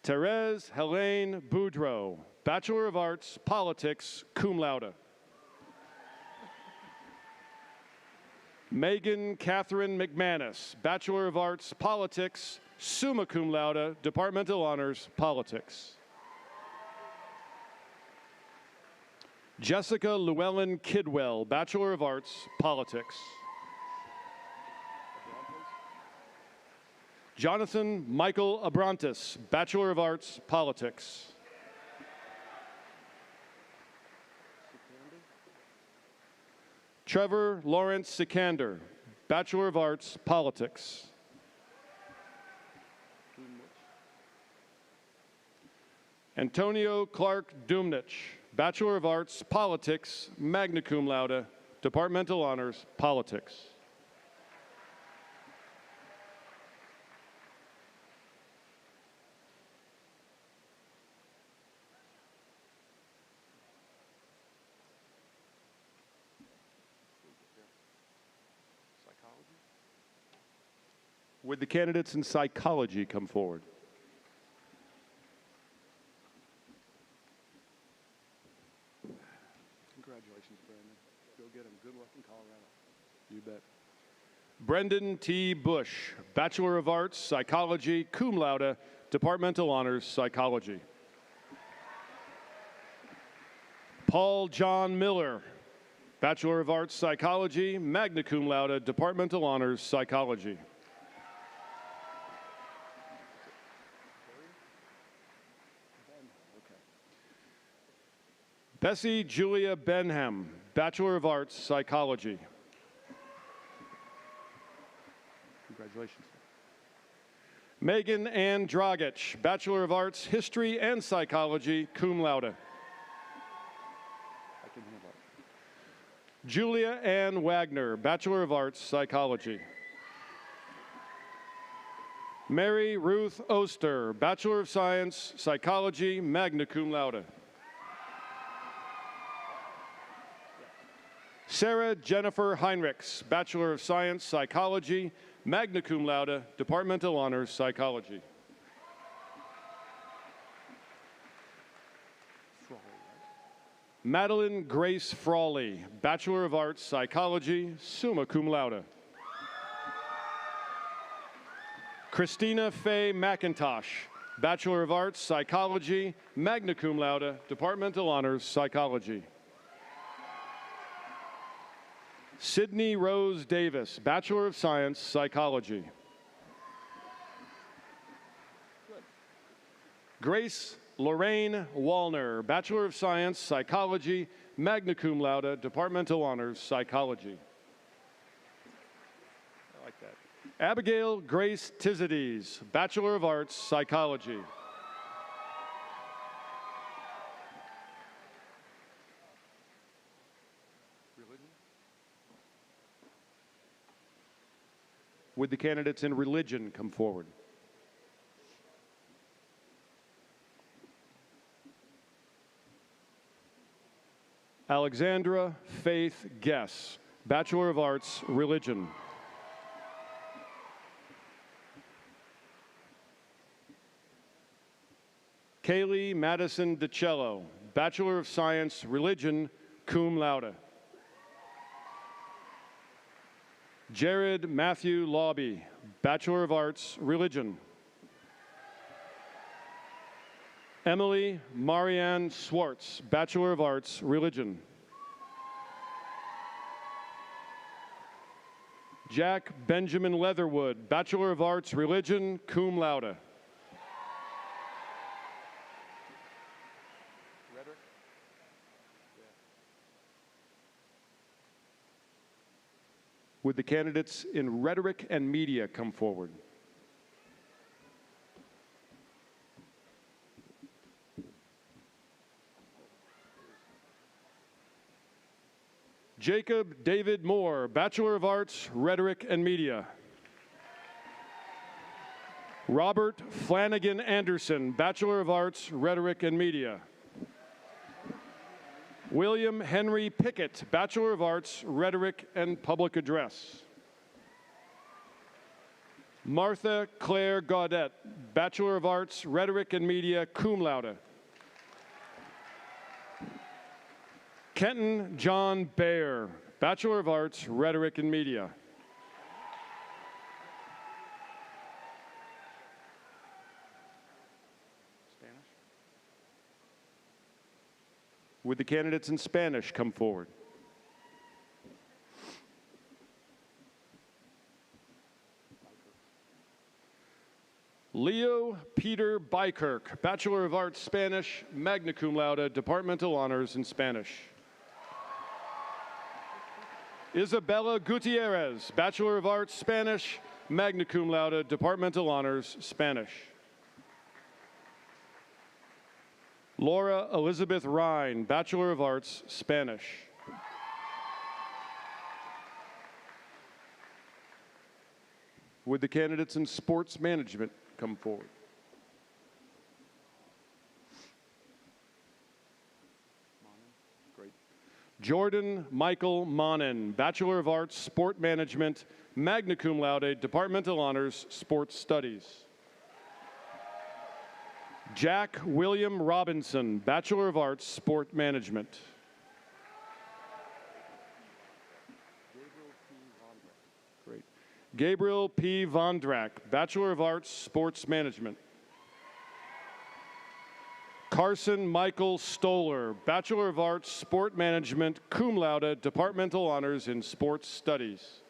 Therese Helene Boudreau, Bachelor of Arts, Politics, cum laude. Megan Catherine McManus, Bachelor of Arts, Politics, summa cum laude, Departmental Honors, Politics. Jessica Llewellyn Kidwell, Bachelor of Arts, Politics. Jonathan Michael Abrantes, Bachelor of Arts, Politics. Trevor Lawrence Sikander, Bachelor of Arts, Politics. Antonio Clark Dumnich, Bachelor of Arts, Politics, magna cum laude, Departmental Honors, Politics. Would the candidates in psychology come forward? Congratulations, Brandon. Go get him. Good luck in Colorado. You bet. Brendan T. Bush, Bachelor of Arts, Psychology, cum laude, Departmental Honors, Psychology. Paul John Miller, Bachelor of Arts, Psychology, magna cum laude, Departmental Honors, Psychology. Bessie Julia Benham, Bachelor of Arts, Psychology. Congratulations. Megan Ann Dragic, Bachelor of Arts, History and Psychology, cum laude. Julia Ann Wagner, Bachelor of Arts, Psychology. Mary Ruth Oster, Bachelor of Science, Psychology, magna cum laude. Sarah Jennifer Heinrichs, Bachelor of Science, Psychology, magna cum laude, Departmental Honors, Psychology. Madeline Grace Frawley, Bachelor of Arts, Psychology, summa cum laude. Christina Faye McIntosh, Bachelor of Arts, Psychology, magna cum laude, Departmental Honors, Psychology. Sydney Rose Davis, Bachelor of Science, Psychology. Grace Lorraine Wallner, Bachelor of Science, Psychology, magna cum laude, Departmental Honors, Psychology. I like that. Abigail Grace Tizides, Bachelor of Arts, Psychology. Would the candidates in religion come forward? Alexandra Faith Guess, Bachelor of Arts, Religion. Kaylee Madison DiCello, Bachelor of Science, Religion, cum laude. Jared Matthew Lobby, Bachelor of Arts, Religion. Emily Marianne Swartz, Bachelor of Arts, Religion. Jack Benjamin Leatherwood, Bachelor of Arts, Religion, cum laude. Would the candidates in Rhetoric and Media come forward? Jacob David Moore, Bachelor of Arts, Rhetoric and Media. Robert Flanagan Anderson, Bachelor of Arts, Rhetoric and Media. William Henry Pickett, Bachelor of Arts, Rhetoric and Public Address. Martha Claire Gaudette, Bachelor of Arts, Rhetoric and Media, cum laude. Kenton John Baer, Bachelor of Arts, Rhetoric and Media. Spanish? Would the candidates in Spanish come forward? Leo Peter Bykirk, Bachelor of Arts, Spanish, magna cum laude, departmental honors in Spanish. Isabella Gutierrez, Bachelor of Arts, Spanish, magna cum laude, departmental honors, Spanish. Laura Elizabeth Rhine, Bachelor of Arts, Spanish. Would the candidates in Sports Management come forward? Great. Jordan Michael Monin, Bachelor of Arts, Sport Management, magna cum laude, departmental honors, Sports Studies. Jack William Robinson, Bachelor of Arts, Sport Management. Great. Gabriel P. Vondrak, Bachelor of Arts, Sports Management. Carson Michael Stoller, Bachelor of Arts, Sport Management, cum laude, departmental honors in Sports Studies.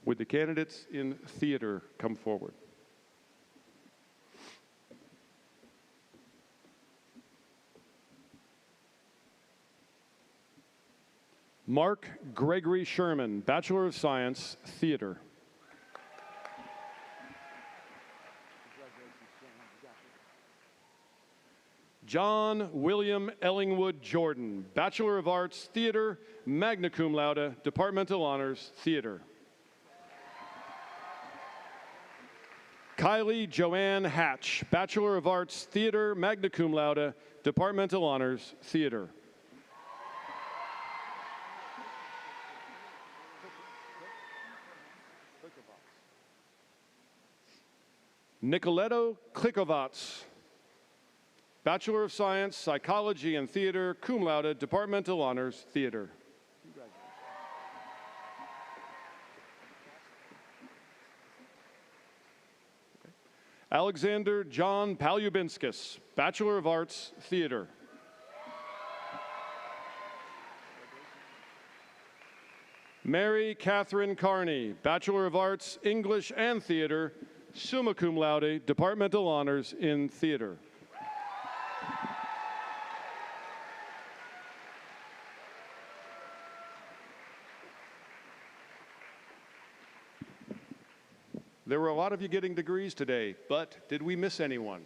Would the candidates in theater come forward? Mark Gregory Sherman, Bachelor of Science, Theater. John William Ellingwood Jordan, Bachelor of Arts, Theater, magna cum laude, departmental honors, Theater. Kylie Joanne Hatch, Bachelor of Arts, Theater, magna cum laude, departmental honors, Theater. Nicoletto Klikovats, Bachelor of Science, Psychology and Theater, cum laude, departmental honors, Theater. Alexander John Palubinskas, Bachelor of Arts, Theater. Mary Catherine Carney, Bachelor of Arts, English and Theater, summa cum laude, departmental honors in Theater. There were a lot of you getting degrees today, but did we miss anyone?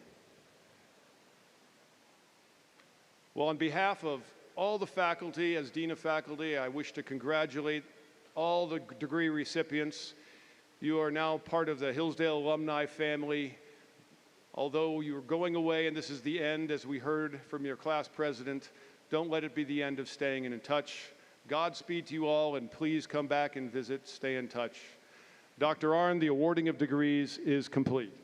Well, on behalf of all the faculty, as Dean of Faculty, I wish to congratulate all the degree recipients. You are now part of the Hillsdale alumni family. Although you're going away and this is the end, as we heard from your class president, don't let it be the end of staying in touch. Godspeed to you all, and please come back and visit, stay in touch. Dr. Arnn, the awarding of degrees is complete.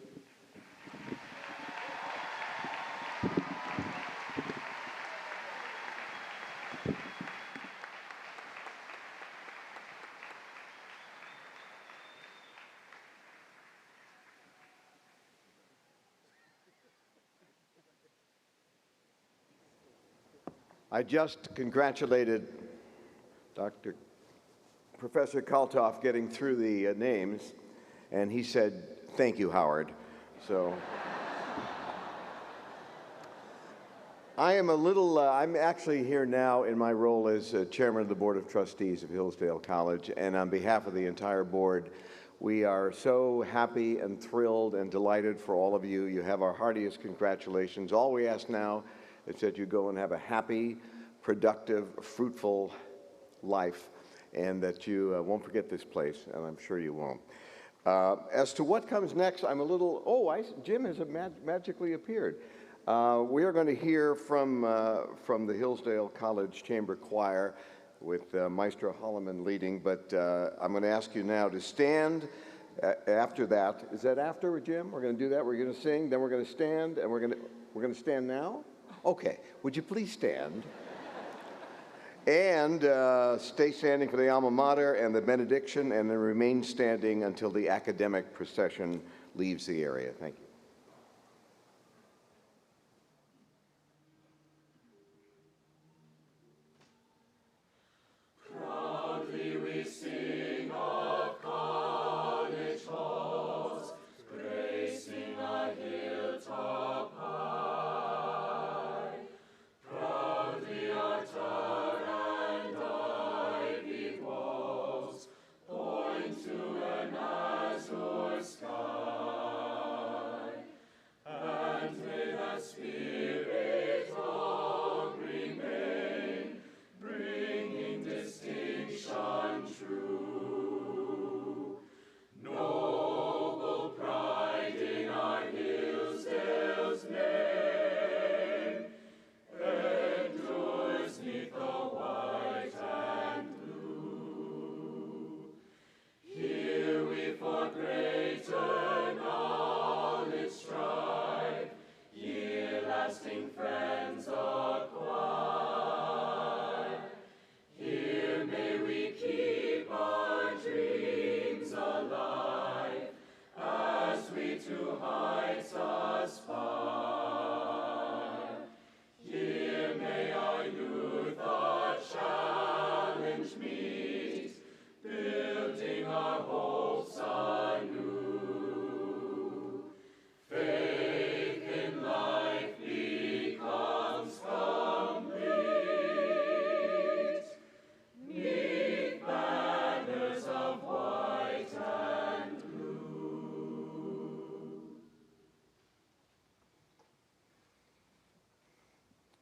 I just congratulated Professor Kaltoff getting through the names, and he said, "Thank you, Howard." So I am I'm actually here now in my role as chairman of the Board of Trustees of Hillsdale College, and on behalf of the entire board, we are so happy and thrilled and delighted for all of you. You have our heartiest congratulations. All we ask now is that you go and have a happy, productive, fruitful life, and that you won't forget this place, and I'm sure you won't. As to what comes next, I'm a little, Jim has magically appeared. We are going to hear from the Hillsdale College Chamber Choir with Maestro Holloman leading, but I'm going to ask you now to stand after that. Is that after, Jim? We're going to do that. We're going to sing, then we're going to stand, and we're going to stand now? Okay. Would you please stand? And stay standing for the Alma Mater and the Benediction, and then remain standing until the academic procession leaves the area. Thank you.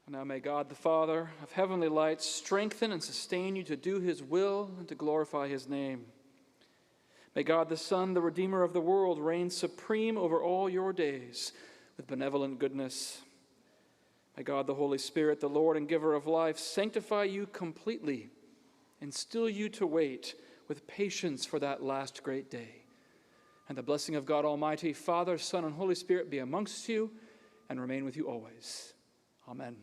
Now may God the Father of heavenly lights strengthen and sustain you to do his will and to glorify his name. May God the Son, the Redeemer of the world, reign supreme over all your days with benevolent goodness. May God the Holy Spirit, the Lord and giver of life, sanctify you completely and still you to wait with patience for that last great day. And the blessing of God Almighty, Father, Son, and Holy Spirit be amongst you and remain with you always. Amen.